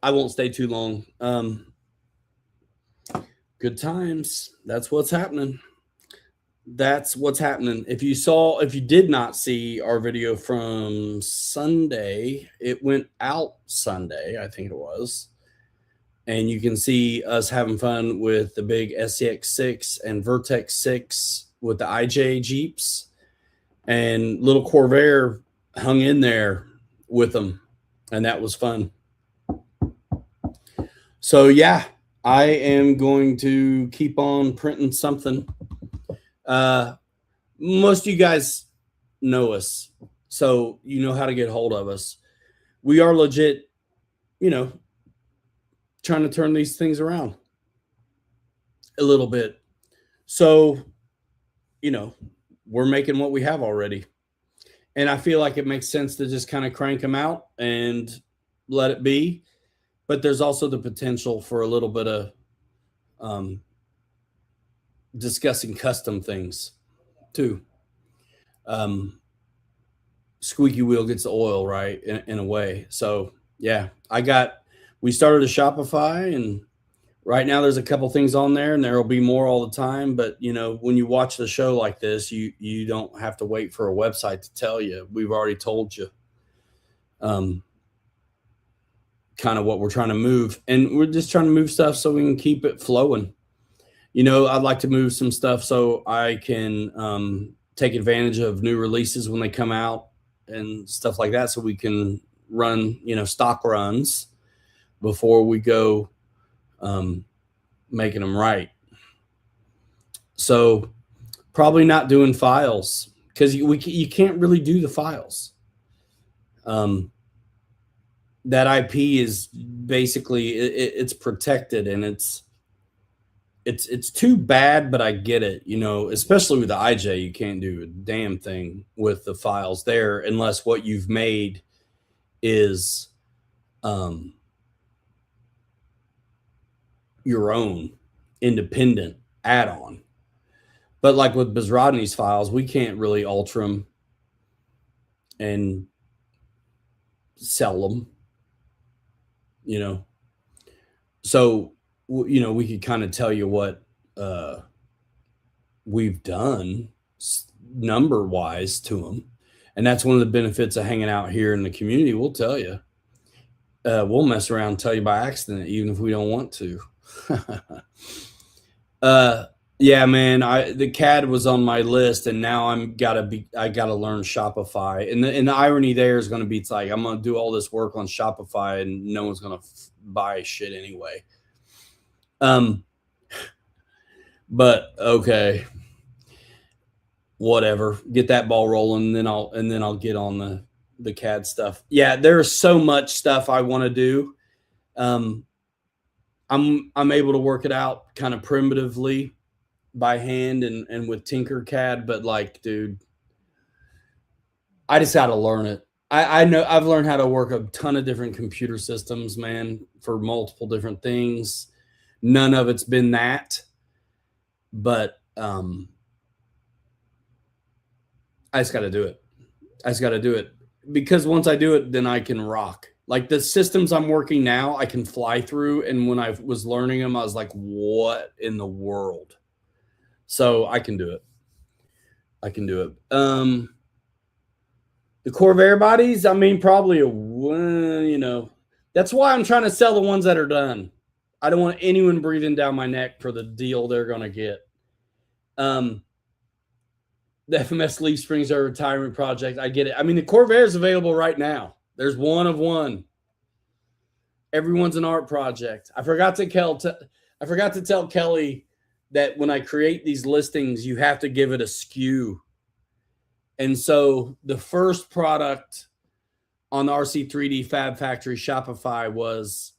I won't stay too long. Good times. That's what's happening. If you did not see our video from Sunday, it went out Sunday, I think it was. And you can see us having fun with the big SCX6 and Vertex 6 with the IJ Jeeps. And little Corvair hung in there with them. And that was fun. So, yeah, I am going to keep on printing something. Most of you guys know us, so you know how to get hold of us. We are legit, trying to turn these things around a little bit. So, we're making what we have already. And I feel like it makes sense to just kind of crank them out and let it be. But there's also the potential for a little bit of discussing custom things too. Squeaky wheel gets the oil, right? In a way. So yeah, we started a Shopify, and right now there's a couple things on there, and there will be more all the time. But when you watch the show like this, you don't have to wait for a website to tell you. We've already told you kind of what we're trying to move, and we're just trying to move stuff so we can keep it flowing. I'd like to move some stuff so I can take advantage of new releases when they come out and stuff like that, so we can run stock runs before we go making them right. So probably not doing files, because you can't really do the files. That IP is basically it's protected, and it's too bad, but I get it. Especially with the IJ, you can't do a damn thing with the files there unless what you've made is your own independent add-on. But like with Bezrodny's files, we can't really alter them and sell them. So we could kind of tell you what we've done number wise to them, and that's one of the benefits of hanging out here in the community. We'll tell you, we'll mess around and tell you by accident, even if we don't want to. Yeah, man, the CAD was on my list, and now I gotta learn Shopify. And the irony there is going to be, it's like I'm gonna do all this work on Shopify, and no one's gonna buy shit anyway. But okay, whatever. Get that ball rolling, and then I'll get on the CAD stuff. Yeah, there's so much stuff I want to do. I'm able to work it out kind of primitively by hand and with Tinkercad, but like, dude, I just got to learn it. I know I've learned how to work a ton of different computer systems, man, for multiple different things. None of it's been that, but I just got to do it. Because once I do it, then I can rock. Like the systems I'm working now, I can fly through. And when I was learning them, I was like, what in the world? So I can do it. The Corvair bodies, I mean, probably that's why I'm trying to sell the ones that are done. I don't want anyone breathing down my neck for the deal they're going to get. The FMS Leaf Springs are a retirement project. I get it. I mean, the Corvair is available right now. There's one of one. Everyone's an art project. I forgot to tell Kelly that when I create these listings, you have to give it a SKU. And so the first product on the RC3D Fab Factory Shopify was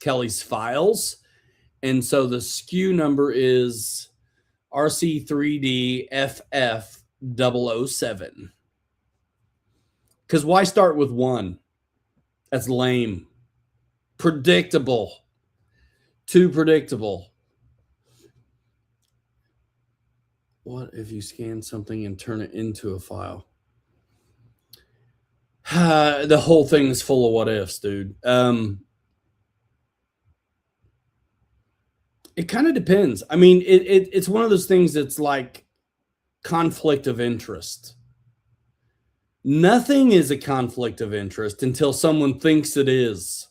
Kelly's files. And so the SKU number is RC3D FF007. Because why start with one? That's lame. Predictable. Too predictable. What if you scan something and turn it into a file? The whole thing is full of what ifs, dude. It kind of depends. I mean, it's one of those things that's like conflict of interest. Nothing is a conflict of interest until someone thinks it is.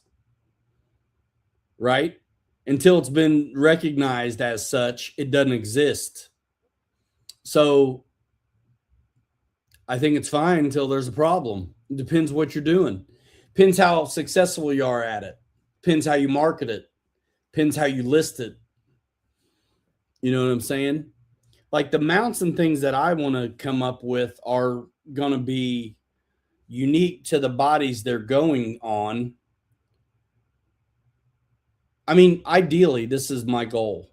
right? Until it's been recognized as such, it doesn't exist. So I think it's fine until there's a problem. It depends what you're doing. Depends how successful you are at it. Depends how you market it. Depends how you list it. You know what I'm saying? Like the mounts and things that I want to come up with are going to be unique to the bodies they're going on. I mean, ideally, this is my goal.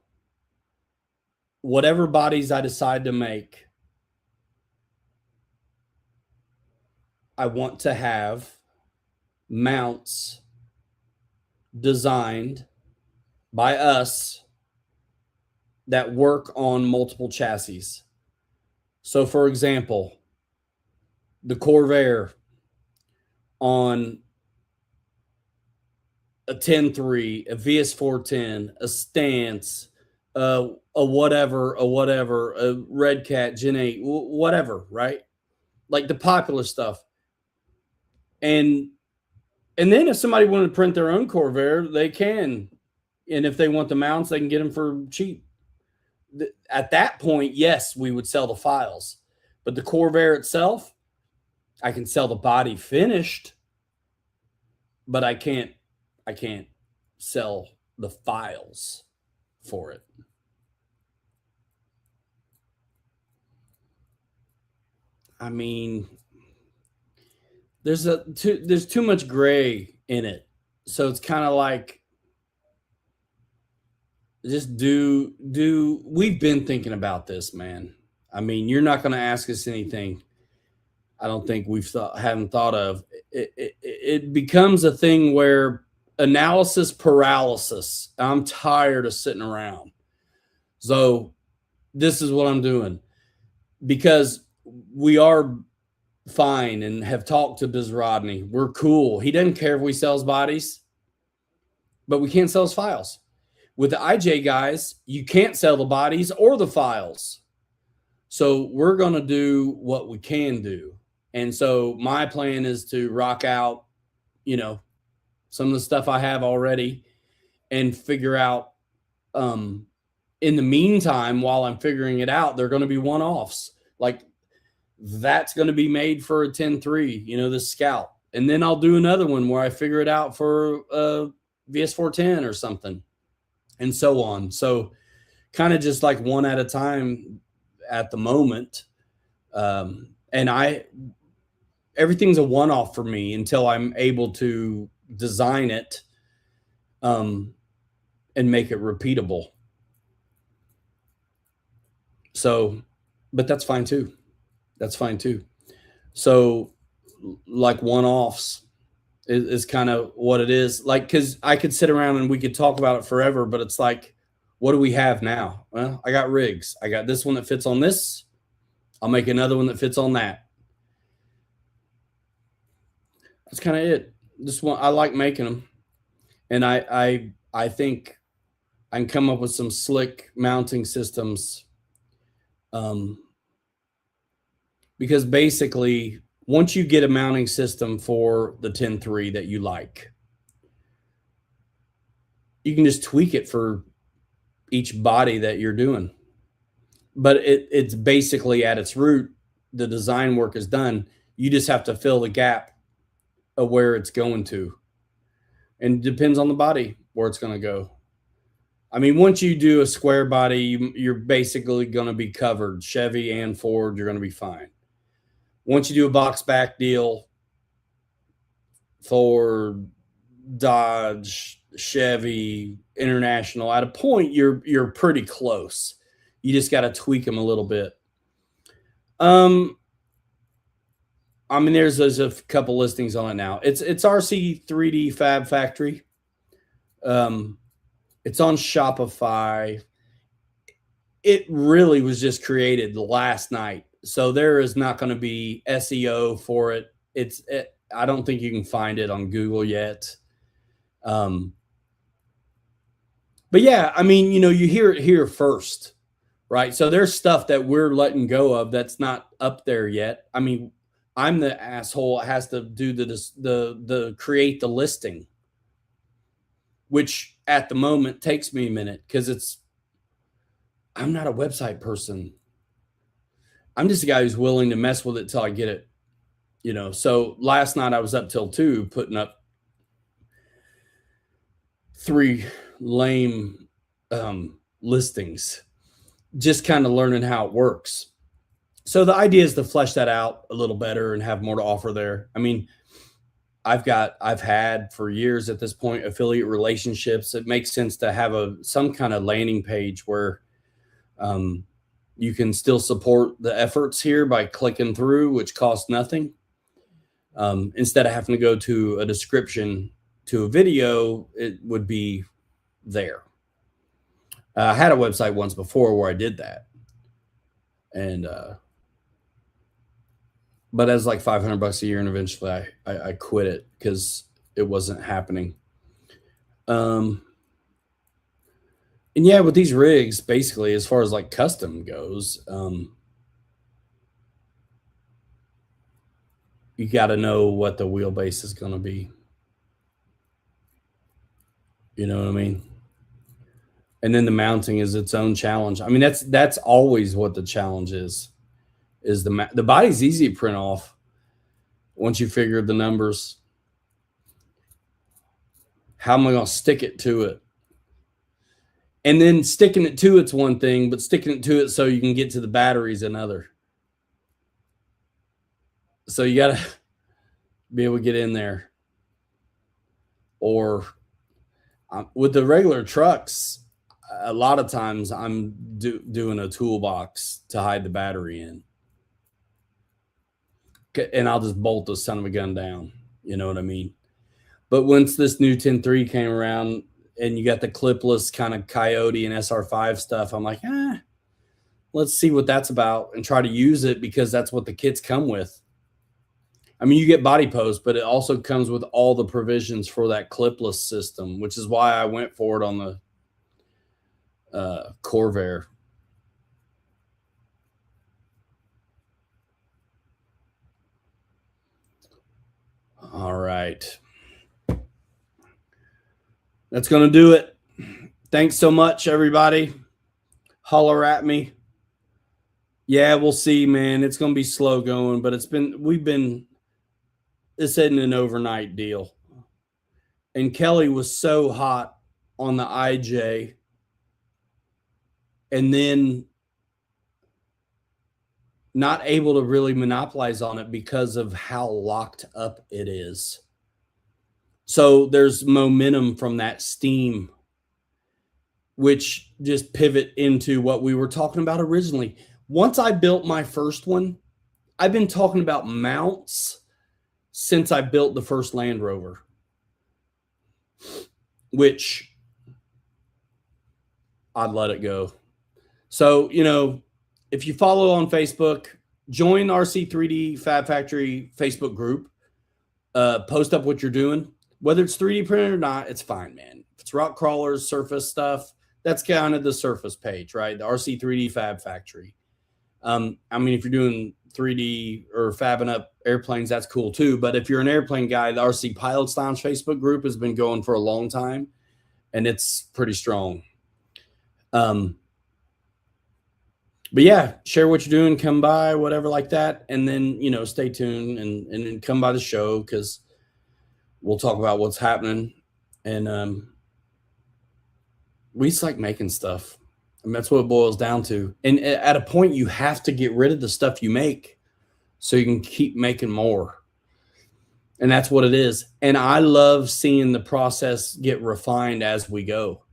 Whatever bodies I decide to make, I want to have mounts designed by us that work on multiple chassis. So, for example, the Corvair on a 10.3, a VS410, a Stance, a whatever, a Red Cat, Gen 8, whatever, right? Like the popular stuff. And then if somebody wanted to print their own Corvair, they can. And if they want the mounts, they can get them for cheap. At that point, yes, we would sell the files. But the Corvair itself, I can sell the body finished, but I can't sell the files for it. I mean, there's too much gray in it. So it's kind of like just we've been thinking about this, man. I mean, you're not going to ask us anything I don't think haven't thought of. It becomes a thing where analysis paralysis. I'm tired of sitting around. So this is what I'm doing, because we are fine and have talked to Biz Rodney. We're cool. He doesn't care if we sell his bodies, but we can't sell his files. With the IJ guys, you can't sell the bodies or the files. So we're going to do what we can do. And so my plan is to rock out, some of the stuff I have already and figure out, in the meantime, while I'm figuring it out, they're going to be one-offs. Like that's going to be made for a 10.3, the Scout. And then I'll do another one where I figure it out for VS410 or something, and so on. So kind of just like one at a time at the moment. And everything's a one-off for me until I'm able to design it and make it repeatable. So, but that's fine too. So like one-offs is kind of what it is. Like, because I could sit around and we could talk about it forever, but it's like, what do we have now? Well, I got rigs. I got this one that fits on this. I'll make another one that fits on that. That's kind of it. This one, I like making them. And I think I can come up with some slick mounting systems. Because basically, once you get a mounting system for the 10.3 that you like, you can just tweak it for each body that you're doing. But it's basically at its root, the design work is done. You just have to fill the gap of where it's going to. And it depends on the body where it's going to go. I mean, once you do a square body, you're basically going to be covered. Chevy and Ford, you're going to be fine. Once you do a box back deal, Ford, Dodge, Chevy, International, at a point you're pretty close. You just got to tweak them a little bit. I mean, there's a couple listings on it now. It's RC 3D Fab Factory. It's on Shopify. It really was just created last night, so there is not going to be SEO for it. I don't think you can find it on Google yet. But yeah, I mean, you hear it here first, right? So there's stuff that we're letting go of that's not up there yet. I mean, I'm the asshole that has to do the create the listing, which at the moment takes me a minute because I'm not a website person. I'm just a guy who's willing to mess with it till I get it, you know. So last night I was up till 2 putting up 3 lame listings, just kind of learning how it works. So the idea is to flesh that out a little better and have more to offer there. I mean, I've had for years at this point affiliate relationships. It makes sense to have some kind of landing page where you can still support the efforts here by clicking through, which costs nothing. Instead of having to go to a description to a video, it would be there. I had a website once before where I did that, and but as like $500 a year, and eventually I quit it because it wasn't happening. And yeah, with these rigs, basically, as far as like custom goes, you got to know what the wheelbase is going to be. You know what I mean? And then the mounting is its own challenge. I mean, that's always what the challenge is the body's easy to print off once you figure the numbers. How am I going to stick it to it? And then sticking it to it's one thing, but sticking it to it so you can get to the batteries another. So you got to be able to get in there. Or with the regular trucks, a lot of times I'm doing a toolbox to hide the battery in. And I'll just bolt the son of a gun down. You know what I mean? But once this new 10.3 came around and you got the clipless kind of Coyote and SR5 stuff, I'm like, let's see what that's about and try to use it because that's what the kits come with. I mean, you get body post, but it also comes with all the provisions for that clipless system, which is why I went for it on the Corvair. All right. That's going to do it. Thanks so much, everybody. Holler at me. Yeah, we'll see, man. It's going to be slow going, but it's isn't an overnight deal. And Kelly was so hot on the IJ and then not able to really monopolize on it because of how locked up it is. So there's momentum from that steam, which just pivot into what we were talking about originally. Once I built my first one, I've been talking about mounts since I built the first Land Rover, which I'd let it go. So, you know, if you follow on Facebook, join RC3D Fab Factory Facebook group, post up what you're doing. Whether it's 3D printed or not, it's fine, man. If it's rock crawlers, surface stuff, that's kind of the surface page, right? The RC3D Fab Factory. I mean, if you're doing 3D or fabbing up airplanes, that's cool too. But if you're an airplane guy, the RC Pilots Lounge Facebook group has been going for a long time, and it's pretty strong. But yeah, share what you're doing, come by, whatever like that. And then, you know, stay tuned and come by the show because we'll talk about what's happening. And we just like making stuff. I mean, that's what it boils down to. And at a point, you have to get rid of the stuff you make so you can keep making more. And that's what it is. And I love seeing the process get refined as we go.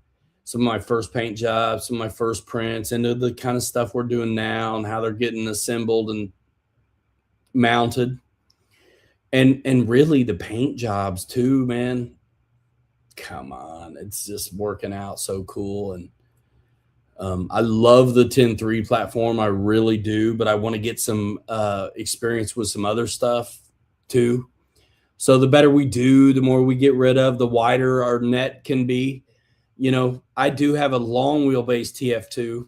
Some of my first paint jobs, some of my first prints, into the kind of stuff we're doing now and how they're getting assembled and mounted. And really the paint jobs too, man. Come on. It's just working out so cool. And I love the 10.3 platform. I really do, but I want to get some experience with some other stuff too. So the better we do, the more we get rid of, the wider our net can be. You know, I do have a long wheelbase TF2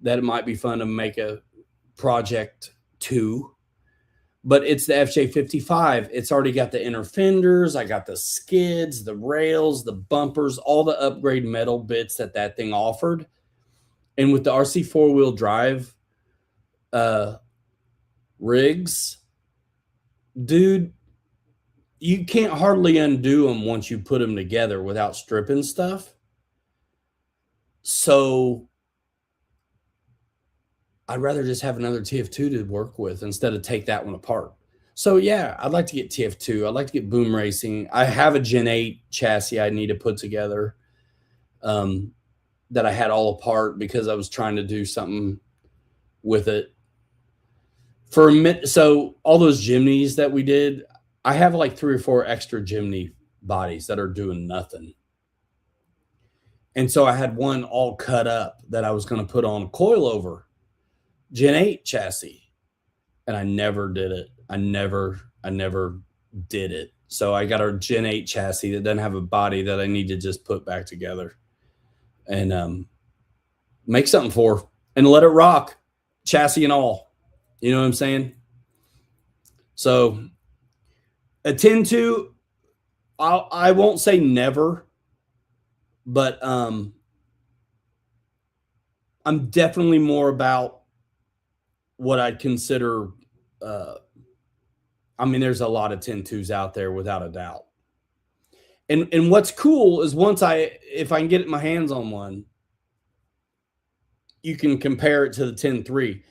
that it might be fun to make a project to, but it's the FJ55. It's already got the inner fenders. I got the skids, the rails, the bumpers, all the upgrade metal bits that thing offered. And with the RC 4-wheel drive rigs, dude, you can't hardly undo them once you put them together without stripping stuff. So I'd rather just have another TF2 to work with instead of take that one apart. So yeah, I'd like to get TF2. I'd like to get boom racing. I have a Gen 8 chassis I need to put together that I had all apart because I was trying to do something with it. So all those Jimneys that we did, I have like 3 or 4 extra Jimny bodies that are doing nothing. And so I had one all cut up that I was going to put on a coilover Gen 8 chassis. And I never did it. I never did it. So I got a Gen 8 chassis that doesn't have a body that I need to just put back together and make something for and let it rock, chassis and all. You know what I'm saying? So a 10-2, I won't say never, but I'm definitely more about what I'd consider. I mean, there's a lot of 10-2s out there without a doubt. And what's cool is if I can get my hands on one, you can compare it to the 10-3.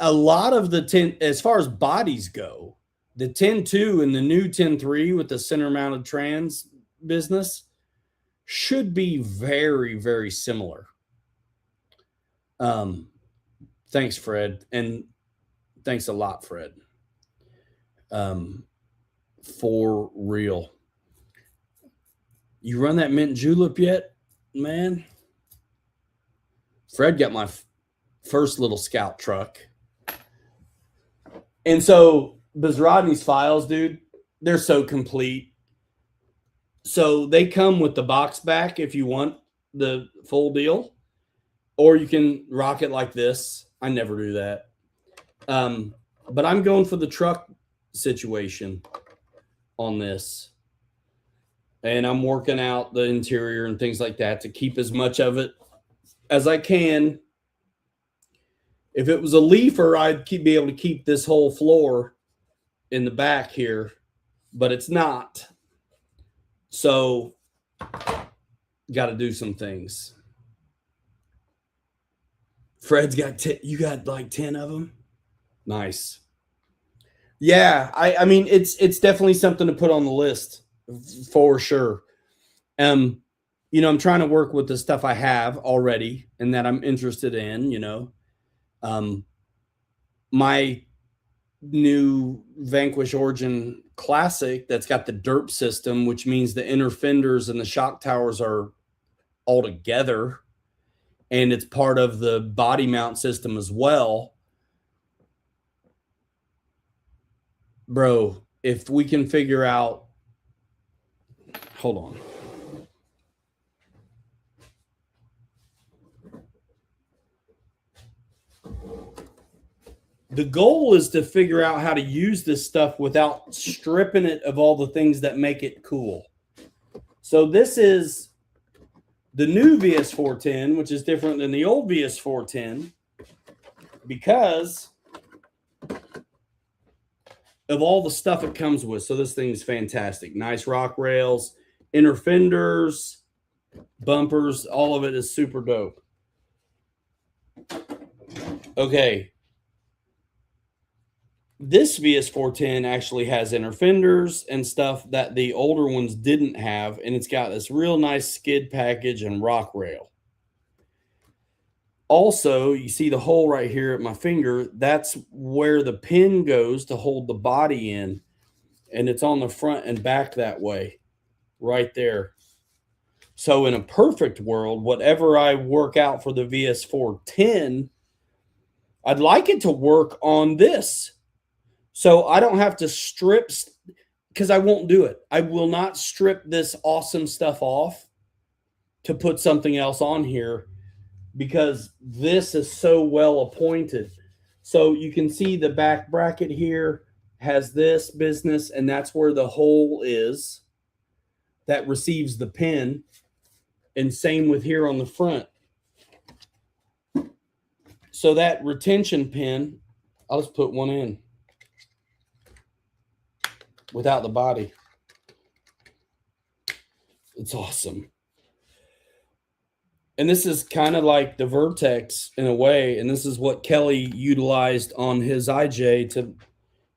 A lot of the 10, as far as bodies go, the 10-2 and the new 10-3 with the center mounted trans business should be very, very similar. Thanks, Fred. And thanks a lot, Fred. For real. You run that mint julep yet, man? Fred got my first little scout truck. And so Bizrodney's files, dude, they're so complete. So they come with the box back if you want the full deal, or you can rock it like this. I never do that. But I'm going for the truck situation on this. And I'm working out the interior and things like that to keep as much of it as I can. If it was a leafer, I'd be able to keep this whole floor in the back here, but it's not. So, got to do some things. Fred's got you got like 10 of them. Nice. Yeah, I mean it's definitely something to put on the list for sure. You know, I'm trying to work with the stuff I have already and that I'm interested in, you know. My new Vanquish Origin Classic that's got the derp system, which means the inner fenders and the shock towers are all together, and it's part of the body mount system as well. Bro, if we can figure out, hold on. The goal is to figure out how to use this stuff without stripping it of all the things that make it cool. So this is the new VS410, which is different than the old VS410 because of all the stuff it comes with. So this thing's fantastic. Nice rock rails, inner fenders, bumpers, all of it is super dope. Okay. This VS410 actually has inner fenders and stuff that the older ones didn't have, and it's got this real nice skid package and rock rail. Also, you see the hole right here at my finger. That's where the pin goes to hold the body in, and it's on the front and back that way, right there. So in a perfect world, whatever I work out for the VS410, I'd like it to work on this. So I don't have to strip, because I won't do it. I will not strip this awesome stuff off to put something else on here because this is so well appointed. So you can see the back bracket here. has this business, and that's where the hole is that receives the pin. And same with here on the front. So that retention pin, I'll just put one in without the body. It's awesome. And this is kind of like the Vertex in a way. And this is what Kelly utilized on his IJ to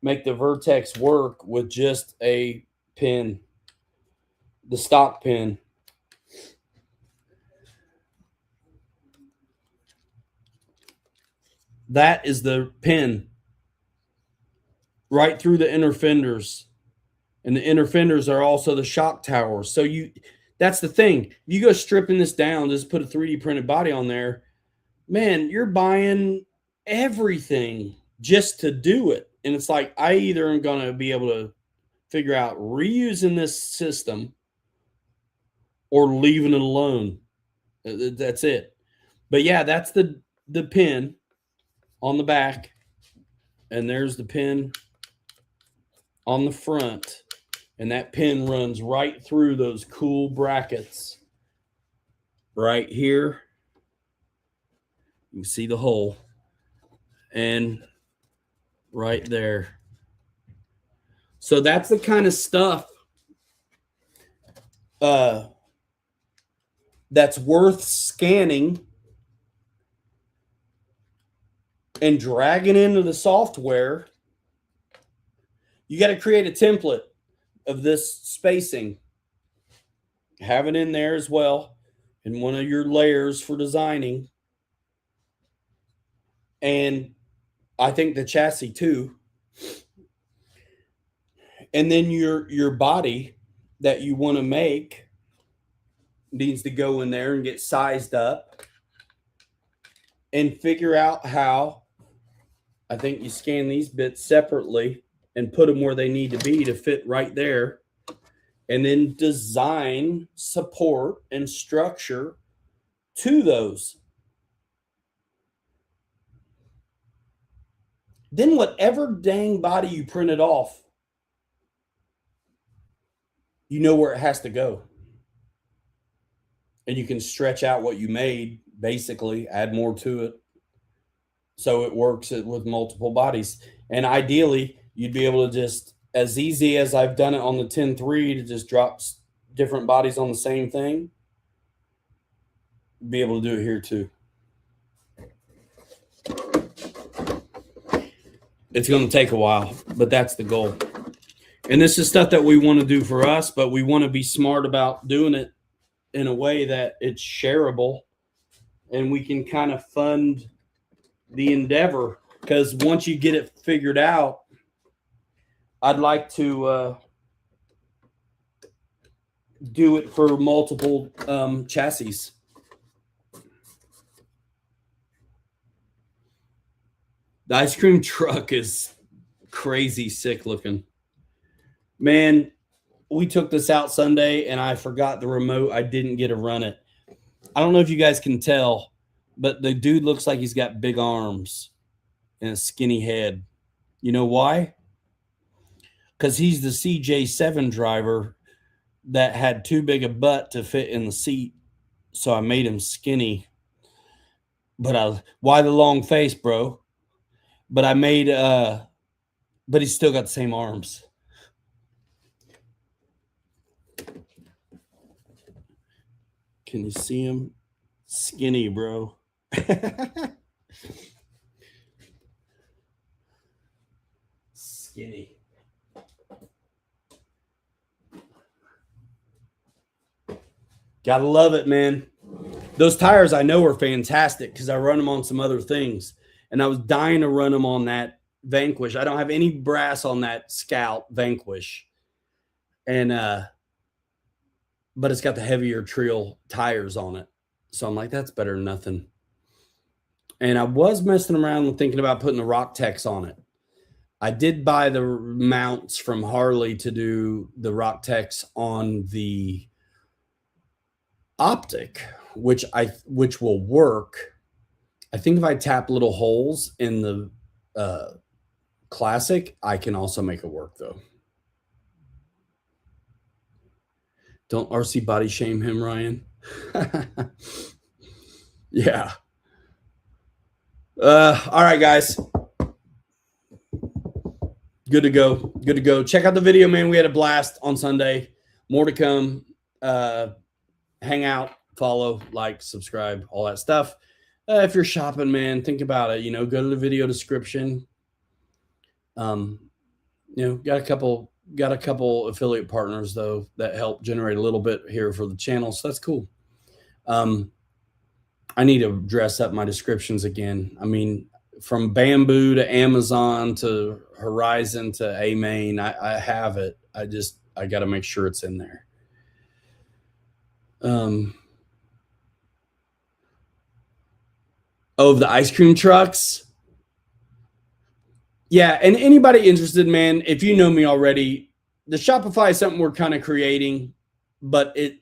make the Vertex work with just a pin, the stock pin. That is the pin right through the inner fenders. And the inner fenders are also the shock towers. So that's the thing. You go stripping this down, just put a 3D printed body on there, man, you're buying everything just to do it. And it's like, I either am going to be able to figure out reusing this system or leaving it alone. That's it. But yeah, that's the pin on the back. And there's the pin on the front. And that pin runs right through those cool brackets right here. You can see the hole. And right there. So that's the kind of stuff that's worth scanning and dragging into the software. You got to create a template of this spacing. Have it in there as well in one of your layers for designing. And I think the chassis too. And then your body that you want to make needs to go in there and get sized up and figure out how. I think you scan these bits separately and put them where they need to be to fit right there. And then design support and structure to those. Then whatever dang body you printed off, you know where it has to go. And you can stretch out what you made, basically, add more to it. So it works with multiple bodies. And ideally, you'd be able to just, as easy as I've done it on the 10-3, to just drop different bodies on the same thing, be able to do it here too. It's going to take a while, but that's the goal. And this is stuff that we want to do for us, but we want to be smart about doing it in a way that it's shareable and we can kind of fund the endeavor. Because once you get it figured out, I'd like to do it for multiple chassis. The ice cream truck is crazy sick looking. Man, we took this out Sunday and I forgot the remote. I didn't get to run it. I don't know if you guys can tell, but the dude looks like he's got big arms and a skinny head. You know why? Because he's the CJ7 driver that had too big a butt to fit in the seat. So I made him skinny. But why the long face, bro? But I made, but he's still got the same arms. Can you see him? Skinny, bro. Skinny. Gotta love it, man. Those tires I know are fantastic because I run them on some other things. And I was dying to run them on that Vanquish. I don't have any brass on that Scout Vanquish. And but it's got the heavier trail tires on it. So I'm like, that's better than nothing. And I was messing around with thinking about putting the Rock Tex on it. I did buy the mounts from Harley to do the Rock Tex on the Optic, which will work. I think if I tap little holes in the classic. I can also make it work though. Don't RC body shame him, Ryan. Yeah. All right, guys. Good to go. Good to go. Check out the video, man. We had a blast on Sunday. More to come. Hang out, follow, like, subscribe, all that stuff. If you're shopping, man, think about it. Go to the video description. Got a couple affiliate partners though that help generate a little bit here for the channel, so that's cool. I need to dress up my descriptions again. I mean, from Bamboo to Amazon to Horizon to AMain, I have it. I got to make sure it's in there. The ice cream trucks. Yeah, and anybody interested, man, if you know me already, the Shopify is something we're kind of creating, but it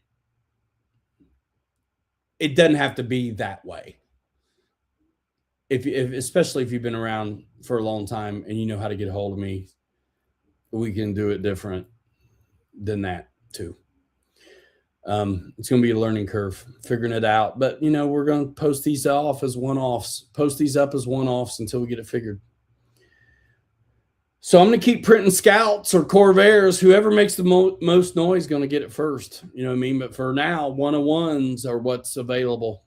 doesn't have to be that way. Especially if you've been around for a long time and you know how to get a hold of me, we can do it different than that too. It's going to be a learning curve, figuring it out. But, we're going to post these off as one-offs, post these up as one-offs until we get it figured. So I'm going to keep printing Scouts or Corvairs. Whoever makes the most noise is going to get it first. You know what I mean? But for now, 101s are what's available.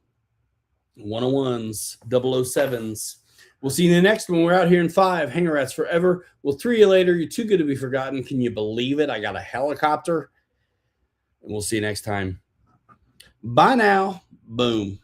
101s, 007s. We'll see you in the next one. We're out here in 5. Hanger Rats forever. We'll 3 you later. You're too good to be forgotten. Can you believe it? I got a helicopter. And we'll see you next time. Bye now. Boom.